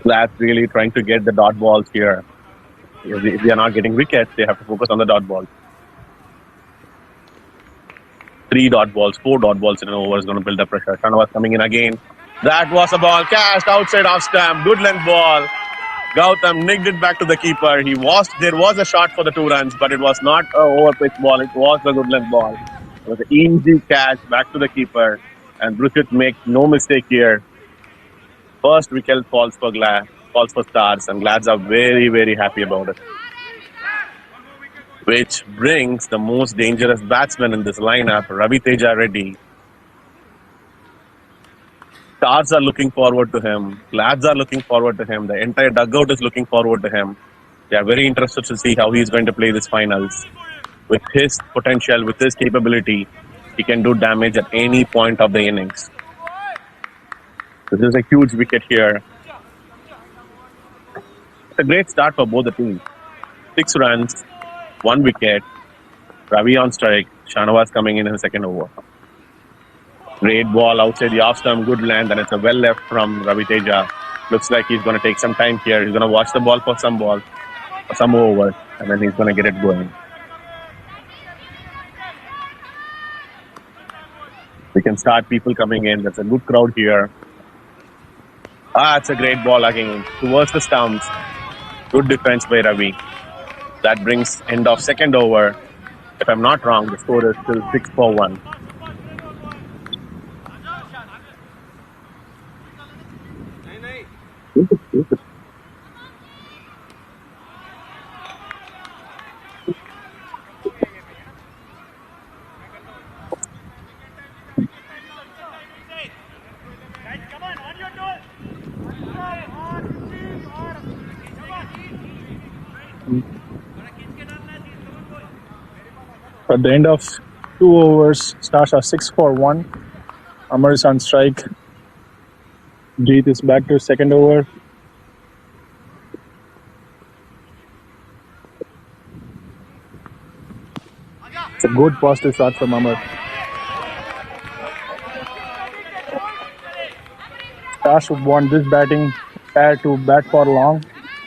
That's really trying to get the dot balls here. If they are not getting wickets, they have to focus on the dot balls. 3 dot balls, 4 dot balls in an over is going to build up pressure. Shanwas coming in again. That was a ball cast outside off stump. Good length ball. Gautam nicked it back to the keeper. There was a shot for the 2 runs, but it was not an over-pitch ball. It was a good length ball. It was an easy catch back to the keeper. And Bruchit makes no mistake here. First wicket falls for Stars, and Glads are very, very happy about it. Which brings the most dangerous batsman in this lineup, Ravi Teja Reddy. Stars are looking forward to him. Glads are looking forward to him. The entire dugout is looking forward to him. They are very interested to see how he is going to play this finals. With his potential, with his capability, he can do damage at any point of the innings. This is a huge wicket here. It's a great start for both the teams. 6 runs, 1 wicket. Ravi on strike. Shanwas coming in the second over. Great ball outside the off stump, good length, and it's a well left from Ravi Teja. Looks like he's going to take some time here. He's going to watch the ball for some overs, and then he's going to get it going. We can start people coming in. There's a good crowd here. It's a great ball again towards the stumps. Good defense by Ravi. That brings end of second over. If I'm not wrong, the score is still 6-1. At the end of 2 overs, Stars are 6-1. Amar is on strike. Jeet is back to second over. It's a good positive start from Amar. Stars would want this batting pair to bat for long,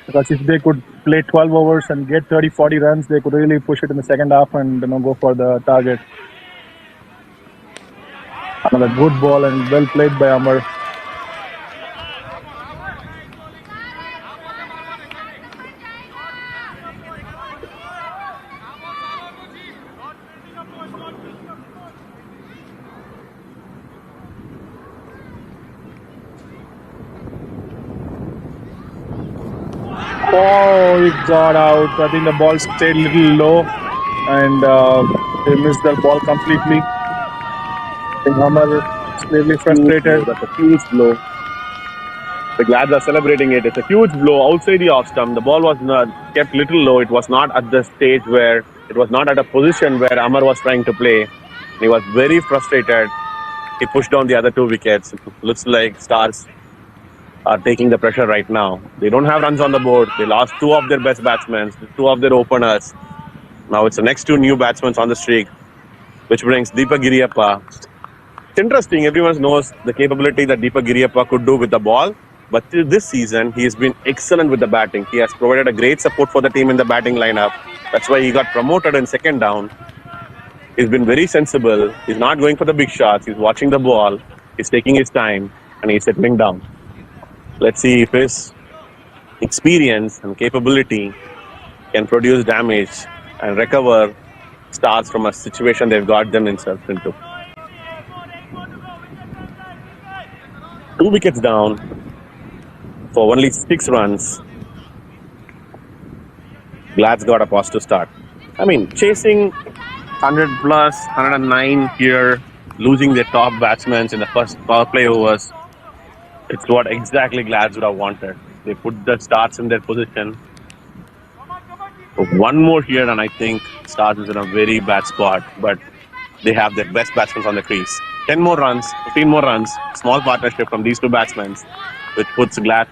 because if they could play 12 overs and get 30-40 runs, they could really push it in the second half and go for the target. Another good ball and well played by Amar. Oh, it got out. I think the ball stayed a little low, and they missed the ball completely. I think Amar is clearly frustrated. That's a huge blow. The Glads are celebrating it. It's a huge blow outside the off stump. The ball was kept little low. It was not at the stage where it was not at a position where Amar was trying to play. He was very frustrated. He pushed down the other 2 wickets. It looks like Stars are taking the pressure right now. They don't have runs on the board. They lost 2 of their best batsmen, 2 of their openers. Now it's the next 2 new batsmen on the streak, which brings Deepak Giriyappa. It's interesting. Everyone knows the capability that Deepak Giriyappa could do with the ball. But this season, he has been excellent with the batting. He has provided a great support for the team in the batting lineup. That's why he got promoted in second down. He's been very sensible. He's not going for the big shots. He's watching the ball. He's taking his time and he's settling down. Let's see if his experience and capability can produce damage and recover Stars from a situation they've got themselves into. 2 wickets down for only 6 runs. Glad's got a positive start. I mean, chasing 100 plus, 109 here, losing their top batsmen in the first power play overs. It's what exactly Glad's would have wanted. They put the Stars in their position. One more here, and I think Stars is in a very bad spot, but they have their best batsmen on the crease. 10 more runs, 15 more runs, small partnership from these two batsmen, which puts Glad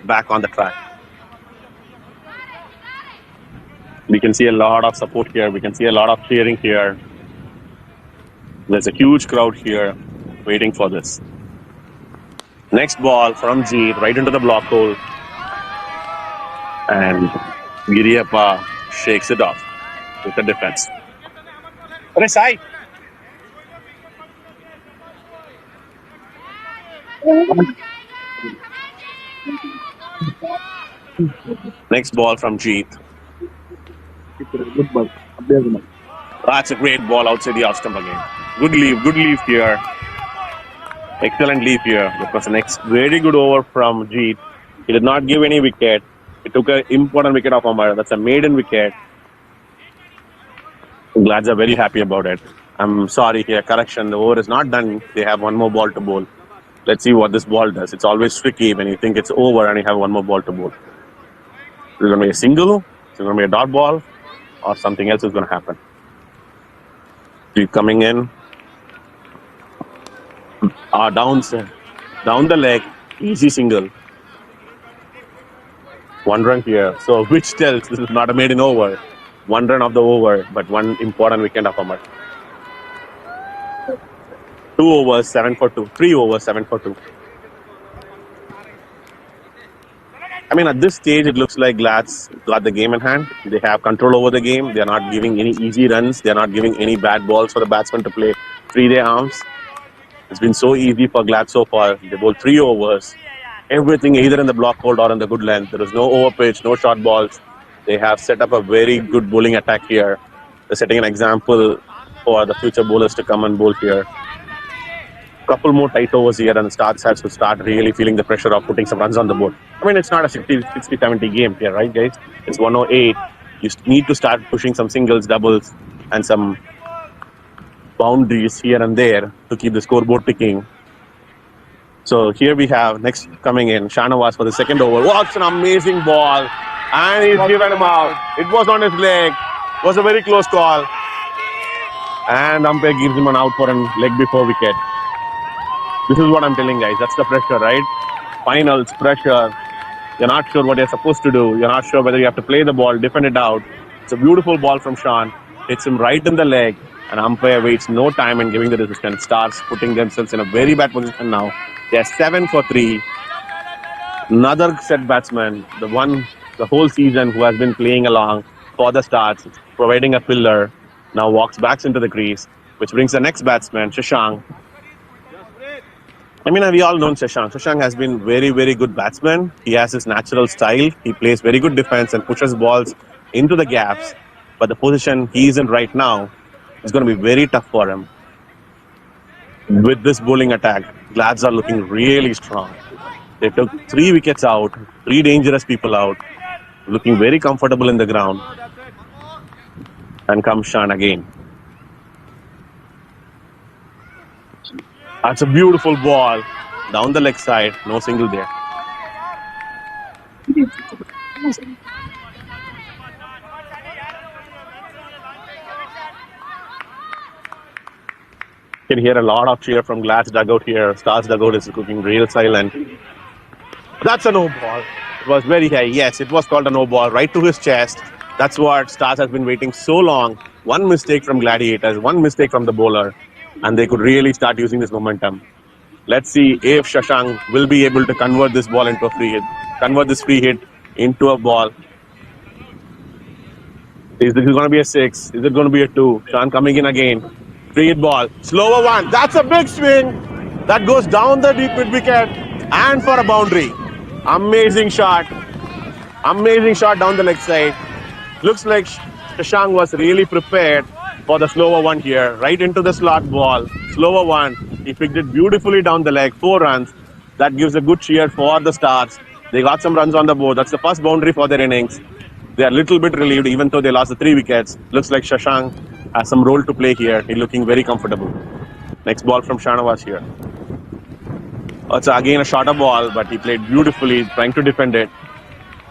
back on the track. We can see a lot of support here. We can see a lot of cheering here. There's a huge crowd here waiting for this. Next ball from Jeet right into the block hole. And Giriyappa shakes it off with the defense. Side. Next ball from Jeet. That's a great ball outside the off stump again. Good leave here. Excellent leave here. That was the next very good over from Jeet. He did not give any wicket. He took an important wicket off Umar. That's a maiden wicket. Glads are very happy about it. I'm sorry here. Correction. The over is not done. They have one more ball to bowl. Let's see what this ball does. It's always tricky when you think it's over and you have one more ball to bowl. Is it going to be a single? Is it going to be a dot ball? Or something else is going to happen? Keep coming in. Down the leg. Easy single. 1 run here. So which tells this is not a maiden over. 1 run of the over, but one important wicket of Umar. 2 overs, 7 for 2. 3 overs, 7 for 2. I mean, at this stage, it looks like Glad's got the game in hand. They have control over the game. They are not giving any easy runs. They are not giving any bad balls for the batsmen to play free their arms. It's been so easy for Glad so far. They bowled 3 overs. Everything either in the block hold or in the good length. There is no over pitch, no short balls. They have set up a very good bowling attack here. They're setting an example for the future bowlers to come and bowl here. Couple more tight overs here and the Stars has to start really feeling the pressure of putting some runs on the board. I mean, it's not a 60-70 game here, right, guys? It's 108. You need to start pushing some singles, doubles, and some boundaries here and there to keep the scoreboard ticking. So here we have next coming in, Shanawaz for the second over. What's an amazing ball. And he's given him out. It was on his leg. It was a very close call. And umpire gives him an out for a leg before wicket. This is what I'm telling guys. That's the pressure, right? Finals, pressure. You're not sure what you're supposed to do. You're not sure whether you have to play the ball, defend it out. It's a beautiful ball from Sean. Hits him right in the leg. And umpire waits no time in giving the decision. Stars putting themselves in a very bad position now. They're 7 for 3. Another set batsman, the whole season who has been playing along for the Stars, providing a pillar, now walks back into the crease, which brings the next batsman, Shashank. I mean, we all know Shashank. Shashank has been very, very good batsman. He has his natural style. He plays very good defense and pushes balls into the gaps. But the position he is in right now is going to be very tough for him. With this bowling attack, Glads are looking really strong. They took 3 wickets out, 3 dangerous people out, looking very comfortable in the ground. And comes Shan again. That's a beautiful ball. Down the leg side, no single there. You can hear a lot of cheer from Glad's dugout here. Stars dugout is looking real silent. That's a no ball. It was very high. Yes, it was called a no ball right to his chest. That's what Stars has been waiting so long. One mistake from Gladiators, one mistake from the bowler, and they could really start using this momentum. Let's see if Shashank will be able to convert this ball into a free hit, convert this free hit into a ball. Is this going to be a 6? Is it going to be a 2? Shan coming in again. Free hit ball. Slower one. That's a big swing. That goes down the deep mid wicket and for a boundary. Amazing shot. Amazing shot down the leg side. Looks like Shashank was really prepared for the slower one here. Right into the slot ball. Slower one. He picked it beautifully down the leg. 4 runs. That gives a good cheer for the Stars. They got some runs on the board. That's the first boundary for their innings. They are a little bit relieved, even though they lost the 3 wickets. Looks like Shashank has some role to play here. He's looking very comfortable. Next ball from Shanawaz here. It's again a shorter ball, but he played beautifully, trying to defend it.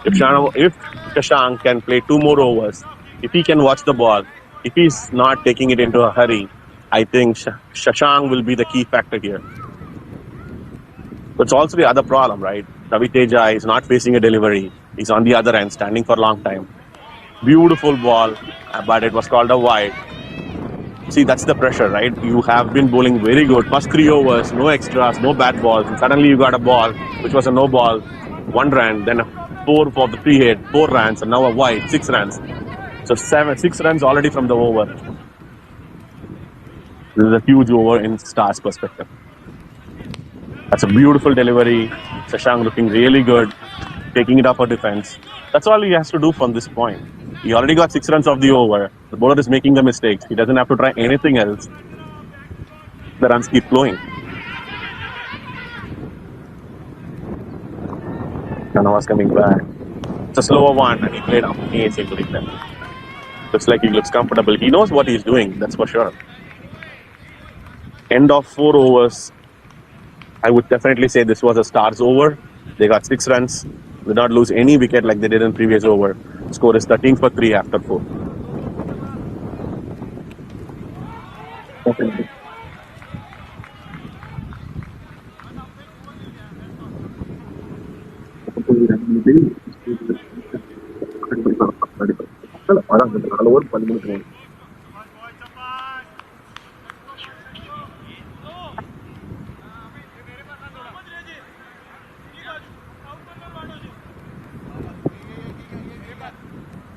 If Shashank can play 2 more overs, if he can watch the ball, if he's not taking it into a hurry, I think Shashank will be the key factor here. But it's also the other problem, right? Ravi Teja is not facing a delivery. He's on the other end, standing for a long time. Beautiful ball, but it was called a wide. See, that's the pressure, right? You have been bowling very good. First 3 overs, no extras, no bad balls. And suddenly you got a ball, which was a no ball, 1 run, then a 4 for the free hit, 4 runs, and now a wide, 6 runs. So 6 runs already from the over. This is a huge over in Stars' perspective. That's a beautiful delivery. Shashank looking really good, taking it up for defense. That's all he has to do from this point. He already got 6 runs off the over. The bowler is making the mistakes. He doesn't have to try anything else. The runs keep flowing. Kanava's coming back. It's a slower one, and he played amazingly there. Looks like he looks comfortable. He knows what he's doing, that's for sure. End of 4 overs. I would definitely say this was a Stars over. They got 6 runs. Did not lose any wicket like they did in previous over. Score is 13 for 3 after 4.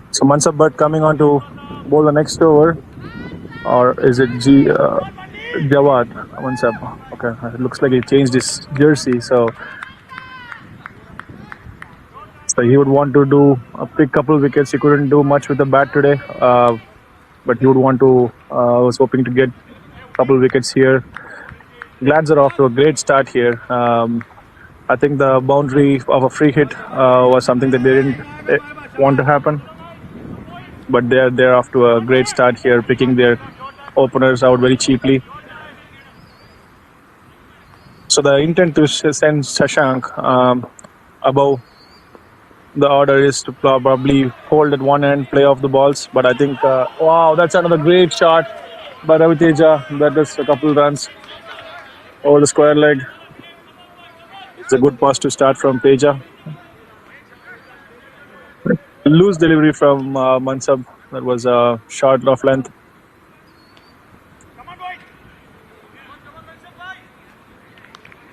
So Mansab Bhatt coming on to bowl the next over, or is it Jawad Mansab? Okay, it looks like he changed his jersey, so he would want to do a pick couple wickets. He couldn't do much with the bat today, but he would want to. Was hoping to get a couple wickets here. Glads are off to a great start here. I think the boundary of a free hit was something that they didn't want to happen. But they're off to a great start here, picking their openers out very cheaply. So the intent to send Shashank above the order is to probably hold at one end, play off the balls. But I think, wow, that's another great shot by Ravi Teja. That is a couple runs over the square leg. It's a good pass to start from Teja. Loose delivery from Mansab. That was a short off length.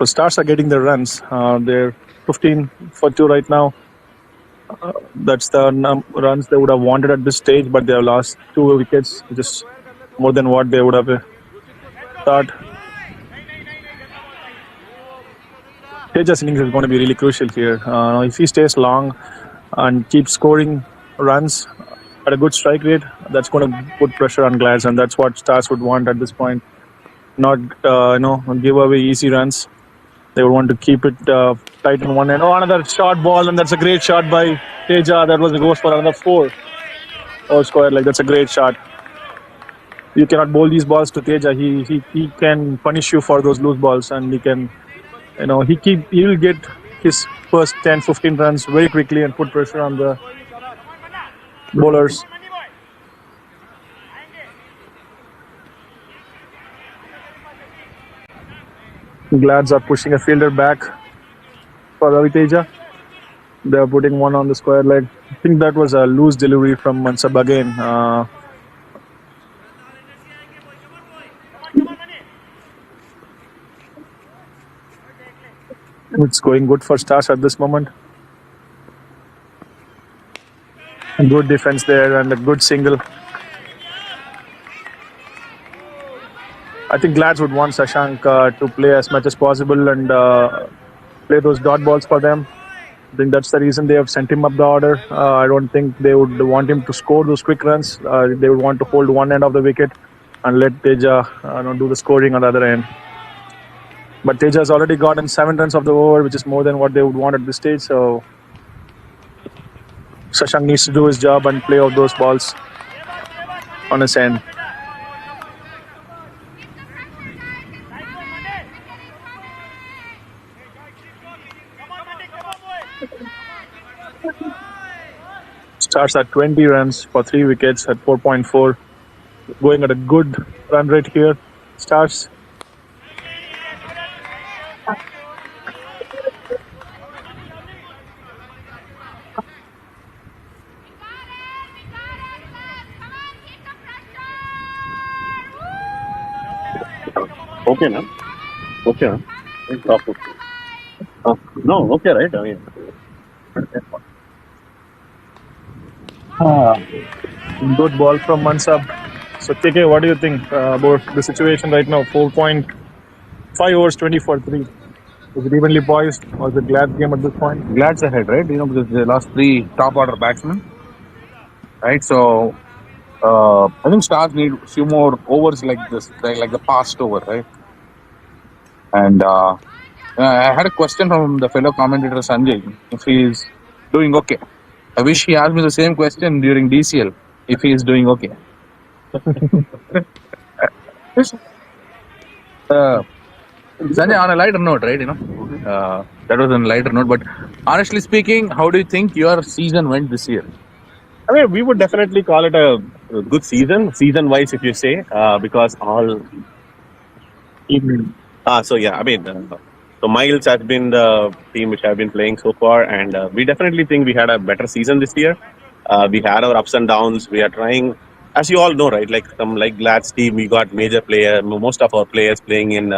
So Stars are getting their runs. They're 15 for 2 right now. That's the runs they would have wanted at this stage, but they have lost 2 wickets, which is more than what they would have thought. Teja's innings is going to be really crucial here. If he stays long and keeps scoring runs at a good strike rate, that's going to put pressure on Glads, and that's what Stars would want at this point. Not give away easy runs. They would want to keep it tight on one end. Oh, another short ball, and that's a great shot by Teja. That goes for another 4 or square leg. That's a great shot. You cannot bowl these balls to Teja. He can punish you for those loose balls, and he can, he will get his first 10-15 runs very quickly and put pressure on the bowlers. Glads are pushing a fielder back for Ravi Teja. They are putting one on the square leg. I think that was a loose delivery from Mansab again. It's going good for Stars at this moment. Good defense there and a good single. I think Glads would want Shashank to play as much as possible and play those dot balls for them. I think that's the reason they have sent him up the order. I don't think they would want him to score those quick runs. They would want to hold one end of the wicket and let Teja do the scoring on the other end. But Teja has already gotten 7 runs of the over, which is more than what they would want at this stage. So Shashank needs to do his job and play out those balls on his end. Starts at 20 runs for 3 wickets at 4.4. Going at a good run rate here. Stars. Okay, na? Okay, na? No, okay, right? I mean, Good ball from Mansab. So, KK, what do you think about the situation right now? 4.5 overs, 20 for 3. Is it evenly poised or is it Glad's game at this point? Glad's ahead, right? Because they lost 3 top order batsmen, right? So I think Stars need a few more overs like this, like the past over, right? And I had a question from the fellow commentator Sanjay if he is doing okay. I wish he asked me the same question during DCL if he is doing okay. Sanjay, on a lighter note, right? That was on a lighter note. But honestly speaking, how do you think your season went this year? I mean, we would definitely call it a good season-wise, if you say, because all. So yeah, I mean, so Miles has been the team which have been playing so far, and we definitely think we had a better season this year. We had our ups and downs. We are trying, as you all know, right? Like Glad's team, we got major player, most of our players playing in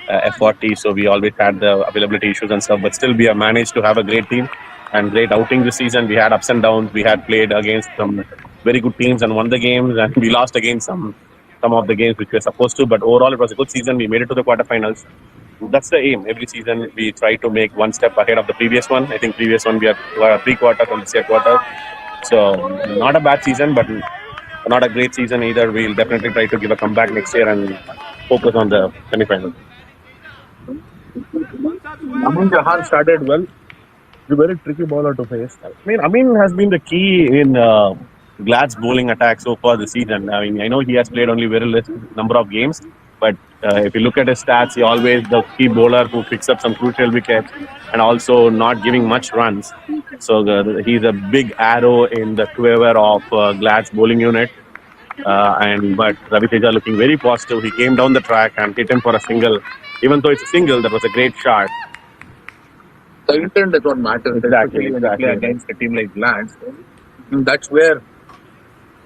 F40, so we always had the availability issues and stuff. But still, we have managed to have a great team and great outing this season. We had ups and downs. We had played against some very good teams and won the games, and we lost against some of the games which we were supposed to. But overall, it was a good season. We made it to the quarterfinals. That's the aim. Every season, we try to make one step ahead of the previous one. I think previous one we are 3 quarters on this year quarter. So not a bad season, but not a great season either. We'll definitely try to give a comeback next year and focus on the semi-final. Amin Jahan started well. He's a very tricky bowler to face. I mean, Amin has been the key in Glad's bowling attack so far this season. I mean, I know he has played only very less number of games, but if you look at his stats, he always the key bowler who picks up some crucial wickets and also not giving much runs. So he's a big arrow in the quiver of Glad's bowling unit. But Ravi Teja looking very positive. He came down the track and hit him for a single. Even though it's a single, that was a great shot. The intent is what matters. Exactly. Against a team like Glad's. That's where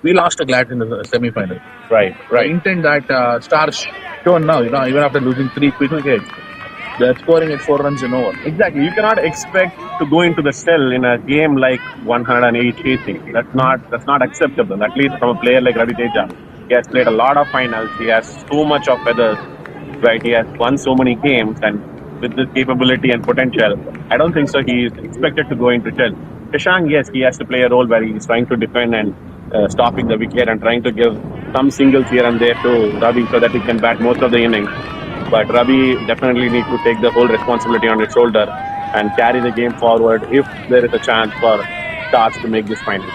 we lost a Glad in the semi-final. Right. The intent that Stars shown now, even after losing 3 quick wickets, they're scoring at 4 runs in over. Exactly. You cannot expect to go into the cell in a game like 108 chasing. That's not acceptable. At least from a player like Ravi Teja. He has played a lot of finals. He has so much of feathers. Right. He has won so many games, and with this capability and potential, I don't think so. He is expected to go into cell. Shashank, yes, he has to play a role where he is trying to defend and stopping the wicket and trying to give some singles here and there to Ravi so that he can bat most of the innings. But Ravi definitely needs to take the whole responsibility on his shoulder and carry the game forward if there is a chance for Stars to make this final.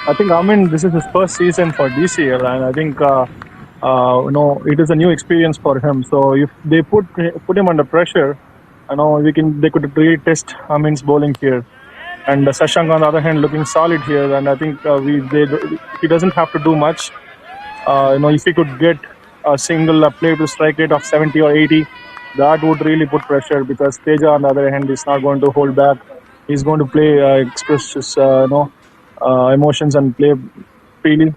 I think Amin, this is his first season for DCL, and I think it is a new experience for him. So if they put him under pressure, they could really test Amin's bowling here. And Shashank, on the other hand, looking solid here, and I think he doesn't have to do much. If he could get a single play to strike rate of 70 or 80, that would really put pressure, because Teja, on the other hand, is not going to hold back. He's going to play, express his emotions and play freely.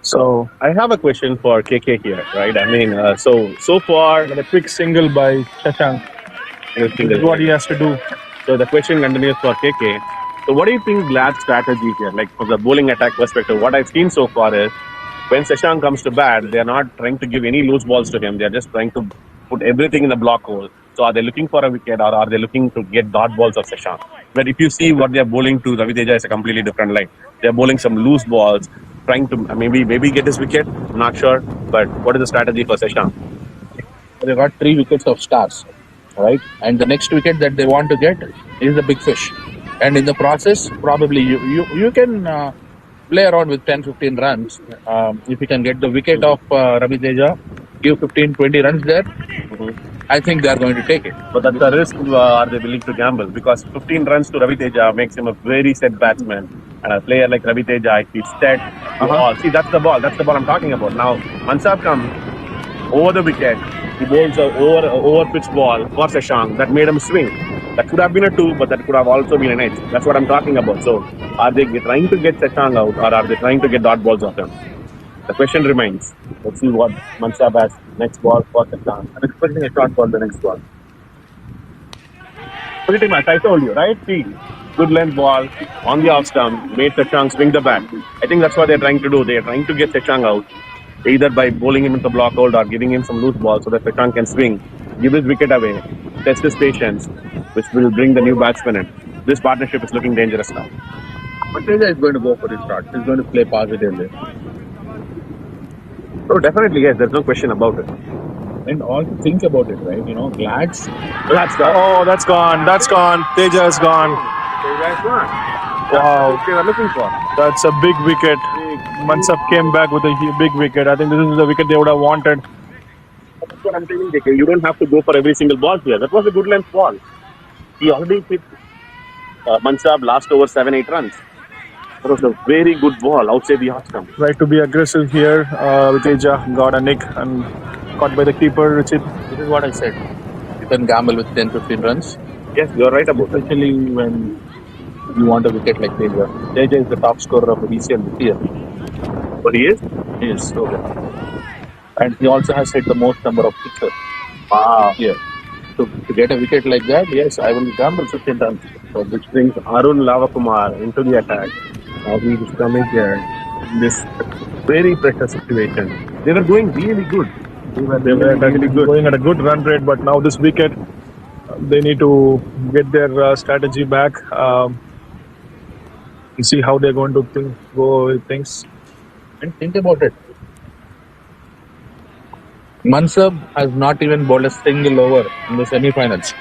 So I have a question for KK here, right? I mean, so far, a quick single by Shashank. This This is what he has to do. So the question continues for KK. So what do you think Glad's strategy here, like from the bowling attack perspective? What I've seen so far is when Seshan comes to bat, they are not trying to give any loose balls to him. They are just trying to put everything in the block hole. So are they looking for a wicket or are they looking to get dot balls of Seshan? But if you see what they are bowling to Ravi Teja is a completely different line. They are bowling some loose balls, trying to maybe get his wicket. Not sure, but what is the strategy for Seshan? They got 3 wickets of Stars, right? And the next wicket that they want to get is the big fish. And in the process, probably you can play around with 10-15 runs. If you can get the wicket of Ravi Teja, give 15-20 runs there, I think they are going to take it. But that's a risk. Are they willing to gamble? Because 15 runs to Ravi Teja makes him a very set batsman. And a player like Ravi Teja, if he's set, see, that's the ball. That's the ball I'm talking about. Now, Mansab comes over the wicket. He bowls a over pitch ball for Seshank that made him swing. That could have been a 2, but that could have also been an edge. That's what I'm talking about. So, are they trying to get Seshank out or are they trying to get dot balls off him? The question remains. Let's see what Mansab has next ball for Seshank. I'm expecting a shot for the next ball. Pretty much, I told you, right? See, good length ball on the off stump, made Seshank swing the bat. I think that's what they're trying to do. They're trying to get Seshank out, either by bowling him into the block hold or giving him some loose balls so that Seshank can swing, give his wicket away, test his patience, which will bring the new batsman in. This partnership is looking dangerous now. But Teja is going to go for his shot. He's going to play positively. Oh, definitely, yes. There's no question about it. And also think about it, right? Glad's. Oh, that's gone. That's gone. Teja is gone. Wow. They were looking for. That's a big wicket. Mansab came back with a big wicket. I think this is the wicket they would have wanted. That's what I'm telling you. You don't have to go for every single ball here. That was a good length ball. He already hit Mansab last over 7-8 runs. That was a very good ball outside the off stump. Tried to be aggressive here. Teja got a nick and caught by the keeper, Richard. This is what I said. You can gamble with 10-15 runs. Yes, you're right about that. Especially when you want a wicket like Teja. Teja is the top scorer of the DCL this year. But he is? He is. Okay. And he also has hit the most number of sixers. Wow. Yeah. So to get a wicket like that, yes, I will gamble 15 runs. So which brings Arun Lavakumar into the attack. Now he is coming here in this very pressure situation. They were going really good. They were really going at a good run rate, but now this wicket, they need to get their strategy back. See how they're going to go with things. And think about it. Mansab has not even bowled a single over in the semi-finals.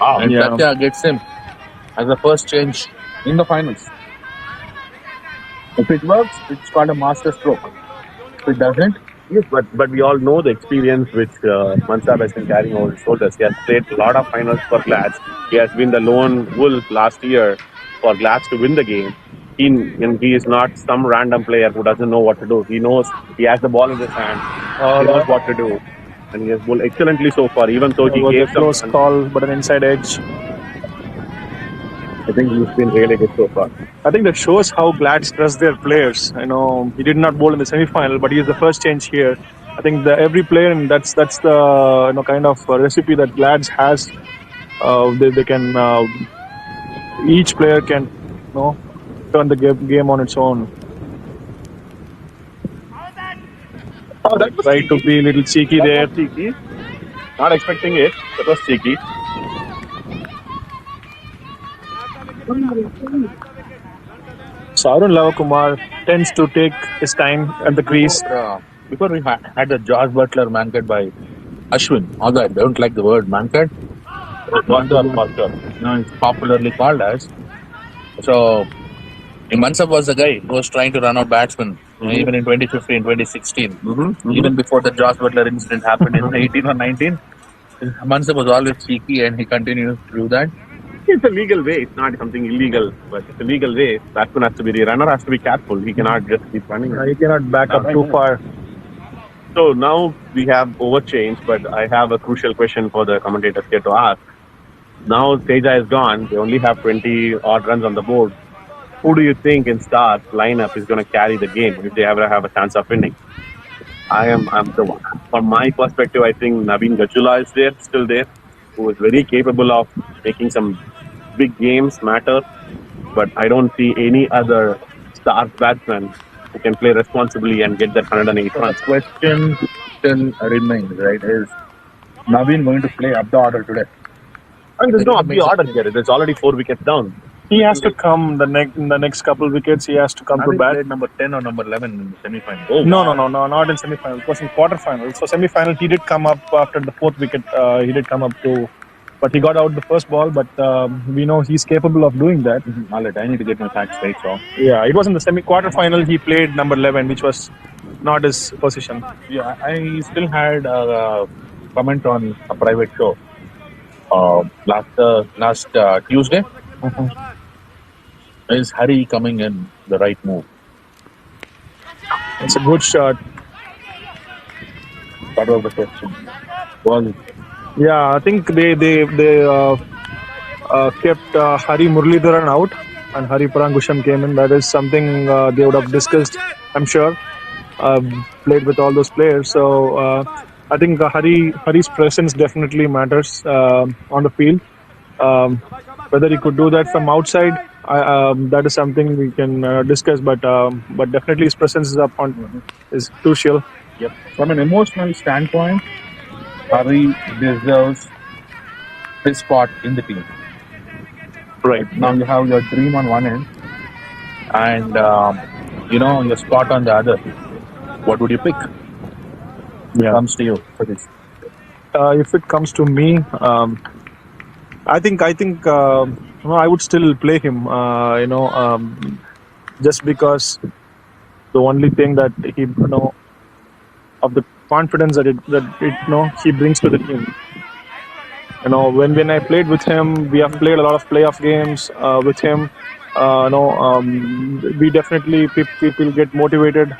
Wow. And Yeah. Satya gets him as the first change in the finals. If it works, it's called a master stroke. If it doesn't, Yes, but we all know the experience which Mansab has been carrying over his shoulders. He has played a lot of finals for Glads. He has been the lone wolf last year for Glads to win the game. He is not some random player who doesn't know what to do. He knows he has the ball in his hand. He knows what to do. And he has bowled excellently so far, even though he It was gave a close some. call, but an inside edge. I think he's been really good so far. I think that shows how Glad's trust their players. He did not bowl in the semi-final, but he is the first change here. I think every player, and that's the kind of recipe that Glad's has. They can each player can turn the game on its own. Oh, that was Try to be a little cheeky there. cheeky. Not expecting it. That was cheeky. So Arun Lavakumar tends to take his time at the crease. before we had the George Butler man-cut by Ashwin, although I don't like the word man-cut, it's popularly called as. So, Mansab was the guy who was trying to run out batsmen, even in 2015, 2016. Even before the George Butler incident happened in 18 or 19. Mansab was always cheeky and he continues to do that. It's a legal way. It's not something illegal, but it's a legal way. Batsman has to be the runner has to be careful. He cannot just keep running. He cannot back up too far. So now we have overchanged, but I have a crucial question for the commentators here to ask. Now Teja is gone. They only have 20 odd runs on the board. Who do you think in Stars lineup is going to carry the game if they ever have a chance of winning? I'm the one. From my perspective, I think Naveen Gajula is still there. who is very capable of making some big games matter. But I don't see any other star batsman who can play responsibly and get that 108 So the runs. question still remains, right? Is Naveen going to play up the order today? And there's no Taking the up the mix of order players. here. There's already 4 wickets down. He has to come in the next couple wickets. He has to come to Naveen bat. played number 10 or number 11 in the semi-final. Oh, No, wow. not in semi-final. It was in quarter-final. So semi-final, he did come up after the fourth wicket. He did come up to, but he got out the first ball. But we know he's capable of doing that. All right, I need to get my facts right. So Yeah, it was in the quarter-final. He played number 11, which was not his position. yeah, I still had a comment on a private show last Tuesday. Mhm. Is Harry coming in the right move? It's a good shot. That was the question. Well, Yeah, I think they kept Hari Muralidharan out and Hari Parangusham came in. That is something they would have discussed, I'm sure. Played with all those players, so I think Hari's presence definitely matters on the field. Um, whether he could do that from outside, that is something we can discuss. But definitely his presence is is crucial. yep. From an emotional standpoint, Harry deserves his spot in the team. Right. Now you have your dream on one end, and your spot on the other. What would you pick? Yeah. Comes to you for this. If it comes to me, I think I would still play him. Just because the only thing that he of the confidence that he brings to the team. When I played with him, we have played a lot of playoff games with him. We definitely people get motivated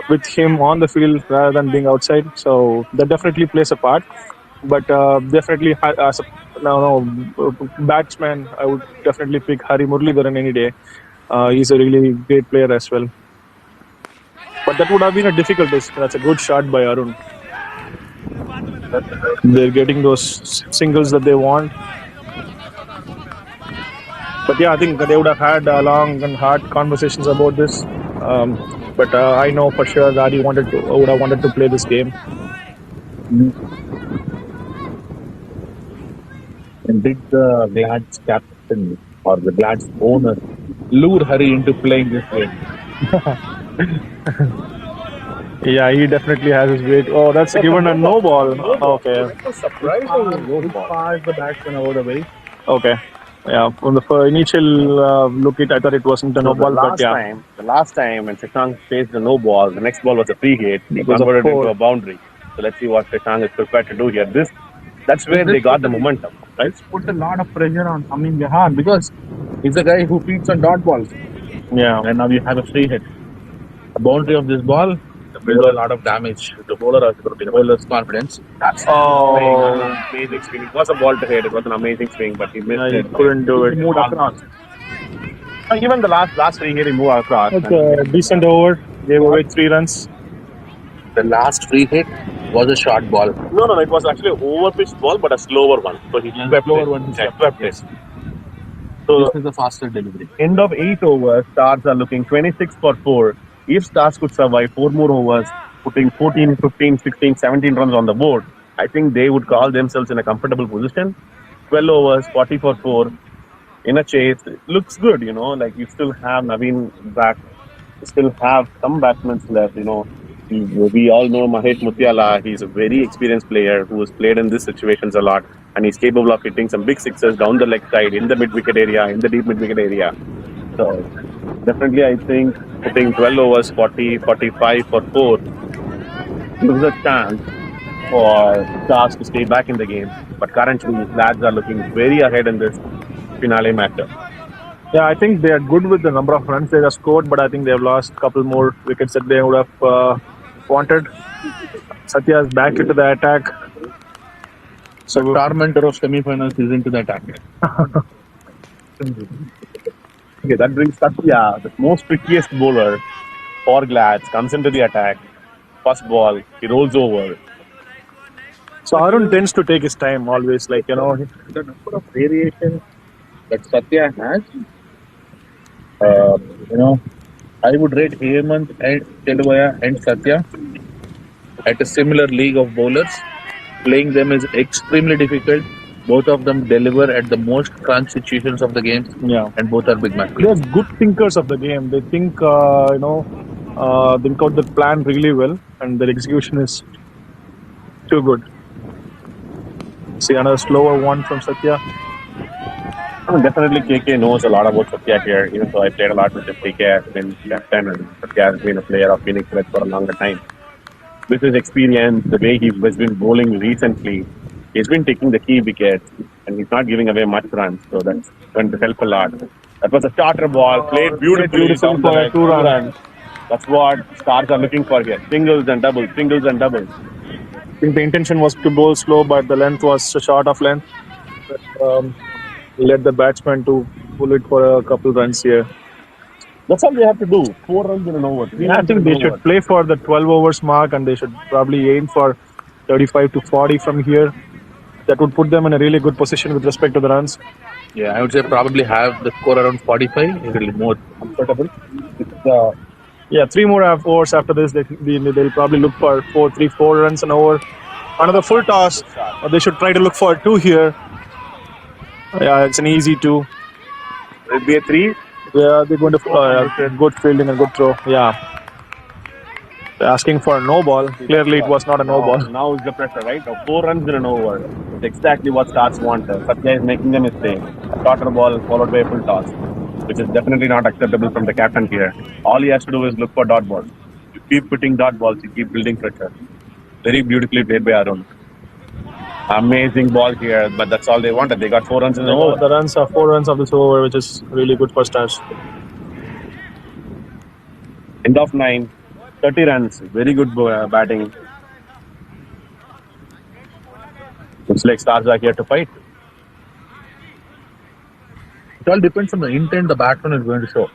with him on the field rather than being outside. So that definitely plays a part. But definitely as a batsman, I would definitely pick Hari Muralidharan any day. He's a really great player as well. But that would have been a difficult risk. That's a good shot by Arun. They're getting those singles that they want. But yeah, I think they would have had long and hard conversations about this. But I know for sure that he would have wanted to play this game. And did the Glad's captain or the Glad's owner lure Harry into playing this game? Yeah, he definitely has his weight. Oh, that's given a no ball. Okay. Surprising. Pass the batsman over the way. Okay. Yeah, from the initial look, I thought it wasn't a no ball, but yeah. The last time when Shashank faced the no ball, the next ball was a free hit. He It was a converted it four. into a boundary. So let's see what Shashank is prepared to do here. That's where they got the momentum, right? It's put a lot of pressure on Amin Jahan because he's a guy who feeds on dot balls. Yeah. And now you have a free hit. The boundary of this ball will do a lot of damage to bowler's confidence. That's amazing swing. It was a ball to hit. It was an amazing swing, but he missed He it. couldn't do He it. moved across. Even the last free hit, he moved across. It's a decent over. Gave away 3 runs. The last free hit was a short ball. No, it was actually an over-pitched ball, but a slower one. So he swept slower it. one, he Yeah, swept swept it. This So is a faster delivery. end of 8 overs, Stars are looking 26 for 4. If Stars could survive 4 more overs, putting 14, 15, 16, 17 runs on the board, I think they would call themselves in a comfortable position. 12 overs, 40 for 4 in a chase. It looks good, like you still have Naveen back. You still have some batsmen left, We all know Mahesh Mutiala. He's a very experienced player who has played in these situations a lot, and he's capable of hitting some big sixes down the leg side, in the mid-wicket area, in the deep mid-wicket area. So definitely, I think putting 12 overs, 40, 45 for 4 gives a chance for Stars to stay back in the game. But currently, lads are looking very ahead in this finale matchup. Yeah, I think they are good with the number of runs they have scored, but I think they have lost a couple more wickets that they would have wanted. Satya is back into the attack. So the tormentor of semi-finals is into the attack. Okay, that brings Satya, the most trickiest bowler for Glads, comes into the attack. First ball, he rolls over. So Arun tends to take his time always, like, the number of variations that Satya has, I would rate Hemant and Chelvaya and Satya at a similar league of bowlers. Playing them is extremely difficult. Both of them deliver at the most crunch situations of the game, yeah, and both are big match they're winners. good thinkers of the game. They think, think out the plan really well, and their execution is too good. See another slower one from Satya. Definitely, KK knows a lot about Satya here. Even though I played a lot with him, KK has been captain and Satya has been a player of Phoenix Reds for a longer time. With his experience, the way he has been bowling recently, he's been taking the key wickets and he's not giving away much runs. So that's going to help a lot. That was a starter ball, played beautifully Beautiful down the for a leg, two two run. runs. That's what stars are looking for here. Singles and doubles, singles and doubles. I think the intention was to bowl slow, but the length was short of length. Um, Let the batsman to pull it for a couple runs here. That's all they have to do. 4 runs in an over, three Yeah, I runs in think an they over. should play for the 12 overs mark, and they should probably aim for 35 to 40 from here. That would put them in a really good position with respect to the runs. Yeah, I would say probably have the score around 45. It will be more comfortable. Yeah, three more overs after this. They'll probably look for 4 runs an over. Another full toss. They should try to look for two here. Yeah, it's an easy two. Will it be a three? Yeah, they're going to good fielding and good throw. Yeah, they're asking for a no ball. Clearly, it was not a no ball. Now is the pressure, right? Now 4 runs in an over. It's exactly what Stars want. Satya is making a mistake. A shorter ball followed by a full toss, which is definitely not acceptable from the captain here. All he has to do is look for dot balls. You keep putting dot balls, you keep building pressure. Very beautifully played by Arun. Amazing ball here, but that's all they wanted. They got 4 runs in an over. The runs are 4 runs of this over, which is really good for Stars. End of 9, 30 runs. Very good batting. Looks like Stars are here to fight. It all depends on the intent the batsman is going to show.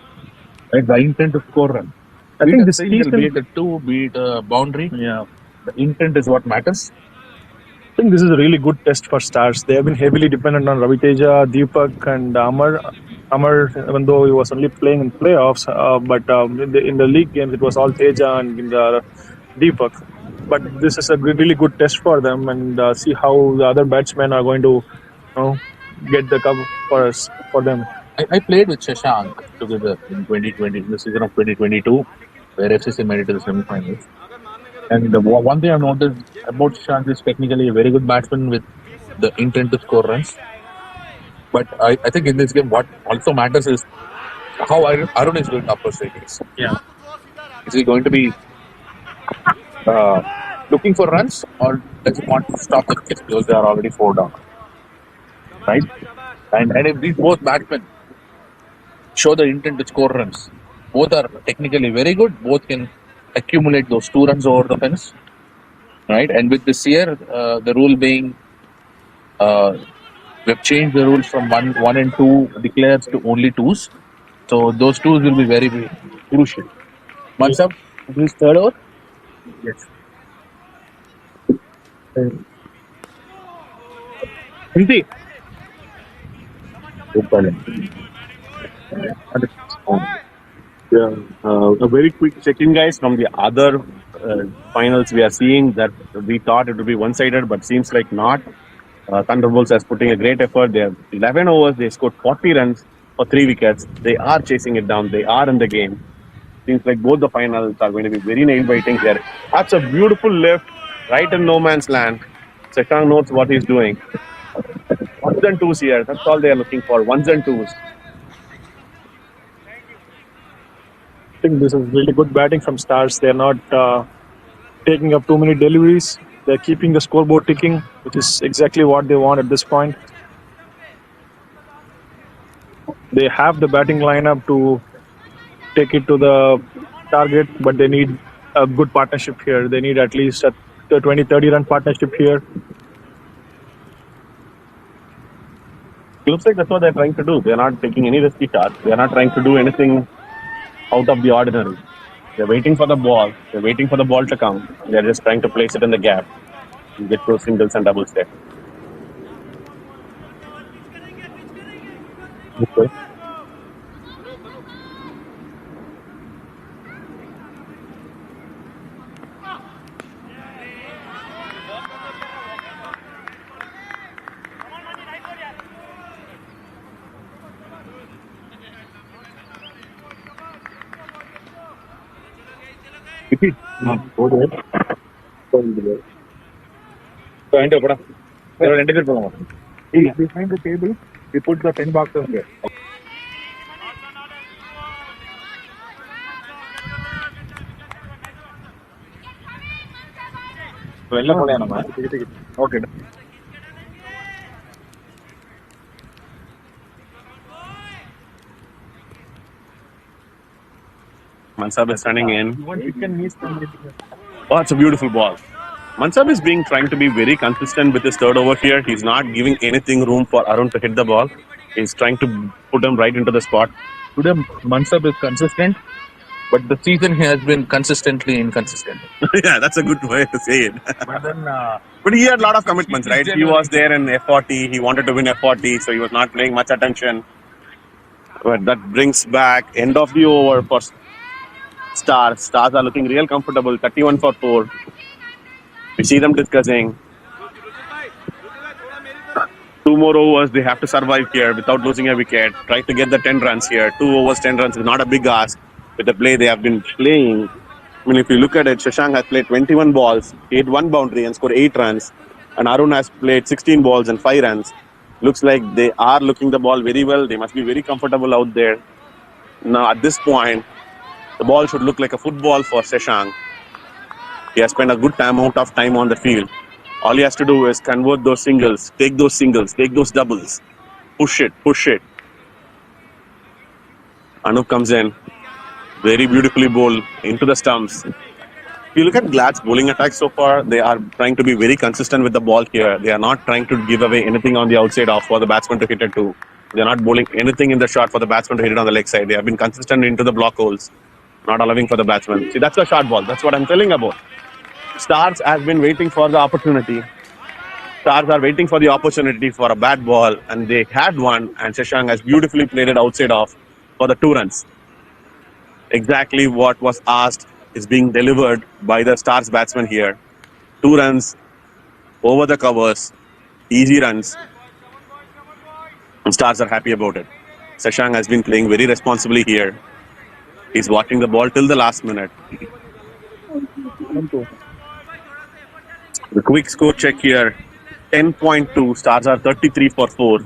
Right? The intent to score runs. I think this Be season, it a two, be it a boundary. yeah, The intent is what matters. I think this is a really good test for Stars. They have been heavily dependent on Raviteja, Deepak, and Amar. Amar, even though he was only playing in playoffs, but in the league games, it was all Teja and in the Deepak. But this is a really good test for them, and see how the other batsmen are going to, get the cover for us for them. I played with Shashank together in 2020, in the season of 2022, where FCC made it to the semi-finals. And the one thing I've noticed about Shashank is technically a very good batsman with the intent to score runs. But I think in this game, what also matters is how Arun is going to approach the innings. Yeah. Is he going to be looking for runs, or does he want to stop the wickets because they are already 4 down? Right? And if these both batsmen show the intent to score runs, both are technically very good. Both can accumulate those 2 runs over the fence. Right? And with this year, the rule being we've changed the rules from one and two declares to only twos. So those twos will be very, very crucial. Mansab, this is third over? Yes. Hindi. Yeah, a very quick check-in, guys, from the other finals. We are seeing that we thought it would be one-sided, but seems like not. Thunderbolts has putting a great effort. They have 11 overs. They scored 40 runs for 3 wickets. They are chasing it down. They are in the game. Seems like both the finals are going to be very nail-biting here. That's a beautiful lift right in no man's land. Shashank knows what he's doing. Ones and twos here. That's all they are looking for. Ones and twos. I think this is really good batting from Stars. They're not taking up too many deliveries. They're keeping the scoreboard ticking, which is exactly what they want at this point. They have the batting lineup to take it to the target, but they need a good partnership here. They need at least a 20-30 run partnership here. Looks like that's what they're trying to do. They're not taking any risky shots. They're not trying to do anything out of the ordinary. They're waiting for the ball. They're waiting for the ball to come. They're just trying to place it in the gap. You get those singles and doubles there. Okay. Go there. Behind the table, we put the 10 boxes there. Okay. Mansab is running in. You want chicken meat from the Oh, it's a beautiful ball. Mansab is trying to be very consistent with his third over here. He's not giving anything room for Arun to hit the ball. He's trying to put him right into the spot. Today, Mansab is consistent, but the season he has been consistently inconsistent. Yeah, that's a good way to say it. But then, But he had a lot of commitments, right? He was there in F40. He wanted to win F40, so he was not paying much attention. But that brings back end of the over for Stars. Stars are looking real comfortable. 31 for 4. We see them discussing. 2 more overs. They have to survive here without losing a wicket. Try to get the 10 runs here. 2 overs, 10 runs is not a big ask with the play they have been playing. I mean, if you look at it, Shashank has played 21 balls, he hit 1 boundary and scored 8 runs. And Arun has played 16 balls and 5 runs. Looks like they are looking the ball very well. They must be very comfortable out there. Now, at this point, the ball should look like a football for Shashank. He has spent a good amount of time on the field. All he has to do is convert those singles, take those doubles, push it. Anup comes in, very beautifully bowled into the stumps. If you look at Glad's bowling attack so far, they are trying to be very consistent with the ball here. They are not trying to give away anything on the outside off for the batsman to hit it to. They are not bowling anything in the shot for the batsman to hit it on the leg side. They have been consistent into the block holes, not allowing for the batsman. See, that's a short ball. That's what I'm telling about. Stars has been waiting for the opportunity. Stars are waiting for the opportunity for a bad ball, and they had one, and Shashank has beautifully played it outside off for the 2 runs. Exactly what was asked is being delivered by the Stars batsman here. 2 runs over the covers, easy runs, and Stars are happy about it. Shashank has been playing very responsibly here. He's watching the ball till the last minute. The quick score check here, 10.2. Stars are 33 for 4.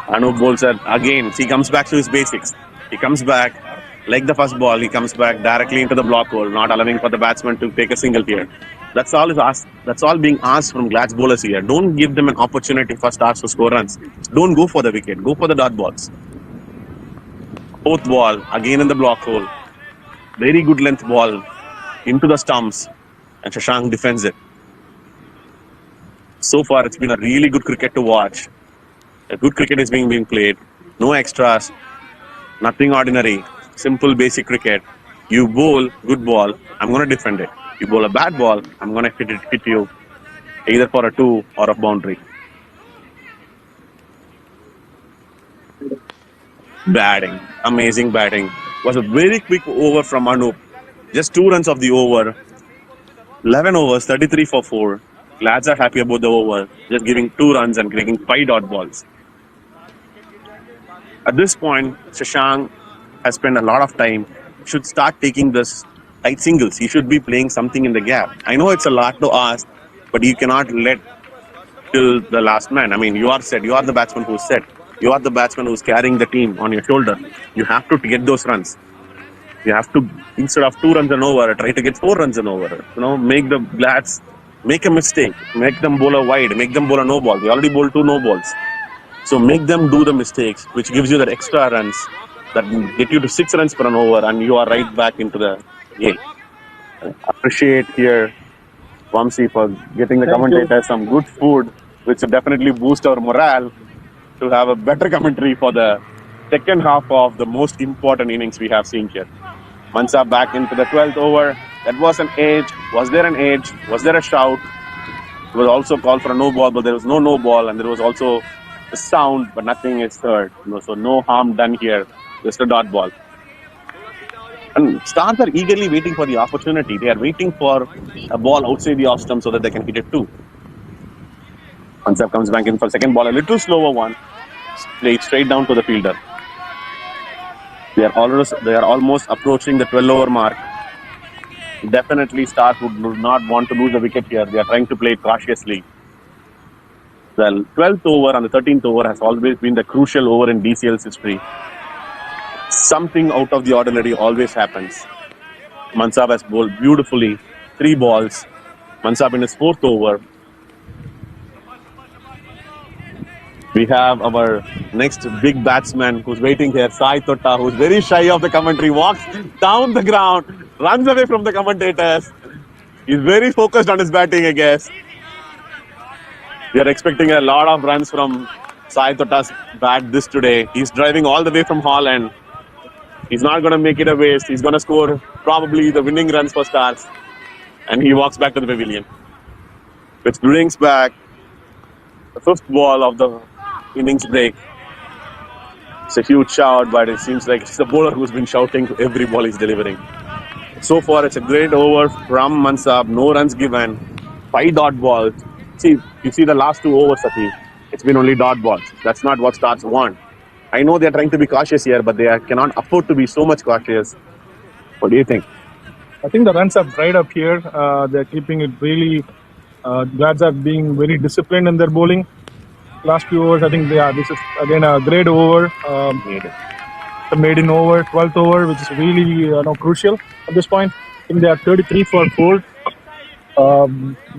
Anup bowls again. He comes back to his basics. He comes back, like the first ball, he comes back directly into the block hole, not allowing for the batsman to take a single here. That's all is asked. That's all being asked from Glad's bowlers here. Don't give them an opportunity for Stars to score runs. Don't go for the wicket. Go for the dot balls. 4th ball, again in the block hole. Very good length ball into the stumps, and Shashank defends it. So far, it's been a really good cricket to watch. A good cricket is being played. No extras, nothing ordinary. Simple, basic cricket. You bowl good ball, I'm going to defend it. You bowl a bad ball, I'm going to hit you either for a 2 or a boundary. Batting, amazing batting. Was a very quick over from Anup. Just 2 runs of the over. 11 overs, 33 for 4. Lads are happy about the over. Just giving 2 runs and getting 5 dot balls. At this point, Shashank has spent a lot of time. Should start taking this tight singles. He should be playing something in the gap. I know it's a lot to ask, but you cannot let till the last man. I mean, you are set. You are the batsman who's set. You are the batsman who's carrying the team on your shoulder. You have to get those runs. You have to, instead of 2 runs and over, try to get 4 runs and over. Make the Glads make a mistake. Make them bowl a wide. Make them bowl a no ball. They already bowled 2 no balls. So make them do the mistakes, which gives you that extra runs that get you to 6 runs per an over, and you are right back into the game. Appreciate here Vamsi for getting the commentators some good food, which will definitely boost our morale to have a better commentary for the second half of the most important innings we have seen here. Mansa back into the 12th over. That was an edge. Was there an edge? Was there a shout? It was also called for a no ball, but there was no ball, and there was also a sound, but nothing is heard. So no harm done here. Just a dot ball. And Stars are eagerly waiting for the opportunity. They are waiting for a ball outside the off stump so that they can hit it too. Mansa comes back in for second ball, a little slower one. Played straight down to the fielder. They are almost approaching the 12 over mark. Definitely, Stars would not want to lose the wicket here. They are trying to play it cautiously. The 12th over and the 13th over has always been the crucial over in DCL's history. Something out of the ordinary always happens. Mansab has bowled beautifully. 3 balls. Mansab in his 4th over. We have our next big batsman who's waiting here, Sai Totta, who's very shy of the commentary, walks down the ground, runs away from the commentators. He's very focused on his batting, I guess. We are expecting a lot of runs from Sai Totta's bat this today. He's driving all the way from Holland. He's not going to make it a waste. He's going to score probably the winning runs for Stars. And he walks back to the pavilion, which brings back the 5th ball of the innings break. It's a huge shout, but it seems like it's the bowler who's been shouting to every ball he's delivering. So far, it's a great over from Mansab. No runs given. 5 dot balls. You see the last 2 overs, Sati. It's been only dot balls. That's not what Stars want. I know they're trying to be cautious here, but cannot afford to be so much cautious. What do you think? I think the runs have dried up here. They're keeping it really. Guards are being very disciplined in their bowling. Last few overs, I think this is again a great over. The maiden over, 12th over, which is really crucial at this point. I think they are 33 for 4.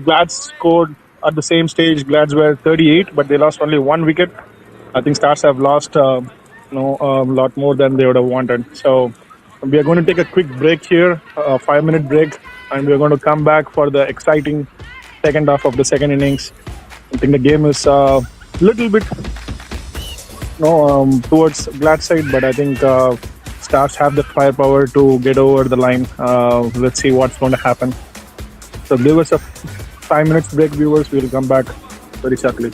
Glads scored at the same stage. Glads were 38, but they lost only 1 wicket. I think Stars have lost a lot more than they would have wanted. So we are going to take a quick break here, a 5-minute break, and we are going to come back for the exciting second half of the second innings. I think the game is a little bit towards Glad side, but I think Stars have the firepower to get over the line. Let's see what's going to happen. So give us a 5 minutes break, viewers. We'll come back very shortly.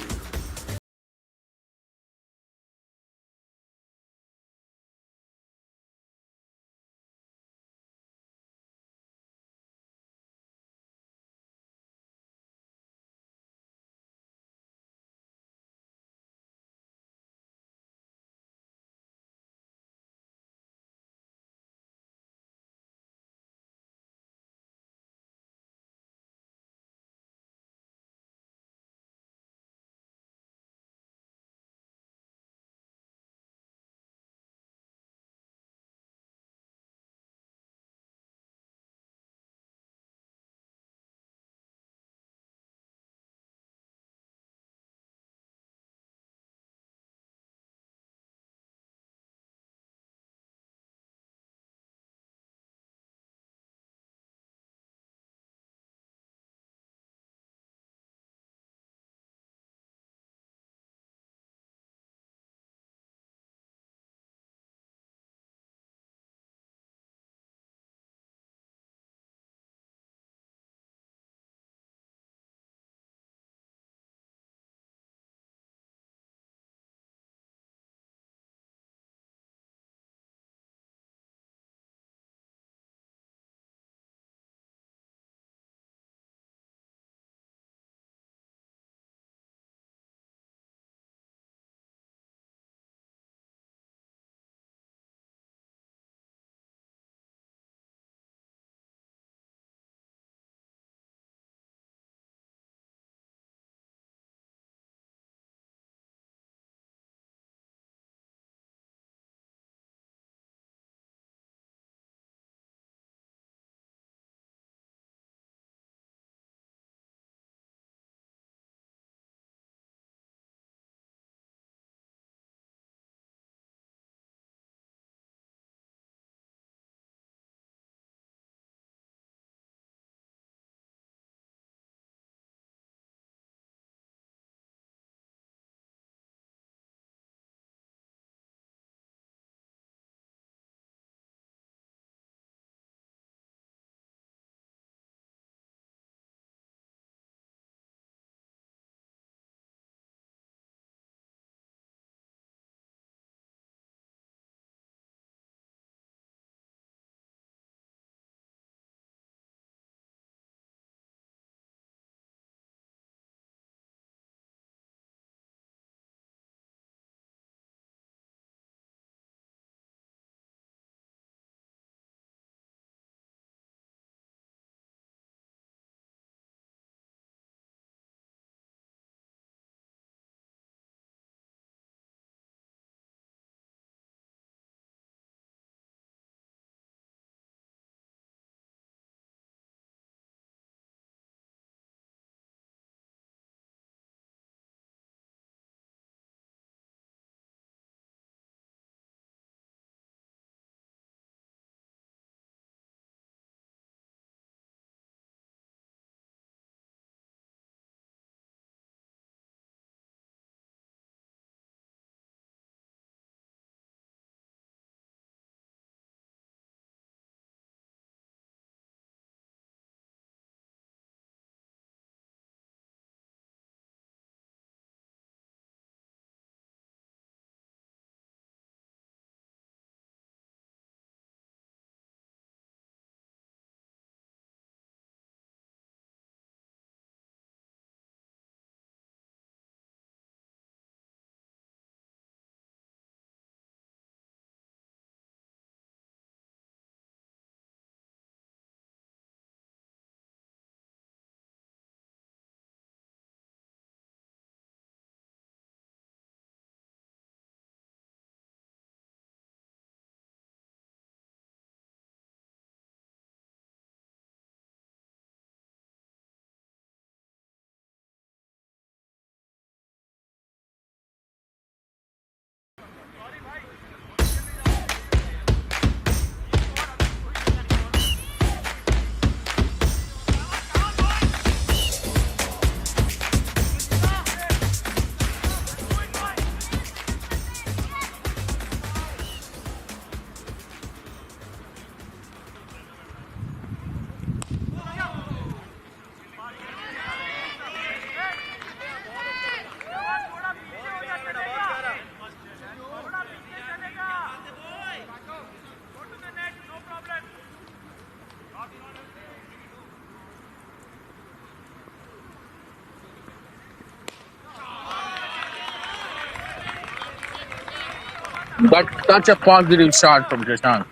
That's such a positive shot from Shashank.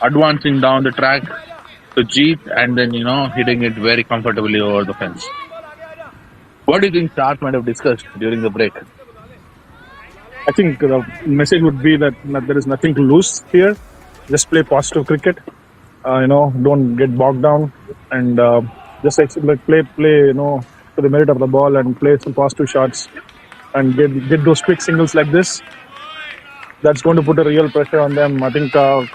Advancing down the track to cheat and then, hitting it very comfortably over the fence. What do you think Stars might have discussed during the break? I think the message would be that there is nothing to lose here. Just play positive cricket. Don't get bogged down and just play. To the merit of the ball and play some positive shots and get those quick singles like this. That's going to put a real pressure on them. I think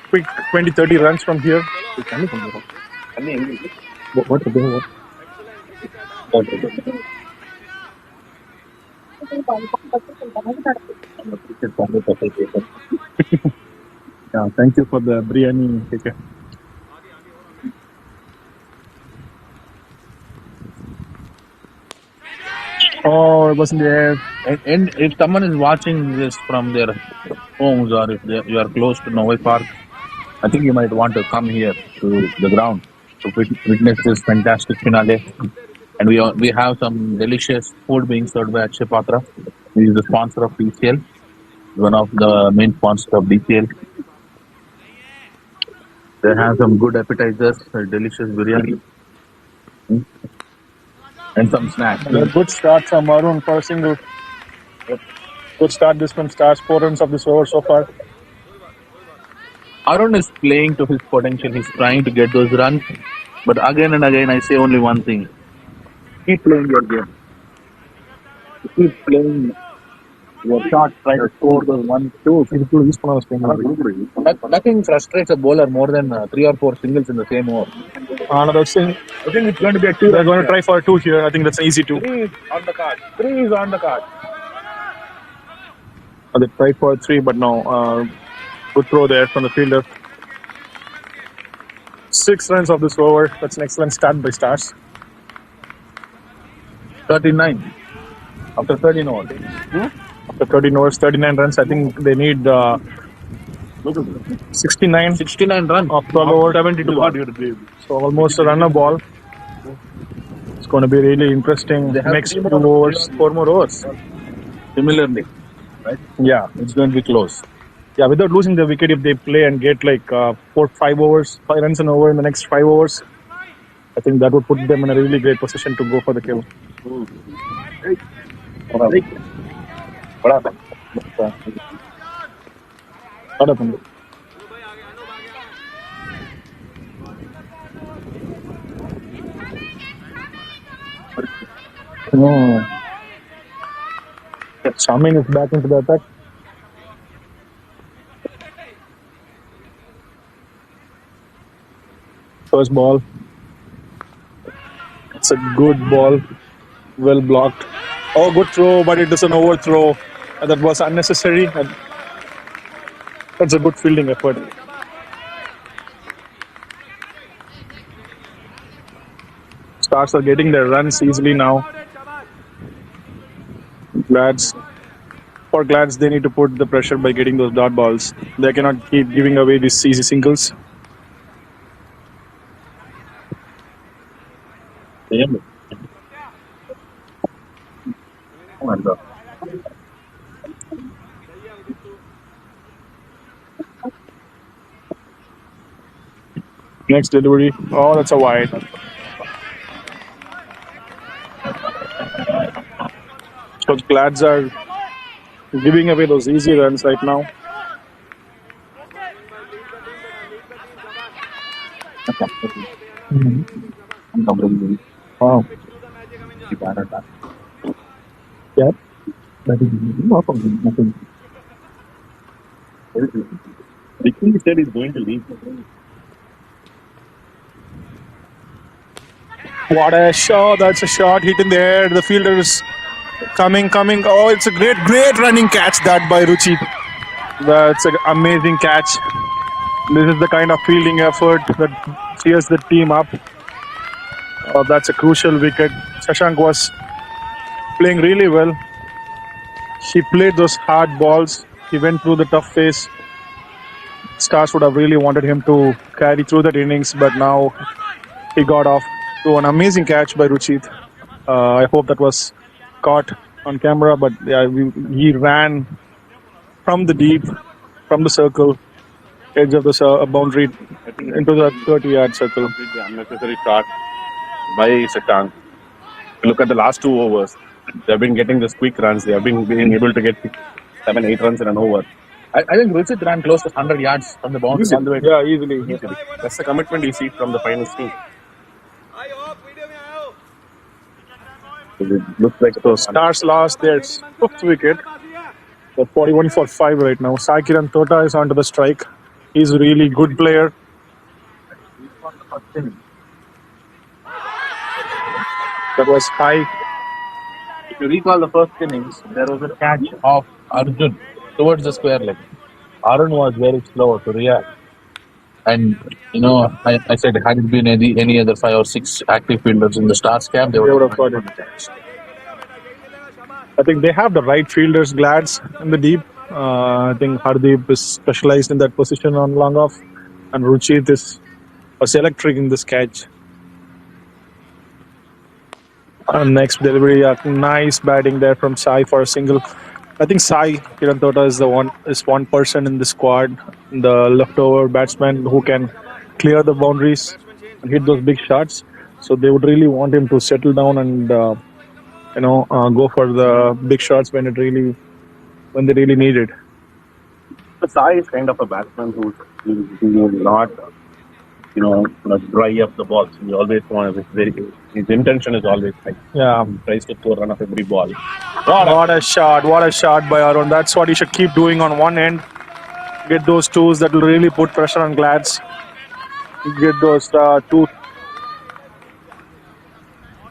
quick 20-30 runs from here. What? Yeah, thank you for the biryani. Okay. Oh, it wasn't there. And if someone is watching this from their homes or if you are close to Novi Park, I think you might want to come here to the ground to witness this fantastic finale. And we have some delicious food being served by Akshay Patra. He is the sponsor of DCL, one of the main sponsors of DCL. They have some good appetizers, delicious biryani, and some snacks. A good start from Arun for a single. Good start this from Stars. 4 runs of this over so far. Arun is playing to his potential. He's trying to get those runs. But again and again, I say only one thing. Keep playing your game. Keep playing your shot, try to score those 1-2. Nothing frustrates a bowler more than 3 or 4 singles in the same over. Another thing. I think it's going to be a 2. They're going to try for a 2 here. I think that's an easy 2. 3 is on the card. 3 is on the card. They tried for a 3, but no. Good throw there from the fielder. 6 runs of this over. That's an excellent start by Stars. 39 after 13 overs. After 13 overs, 39 runs. I think they need 69. 69 runs of 12 overs. 72. So almost a run a ball. It's going to be really interesting. They have Next 3 2 more overs, 4 more overs. Similarly, right? Yeah. It's going to be close. Yeah, without losing the wicket, if they play and get like 4-5 overs, 5 runs an over in the next 5 overs, I think that would put them in a really great position to go for the kill. What happened? What happened? No. Shamin is back into the attack. First ball. It's a good ball. Well blocked. Oh, good throw, but it is an overthrow. That was unnecessary. That's a good fielding effort. Stars are getting their runs easily now. For Glads, they need to put the pressure by getting those dot balls. They cannot keep giving away these easy singles. Oh my God. Next delivery. Oh, that's a wide. So Glads are giving away those easy runs right now. Wow. Yeah. Ricky said he's going to leave. What a shot. That's a shot hit in the air. The fielder is coming. Oh, it's a great running catch that by Ruchi. That's an amazing catch. This is the kind of fielding effort that cheers the team up. Oh, that's a crucial wicket. Shashank was playing really well. He played those hard balls. He went through the tough phase. Stars would have really wanted him to carry through that innings, but now he got off to an amazing catch by Ruchit. I hope that was caught on camera, but yeah, he ran from the deep from the circle, edge of the boundary I think into the 30-yard circle. completely unnecessary shot by Satan. Look at the last 2 overs. They've been getting this quick runs. They have been being able to get 7, 8 runs in an over. I think Ruchit ran close to 100 yards from the boundary all the way. Yeah, easily. Easily. That's the commitment you see from the finals team. It looks like So Stars lost their 5th wicket. They're 41 for 5 right now. Sakiran Tota is onto the strike. He's a really good player. That was high. If you recall the first innings, there was a catch of Arjun towards the square leg. Arun was very slow to react. And, I said, had it been any other 5 or 6 active fielders in the Stars camp, they would have got it. I think they have the right fielders, Glads, in the deep. I think Hardeep is specialized in that position on long off. And Ruchit was electric in this catch. And next delivery, nice batting there from Sai for a single. I think Sai Kirantota is one person in the squad, the leftover batsman who can clear the boundaries and hit those big shots. So they would really want him to settle down and go for the big shots when they really need it. The Sai is kind of a batsman who will not, dry up the balls. He always wants his intention is always high. Yeah. He tries to score run of every ball. What a shot by Arun. That's what he should keep doing on one end. Get those twos that will really put pressure on Glads. Get those two.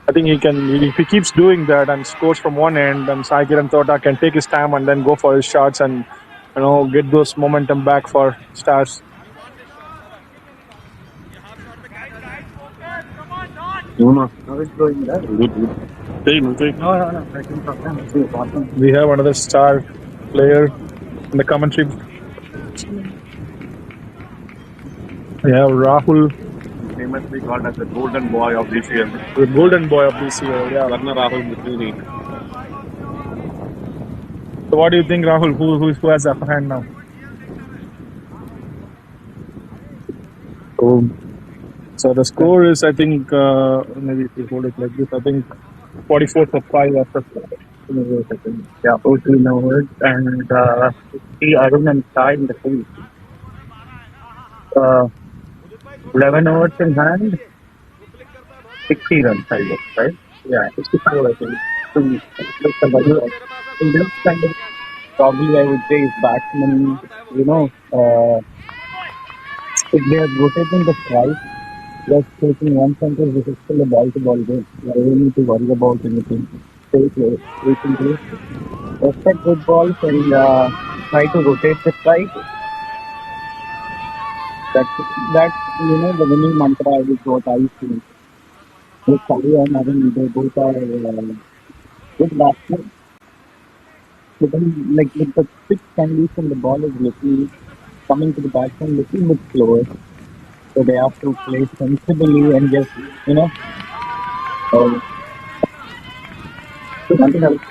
I think he can, if he keeps doing that and scores from one end, then Sai Kirantota can take his time and then go for his shots and get those momentum back for Stars. We have another star player in the commentary. We have Rahul. Famously called as the golden boy of DCL. The golden boy of DCL, yeah. Rahul Mithuni. So what do you think, Rahul? Who has the upper hand now? So the score is, I think, maybe if you hold it like this, I think 44 for 5 after 4 seconds. Yeah, 14 overs and Arun and Sai in the field. 11 overs in hand, 60 runs, I guess, right? Yeah, 65, I think. So, in this kind of, probably I would say is batsmen, if they are rotating the strike, just taking one sentence, this is still a ball-to-ball game. You don't need to worry about anything. Stay close, respect good balls and try to rotate the strike. That's the winning mantra is what I feel. With Sai and Arun, they both are good batsmen. But then, like with the pitch condition, the ball is coming to the batsman little bit slower. So they have to play sensibly and just, nothing else.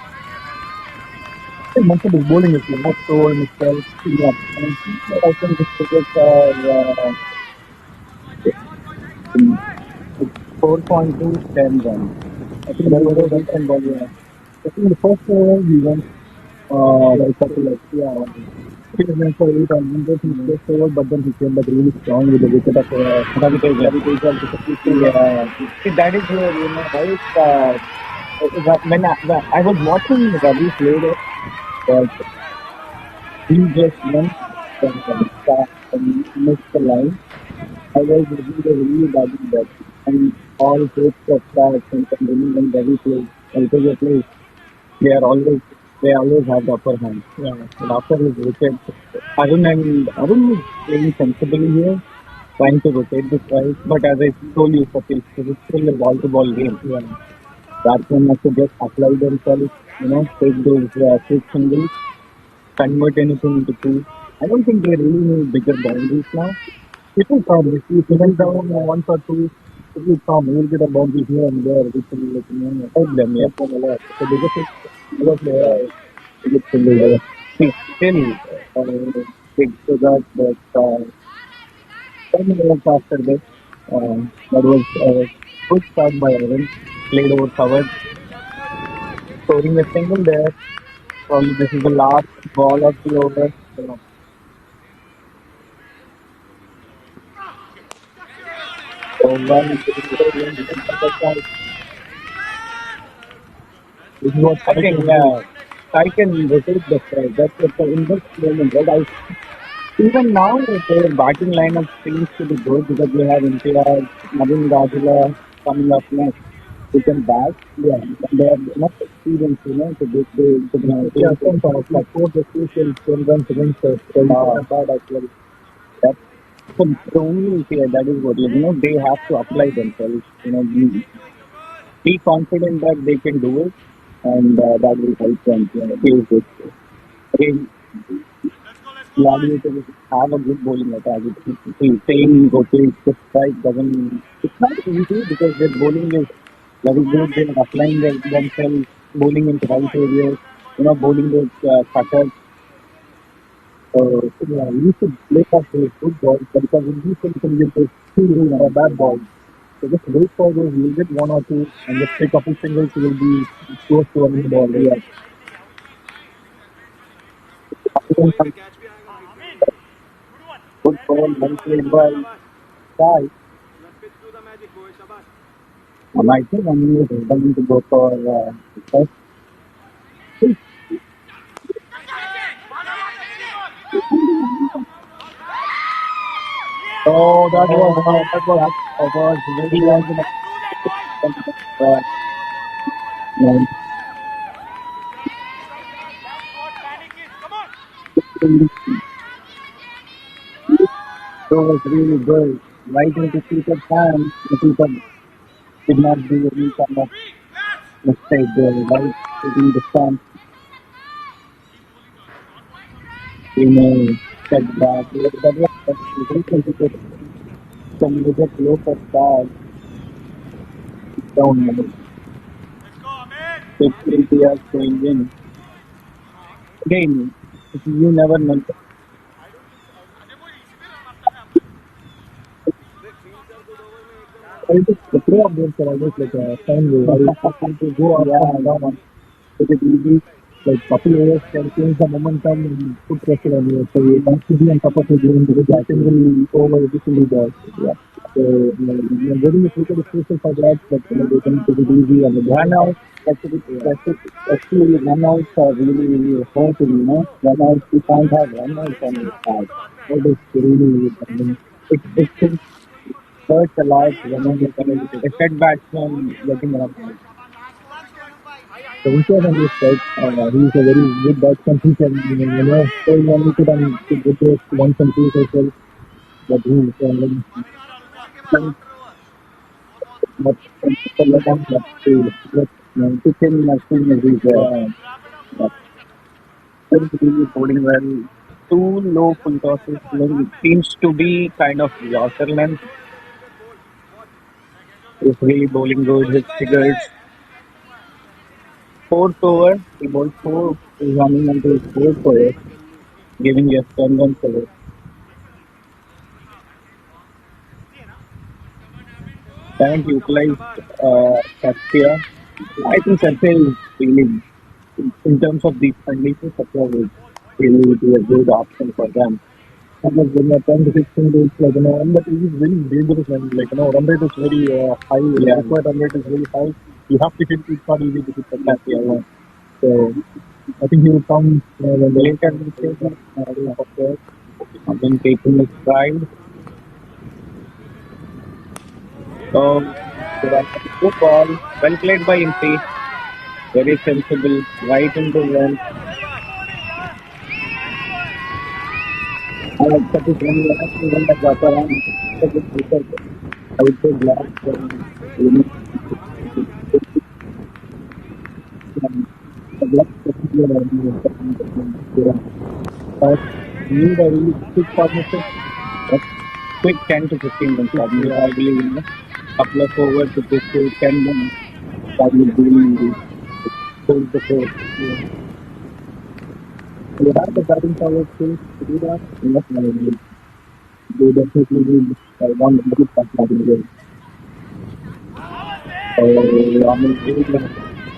Most of his bowling is not so himself. Yeah. I think this cricket 4.2 10 runs. I think that was a decent ball. Yeah. I think the first over he went he went for 8 on 100 in the first over, but then he came back really strong with the wicket of Gladiators. See, that is where, right? When I was watching Ravi play there, but he just went and missed the line. I was really batting that, and all hopes of stars and when Ravi plays, they always have the upper hand. Yeah. And after his wicket, Arun is playing sensibly here, trying to rotate the strike. But as I told you, Satish, it's still a ball-to-ball game. Yeah. Batsmen have to just apply themselves, take those quick singles, convert anything into two. I don't think they really need bigger boundaries now. It will come. If you finish down one or two, it will come. You will get a boundary here and there, which will help them. Yeah, from a lot. So they just still, big figure, but 10 minutes after this, that was a good start by Aaron. Played over covered, scoring a single there. Probably this is the last ball of the over. So one, this is what I think. I can rotate the strike. That's the in this moment, right? Even now, their batting lineup seems to be good because they have Imtiaz, Navin Rajula coming up next. Who can bat? Yeah, they have enough experience, they have some sort of like four the crucial 10 runs against the bad as well. That's the only fear that is what they have to apply themselves. Be confident that they can do it, and that will help them. Feel good. Again, Gladiators have a good bowling attack. Saying rotate the strike doesn't. It's not easy because their bowling is very good. They are applying themselves, bowling into right areas. Bowling with cutters. You should play off those good balls because in these things you get two bad balls. So just wait for those. You'll get one or two, and just pick up a singles. You will be close to a new ball. Yeah. Good ball, well played by Sai. I think I'm going to go for first. Oh, that was very well. So was really good. Right into Peter's hand. Peter did not do any kind of mistake there. Right in the stand. Step back. That was very complicated. So you get low for ball down. India going in. Again, you never know. The play of games are always like a fun way. To go up and down. It is easy. Like couple overs can change the momentum and put pressure on you. So you have to be on top of your game because that single over every single ball. Yeah. So getting the cricket is crucial for that, but they can take it easy and the run out. Actually, run outs are really hurting. Run outs, you can't have run outs on your side. That is really, it hurts a lot when a set batsman getting run out. So instead of this right, he's a very good batsman. He can, play one wicket and to get those once and twos as well. But he can but to him as soon as he's really bowling well. Too low full tosses. It seems to be kind of Yorker length. He's really bowling good. His figures. Fourth over, he bowled four. He's running into his fourth over, giving just 10 runs away. Haven't utilized Satya. I think Satya is really, in terms of these conditions, Satya will really be a good option for them. Because when you're 10 to 16 days, but he's very dangerous and, run rate is very high. Yeah. Required run rate is very high. You have to hit, it's not easy to hit Satya. Yeah. So, I think he will come when the later in the season. I've been taking his stride. So, good ball. Well played by Imti. Very sensible. Right into well. That is when you have to run the drop around. I would say glad you know, the black but need a really quick partnership. But quick 10 to 15 runs. I believe, couple of overs to get to 10 runs. That will really hold the court. They have the batting power skills to do that. Yes, they definitely need one good batting game. So, I mean, the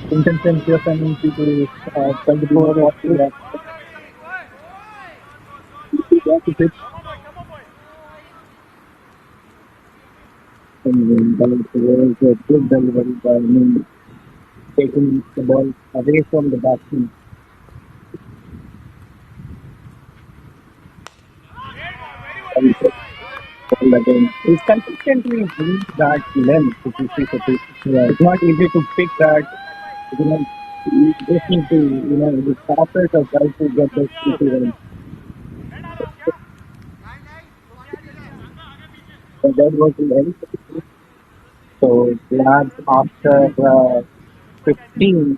consistency of any people try to be more positive. That is it. And was a good delivery by me, taking the ball away from the batsman. And ball again. He's consistently doing that length, if you see Satish. Yeah. It's not easy to pick that. You know, you just need to, the starters are trying to get those people in. So that was very so glad after 15,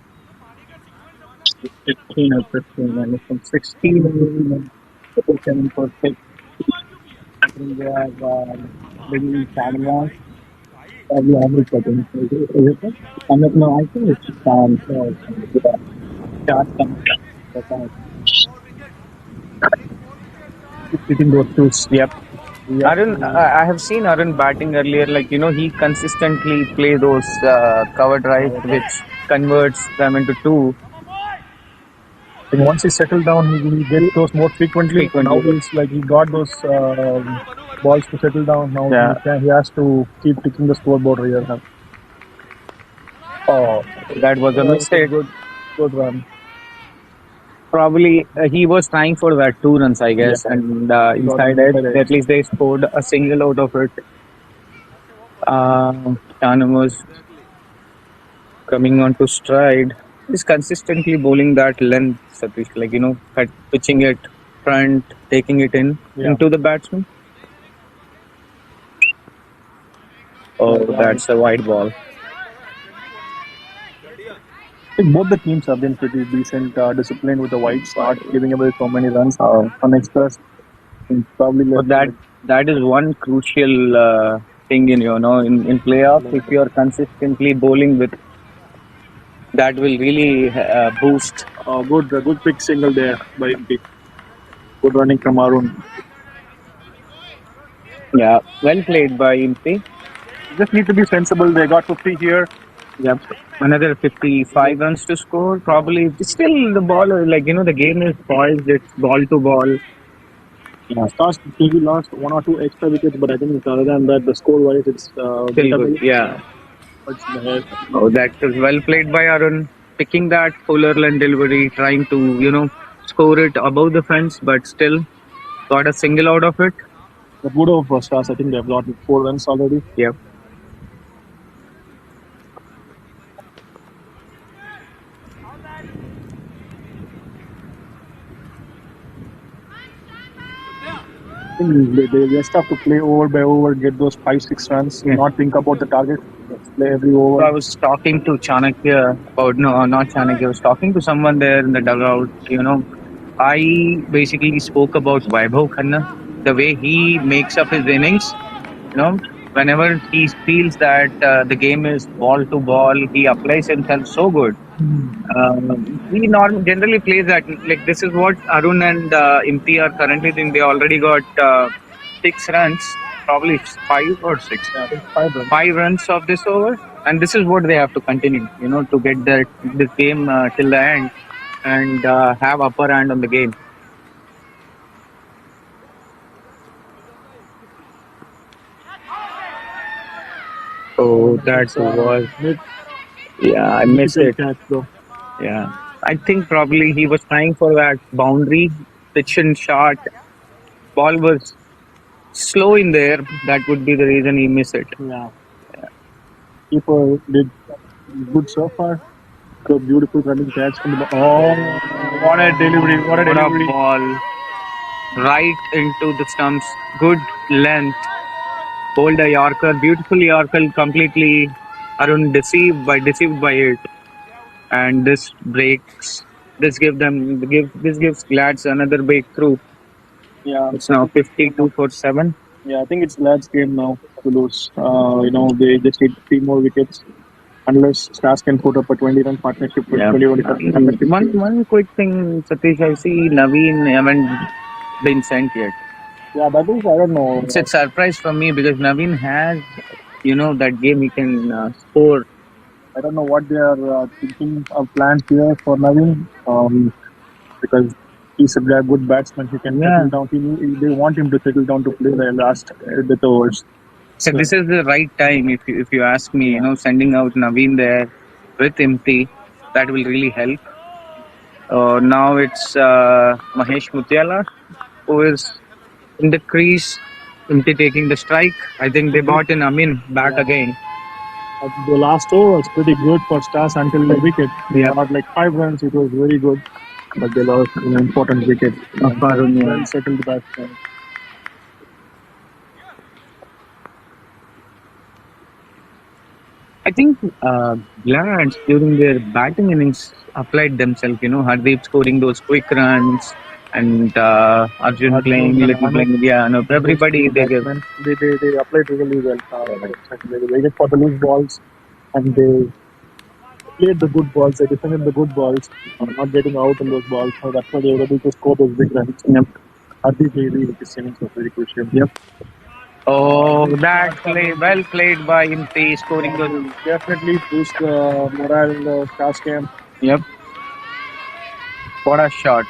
15 or 15, and from 16, position for six, I think they have been Sharma, probably average setting. Is it? I mean, no, I think it's yeah, start some. Hitting those shoes. Yep. Yep. Arun, I have seen Arun batting earlier. Like he consistently play those cover drives, which converts them into two And once he settled down, he gets those more frequently. Now frequently. he's like he got those balls to settle down. Now Yeah. he has to keep ticking the scoreboard here. Oh, that was a That was a mistake. good run. Probably he was trying for that 2 runs, I Yeah, guess, and he got inside an it, inside at edge. least they scored a single out of it. Shannon was coming on to stride. He's consistently bowling that length, Satish, like pitching it front, taking it Yeah, into the batsman. yeah, Oh, got it. that's a wide ball. I think both the teams have been pretty decent, disciplined with the whites, not giving away so many runs unexpressed. And probably But left that is one crucial thing in playoffs. If you are consistently bowling with that, will really boost. good pick single there by MP. Good running from Arun. Yeah, well played by Impi. Just need to be sensible. They got 50 here. Yep. Another 55 runs to score. Probably still the ball, the game is poised. It's ball to ball. Yeah, Stars maybe lost one or two extra wickets, but I think other than that, the score wise, it's Still good. beatable. Yeah. It's in the head. Oh, that is well played by Arun. Picking that fuller line delivery, trying to, score it above the fence, but still got a single out of it. The good of Stars, I think they've got 4 runs already. Yep. I think they just have to play over by over, get those 5 6 runs, Yeah. not think about the target. Just play every So I over. was talking to Chanakya about, no, not Chanakya, I was talking to someone there in the dugout. I basically spoke about Vaibhav Khanna, the way he makes up his innings. Whenever he feels that the game is ball to ball, he applies himself so good. He generally plays that. Like, this is what Arun and Imti are currently doing. They already got 6 runs, probably 5 or 6. Yeah, I think 5 runs. 5 runs of this over, and this is what they have to continue. To get this game till the end and have upper hand on the game. Oh, that It's was mid yeah, I missed difficult it. catch though. Yeah, I think probably he was trying for that boundary pitch and shot. Ball was slow in there. That would be the reason he missed it. Yeah, keeper did good so far. So beautiful running catch from the. Oh, what a delivery! What a What a delivery! ball right into the stumps. Good length. Bowled a Yorker, beautiful Yorker, completely Arun deceived by it, and this breaks. This gives Glads another breakthrough. Yeah, It's now 52 for 7. yeah. I think it's Lad's game now to lose. They just need 3 more wickets. unless Stars can put up a 20-run partnership with Yeah. 20-25 One quick thing, Satish, I see Naveen haven't been sent yet. Yeah, that is, I don't know. It's a surprise for me because Naveen has, that game he can score. I don't know what they are thinking of plans here for Naveen. Because he's a good batsman. He can Yeah. settle down. They want him to settle down to play the last death overs. So this is the right time if you ask me, sending out Naveen there with Imti, that will really help. Now it's Mahesh Mutiala who is in the crease. Imti taking the strike. I think they brought in Amin back again. The last over was pretty good for Stars until the wicket. They Yeah. got like 5 runs. It was very good, but they lost an important wicket. Of Varun, yeah. Well settled batsman. I think Glads during their batting innings applied themselves. Hardeep scoring those quick runs and Arjun playing And little Anup, playing. Yeah, no, everybody they give. batsmen, they applied really well. They waited for the loose balls and they played the good balls. They defended the good balls, not getting out on those balls. So that's why they were able to score those big runs. Yep. Hardeep really with his innings was very crucial. Yep. Oh, that play well played by Imti scoring those. Definitely boost the morale in the Stars camp. Yep. What a shot!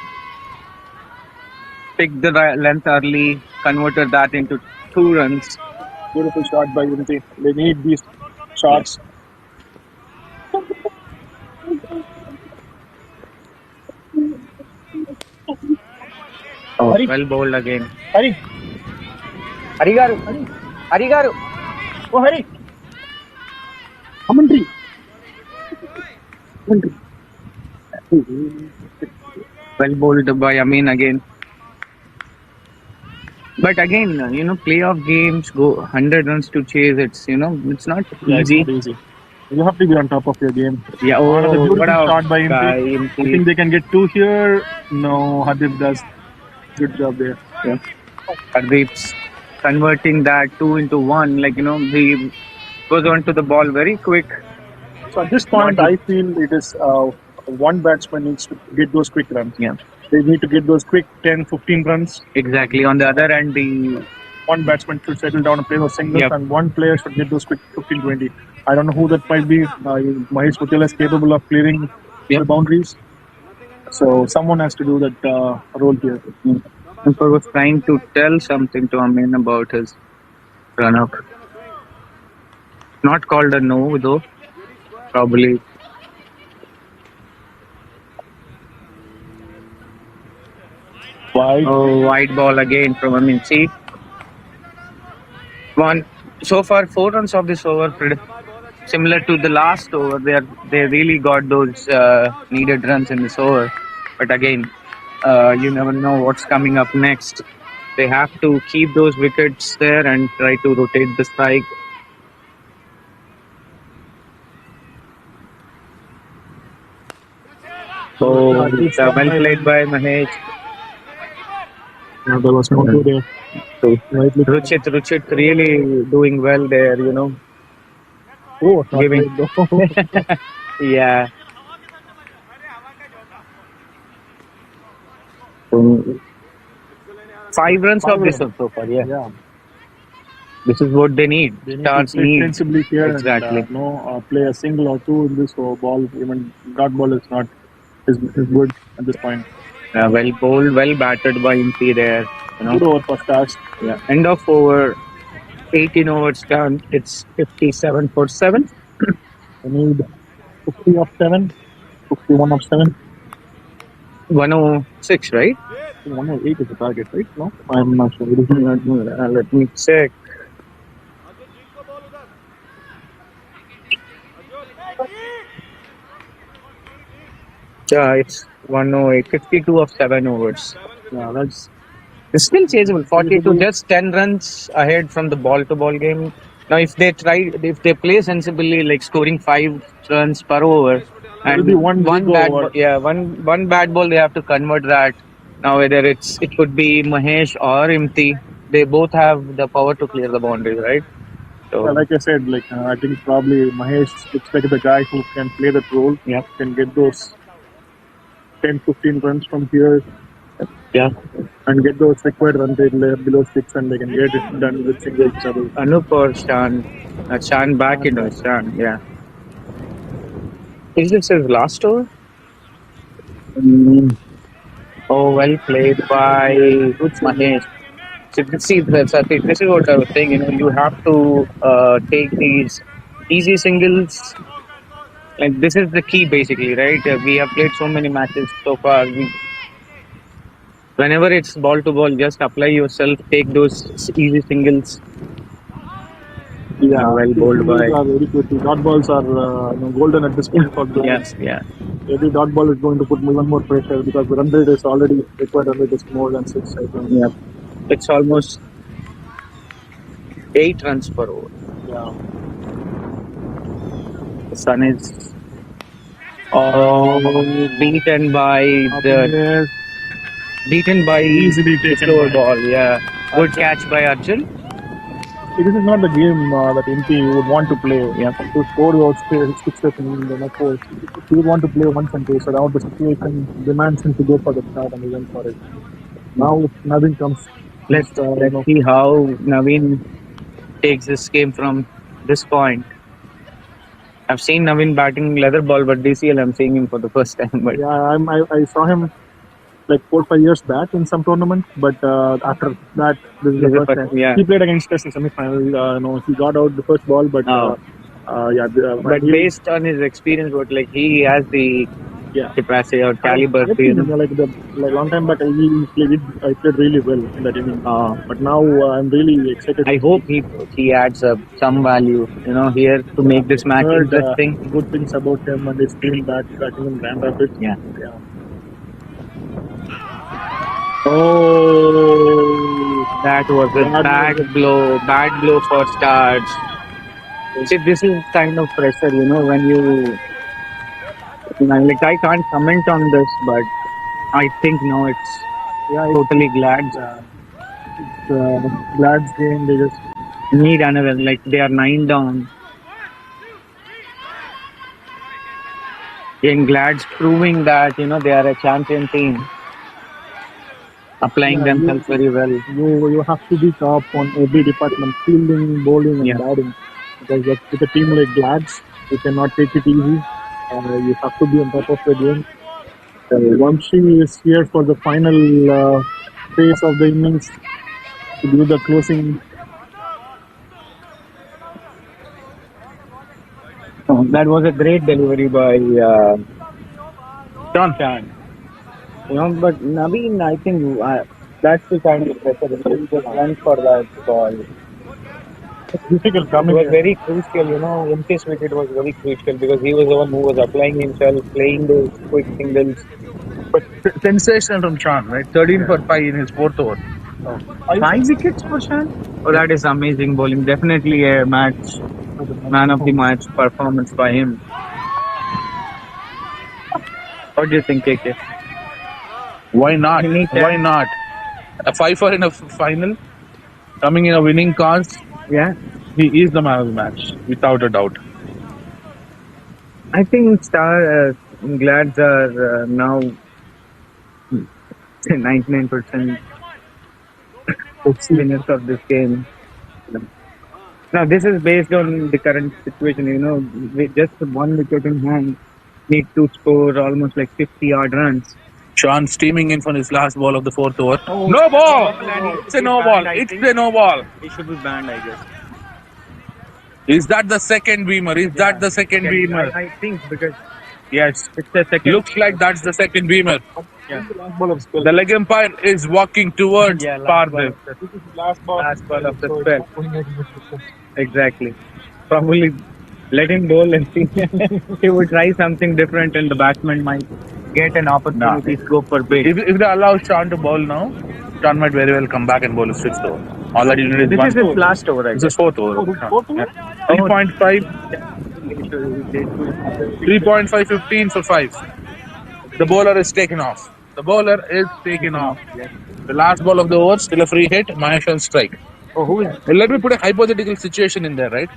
Picked the length early, converted that into 2 runs. Beautiful shot by Unity. They need these shots. Oh, Hari, well bowled again. Hari, Hari garu, Hari garu. oh Hari, commentary. Well bowled by Amin again. But again, playoff games go 100 runs to chase. It's not Yeah, it's easy. not easy. You have to be on top of your game. Yeah. Another Oh, what beautiful a shot by guy, Imti. Imti. You think they can get two here? No, Hardeep does. Good job there. Yeah. Hardeep's converting that 2 into 1. He goes on to the ball very quick. So at this point, I feel it is one batsman needs to get those quick runs. Yeah. They need to get those quick 10, 15 runs. Exactly. On the other end, the one batsman should settle down and play those singles, Yep. and one player should get those quick 15, 20. I don't know who that might be. Mahesh Mutiala is capable of clearing the boundaries. So someone has to do that role here. Umpire was trying to tell something to Amin about his run up. Not called a no, though. Probably. Wide. Oh, wide ball again from Amin. See? One. So far, 4 runs of this over. Similar to the last over, they really got those needed runs in this over. But again, you never know what's coming up next. They have to keep those wickets there and try to rotate the strike. Oh, well played by Mahesh. Yeah, there was no two there. Ruchit really doing well there, Oh, not giving. great though. Yeah. Five runs of this so far, yeah. This is what they need. They need Stars to play need. sensibly here Exactly. and play a single or two in this ball. Even dot ball is not is good at this point. Well bowled, well batted by Impi there. Good over for Stars. Yeah. End of over, 18 overs done. It's 57 for 7. I need 50 of 7, 51 of 7. 106, right? 108 is the target, right? No, I'm not sure. Let me check. Yeah, it's 108, 52 of 7 overs. Yeah, that's It's still chaseable. 42, just 10 runs ahead from the ball-to-ball game. Now, if they play sensibly, like scoring 5 runs per over, and be one bad, over. one bad ball, they have to convert that. Now, whether it could be Mahesh or Imti, they both have the power to clear the boundaries, right? So like I said, I think probably Mahesh looks like the guy who can play that role. yeah, Can get those 10, 15 runs from here. yeah. And get those required run rate below six, and they can get it done with single double. Anup or Shan? Shan back into Shan. Yeah. Is this his last over? Mm. Oh, well played by Good save. Mahesh. So Satik, this is what I was saying. You have to take these easy singles. Like this is the key, basically, right? We have played so many matches so far. Whenever it's ball to ball, just apply yourself. Take those easy singles. Yeah, Well these bowled singles by. are very quickly. Dot balls are golden at this point for Yes, Glads. yeah, Every dot ball is going to put even more pressure because the run rate is already required run rate is more than six, I think. yeah. It's almost 8 runs per over. Yeah. The sun is Oh, beaten by up in the the air, easily the taken slower by ball. Yeah, good Arjun. catch by Arjun. See, this is not the game that MP would want to play Yeah, to score those sixes in the fours. He would want to play one and two. So now the situation demands him to go for the start, and he went for it. Now nothing let's comes, let's see how Naveen takes this game from this point. I've seen Naveen batting leather ball, but DCL I'm seeing him for the first time. But yeah, I saw him like 4 5 years back in some tournament, but after that, this is this the is first time yeah. he played against us in semi-final. He got out the first ball, but Oh, yeah, but based on his experience, what like he has the yeah. capacity or I caliber, I've seen him like long time back. I played really well in that inning, Uh, but now I'm really excited I to hope see. he adds up some value, here to Yeah, make this match heard interesting. good things about him and his team batting in Grand Rapids. Yeah. Yeah. Oh, that was a That was bad blow for Stars. See, this is kind of pressure, when like I can't comment on this, but I think now it's yeah, totally glad. it's Glad's game. They just Need another, like they are 9 down. And Glad's proving that, they are a champion team, applying yeah themselves very well. you have to be top on every department, fielding, bowling, and Yeah. batting. Because with a team like Glad's, you cannot take it easy. You have to be on top of the game. Vamshi is here for the final phase of the innings to do the closing. Oh, that was a great delivery by Done. Chan. But Naveen, I think that's the kind of pressure. He just went for that ball. Difficult It coming was here. very crucial, in his wicket was very crucial because he was the one who was applying himself, playing those quick singles. But sensational from Chan, right? 13 for 5 in his fourth over. Oh, 5 wickets for Shan? Oh, that is amazing bowling. Definitely a man of the match performance by him. What do you think, KK? Why not? Any Why chance? not? A 5 for in a final, coming in a winning cause. Yeah. He is the man of the match, without a doubt. I think Glads are now 99% let's see. winners of this game. Now, this is based on the current situation. With just one wicket in hand, need to score almost like 50 odd runs. Sean steaming in for his last ball of the fourth over. Oh, No ball! and he It's should a be no ball. banned, I It's think. a no ball. He should be banned, I guess. Is that the second beamer? Is that the second beamer? I think because Yes. it's the second. Looks like that's the second beamer. Yeah. The last ball of spell. The leg umpire is walking towards Yeah, Pardev. This is the last ball. last ball of the So it's spell. not going against the spell. Exactly. Probably let him bowl and see. He would try something different, and the batsman might get an opportunity to go for big. If they allow Sean to bowl now, Sean might very well come back and bowl his fifth over. All that he needed is This one. is his last over, I This guess. is fourth over. Oh, this is fourth over? Yeah. 3.5, 3.5, 15 for 5. The bowler is taken off. The bowler is taken off. The last ball of the over, still a free hit. Mahesh will strike. Oh, who is Let me put a hypothetical situation in there, right?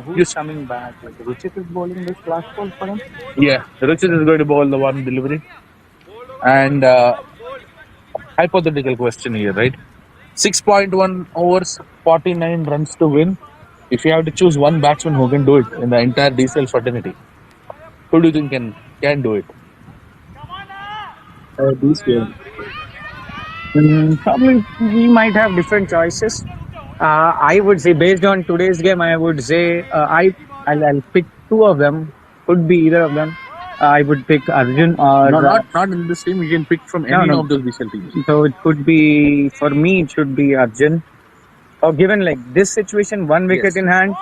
who You is coming back? Like Ruchit is bowling this last ball for him. Yeah, Richard is going to bowl the one delivery. And hypothetical question here, right? 6.1 overs, 49 runs to win. If you have to choose one batsman who can do it in the entire DCL fraternity, who do you think can do it? DCL. Probably we might have different choices. I would say based on today's game, I would say I'll pick two of them. Could be either of them. I would pick Arjun or No, not in this team. You can pick from no, any no. of those DCL teams. So it could be for me. It should be Arjun. Or given like this situation, one wicket Yes. in hand,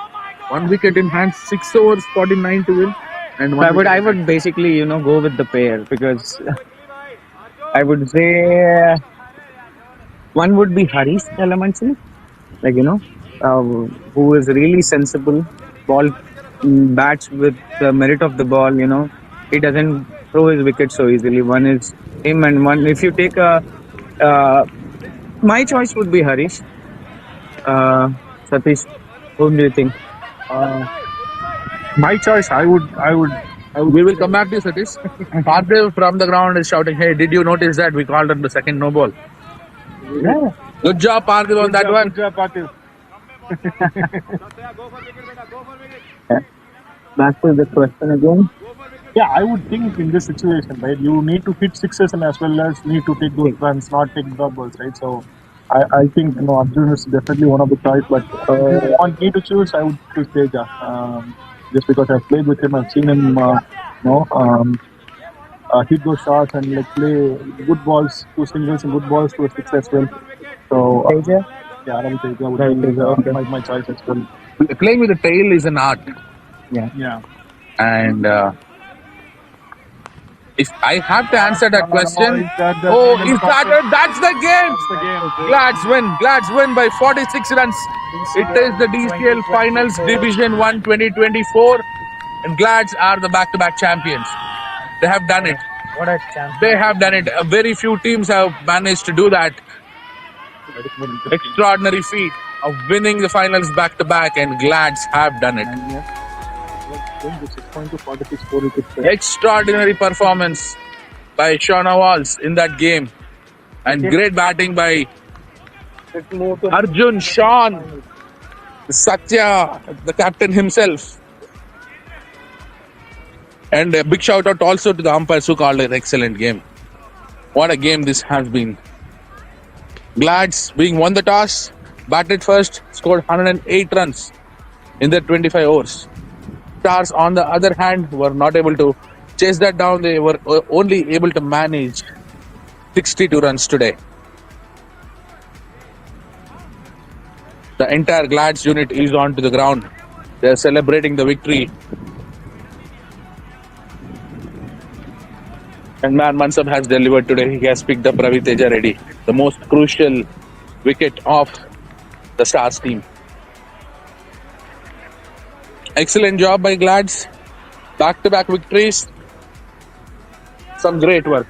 1 wicket in hand, 6 overs, 49 to win, and so one wicket I in hand. would basically go with the pair because I would say one would be Harish Kalamanchi, like uh, who is really sensible, ball bats with the merit of the ball. He doesn't throw his wicket so easily. One is him, and one. If you take uh, my choice would be Harish. Satish, whom do you think? Uh, my choice, I would We will say, come back to you, Satish. Parthiv from the ground is shouting, "Hey, did you notice that we called on the second no ball?" Yeah, Good job, Parthiv, on that one. good job, Patil. yeah. Back to the question again. Yeah, I would think in this situation, right, you need to hit sixes and as well as need to take those runs, not take drop balls, right? So I think Arjun is definitely one of the choice, but if you want me to choose, I would choose Teja. Just because I've played with him, I've seen him, hit those shots and like play good balls to singles and good balls to a six as well. So Teja? yeah, Ravi Teja would Ravi be Teja, okay. my choice as well. Playing with the tail is an art, Yeah. Yeah. and if I have to answer that question, Is that the oh, maiden is that stopper? it? That's the game. That's the game. Glads win. Glads win by 46 runs. It is the DCL Finals 2024. Division 1 2024, and Glads are the back-to-back champions. They have done it. What a champion. They have done it. Very few teams have managed to do that. That is more interesting. Extraordinary feat of winning the finals back-to-back, and Glads have done it. And yes, going to 6 point to 46 4 wickets. Extraordinary performance by Shauna Walls in that game, and great batting by Arjun, Sean, Satya, the captain himself. And a big shout out also to the umpires who called an excellent game. What a game this has been. Glads, being won the toss, batted first, scored 108 runs in their 25 overs. Stars, on the other hand, were not able to chase that down. They were only able to manage 62 runs today. The entire Glads unit is on to the ground. They are celebrating the victory. And man, Mansab has delivered today. He has picked up Ravi Teja Reddy, the most crucial wicket of the Stars team. Excellent job by Glads. Back-to-back victories. Some great work.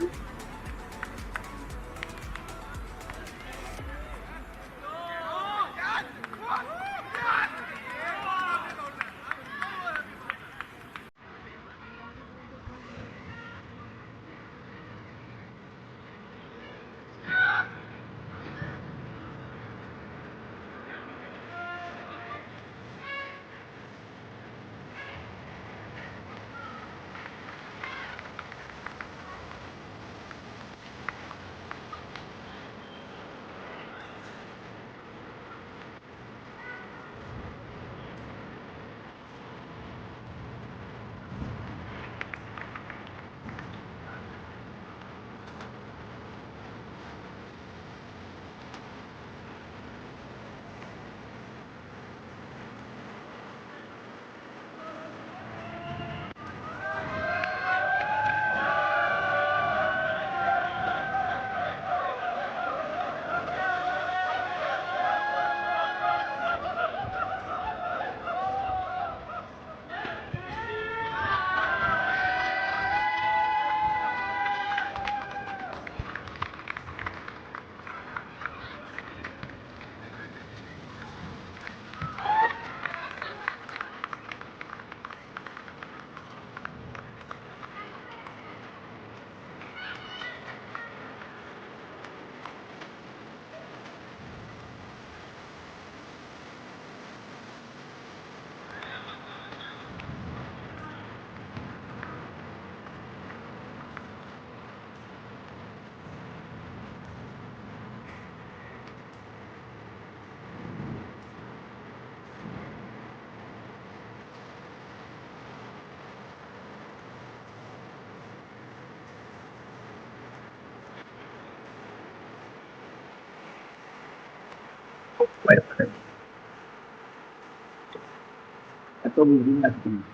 That's what we really have to do.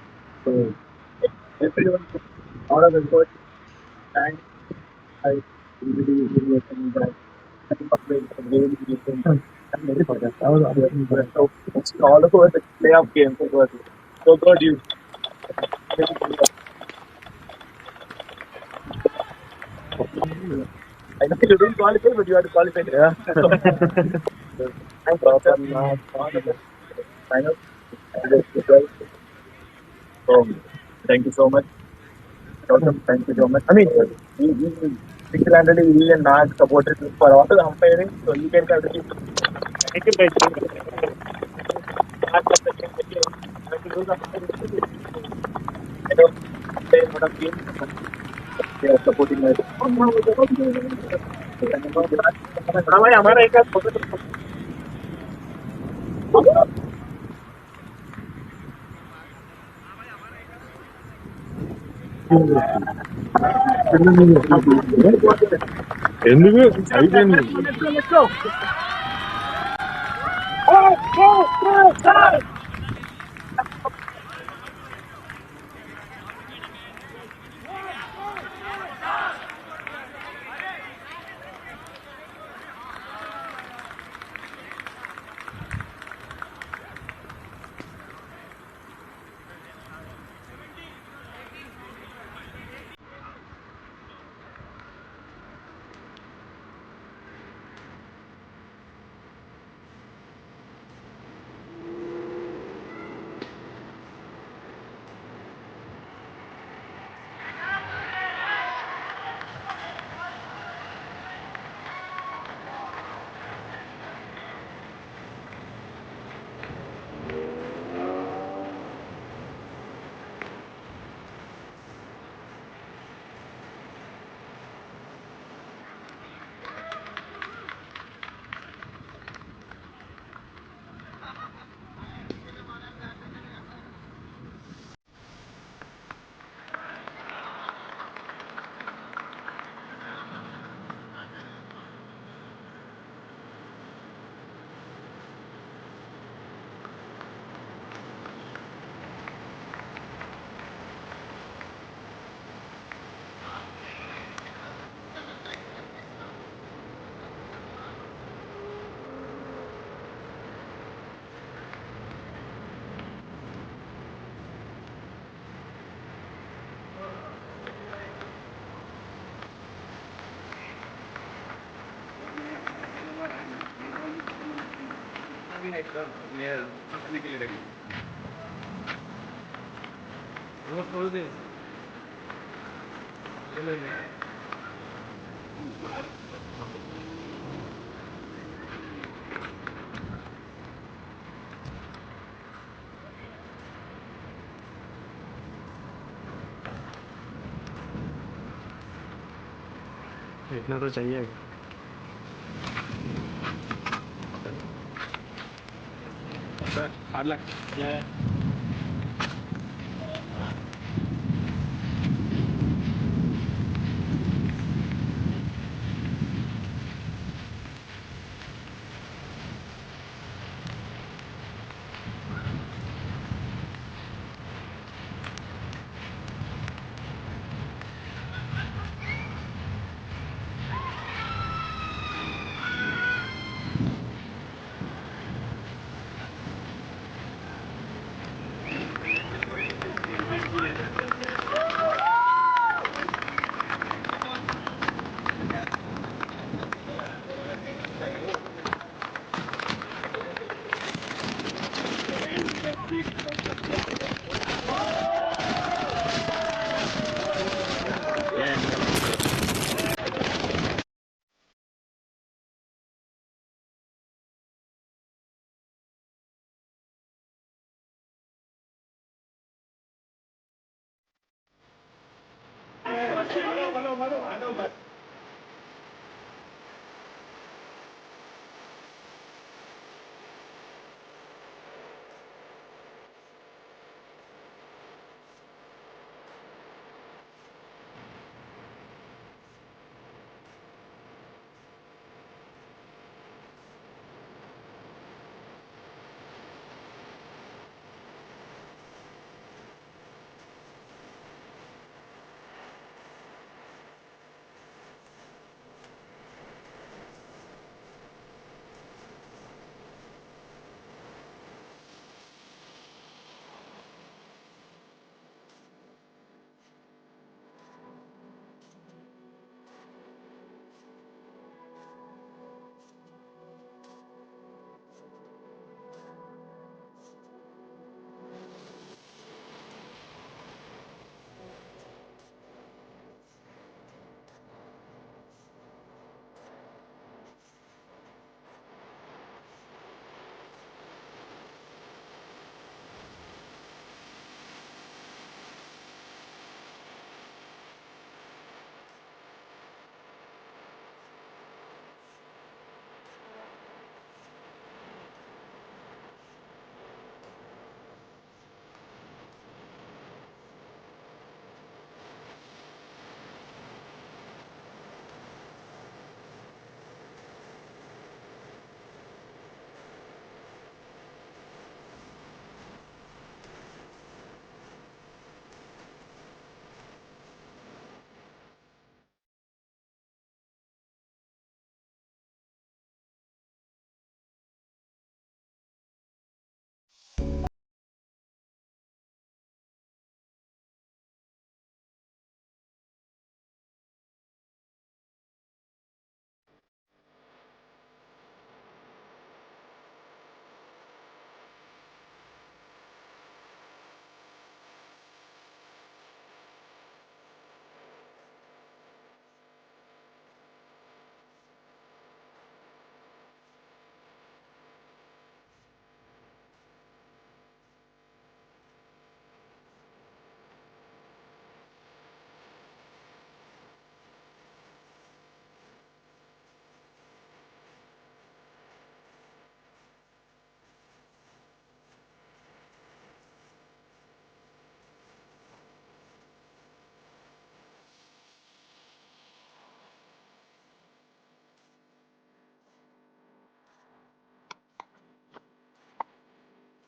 So everyone out of effort and I really really think that I think it's really different. I'm ready for that. I was waiting for it. So it's all over the playoff game. It was so good. You I know you didn't qualify, but you had to qualify. Yeah. Thanks, sir. Final. So thank you so much. Awesome. Thank you so much. I mean, we single-handedly, we and Nag supported for all the umpiring, so you can kind of keep. Thank you guys. I know they would have been they are supporting us. हमारे हमारा एक ఎందుకు అయిపోయింది Let's go. इतना तो चाहिए sir 8 lakh क्या है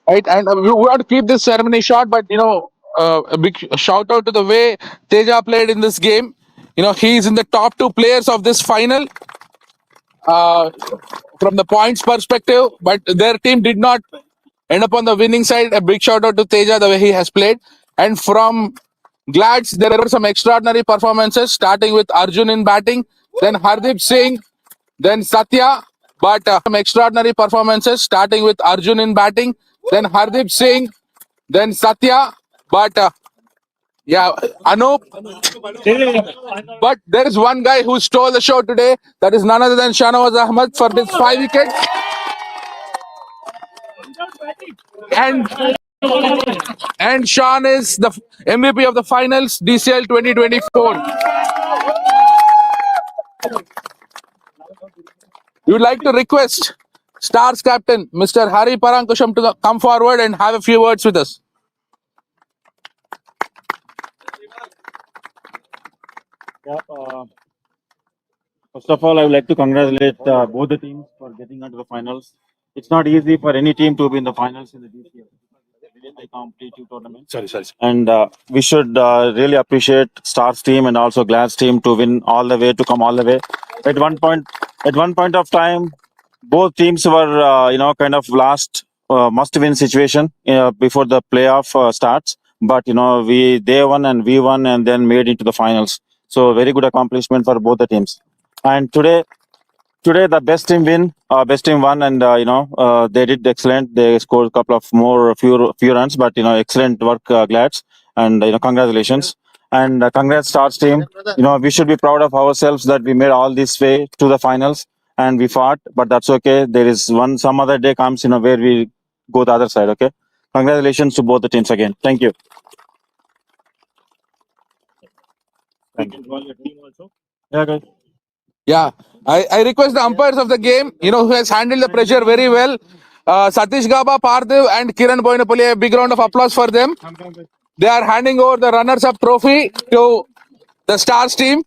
right? And we want to keep this ceremony short, but a big shout out to the way Teja played in this game. He's in the top two players of this final uh, from the points perspective, but their team did not end up on the winning side. A big shout out to Teja, the way he has played. And from Glads, there were some extraordinary performances, starting with Arjun in batting, then Hardeep Singh, then Satya. But some extraordinary performances, starting with Arjun in batting, then Hardeep Singh, then Satya. But yeah, Anup. But there is one guy who stole the show today. That is none other than Shanawaz Ahmed for his 5 wickets. And Sean is the MVP of the finals, DCL 2024. We would like to request Stars captain Mr. Hari Parankusham to come forward and have a few words with us. Yeah, first of all, I would like to congratulate both the teams for getting into the finals. It's not easy for any team to be in the finals in the DCL. Really high competitive tournament. Sorry. And we should really appreciate Stars team and also Glass team to win all the way, to come all the way. At one point of time, both teams were kind of last must-win situation before the playoff starts. But they won and we won and then made it to the finals. So very good accomplishment for both the teams. And today the best team won, and they did excellent. They scored a couple of few runs, but excellent work, Glads, and congratulations. And congrats Stars team. We should be proud of ourselves that we made all this way to the finals, and we fought, but that's okay. There is some other day comes where we go the other side. Okay, congratulations to both the teams again. Thank you. Thank you. Yeah, guys. Yeah, I request the umpires of the game, who has handled the pressure very well. Satish Gaba, Parthiv, and Kiran Boinapalli, a big round of applause for them. They are handing over the runners-up trophy to the Stars team.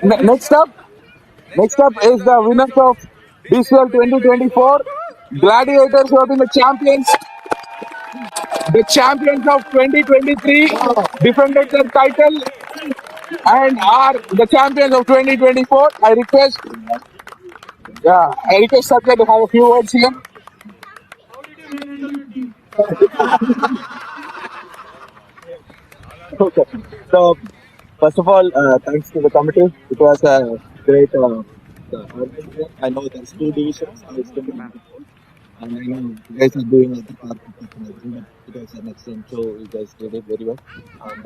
Next up is the winners of DCL 2024. Gladiators who have been the champions of 2023, defended their title and are the champions of 2024. I request Satya to have a few words here. Okay. So, first of all, thanks to the committee. It was a great. I know there's two divisions. I was doing and I know you guys are doing other part of technology, but it was an excellent show. You guys did it very well. And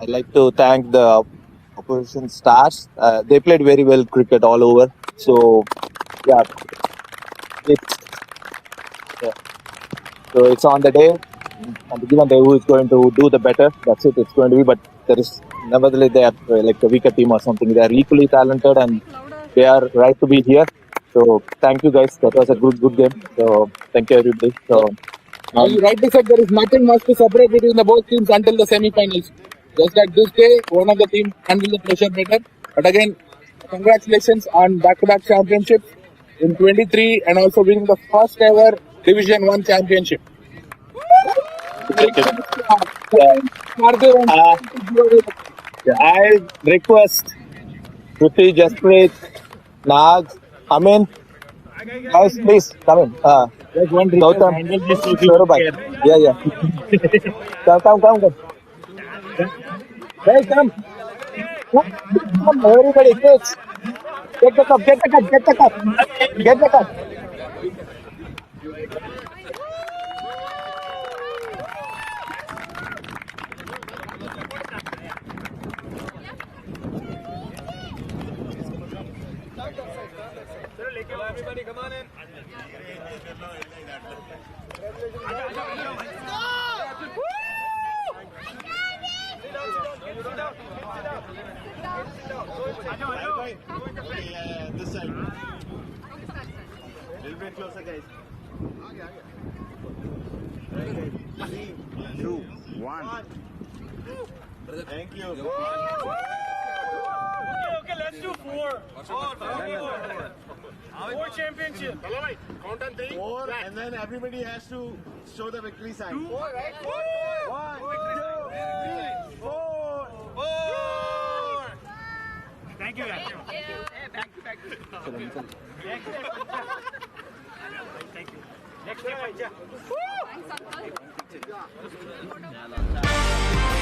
I'd like to thank the opposition Stars. They played very well cricket all over. So, yeah, it's so it's on the day. And given who is going to do the better, that's it. It's going to be, but there is nevertheless they are like a weaker team or something. They are equally talented and they are right to be here. So thank you guys. That was a good game. So thank you everybody. So As you rightly said, there is nothing much to separate between the both teams until the semi-finals. Just that this day, one of the teams handled the pressure better. But again, congratulations on back-to-back championships in 23 and also winning the first ever Division 1 championship. I request Ruti, Jasprit, Nag, Amin, guys, please come in. Gautam, Saurabh, yeah. Come. Guys, come. Come, everybody, please. Get the cup, get the cup, get the cup. Get the cup. This side. Little bit closer, guys. Okay. 3, 2, 1. Thank you. Okay, let's do 4. 4 championship. Count on 3. 4, and then everybody has to show the victory sign. 2, right? 1, 2, 3, 4. 4. Thank you, guys. Back to back. Thank you. Next step, Thanks, Uncle.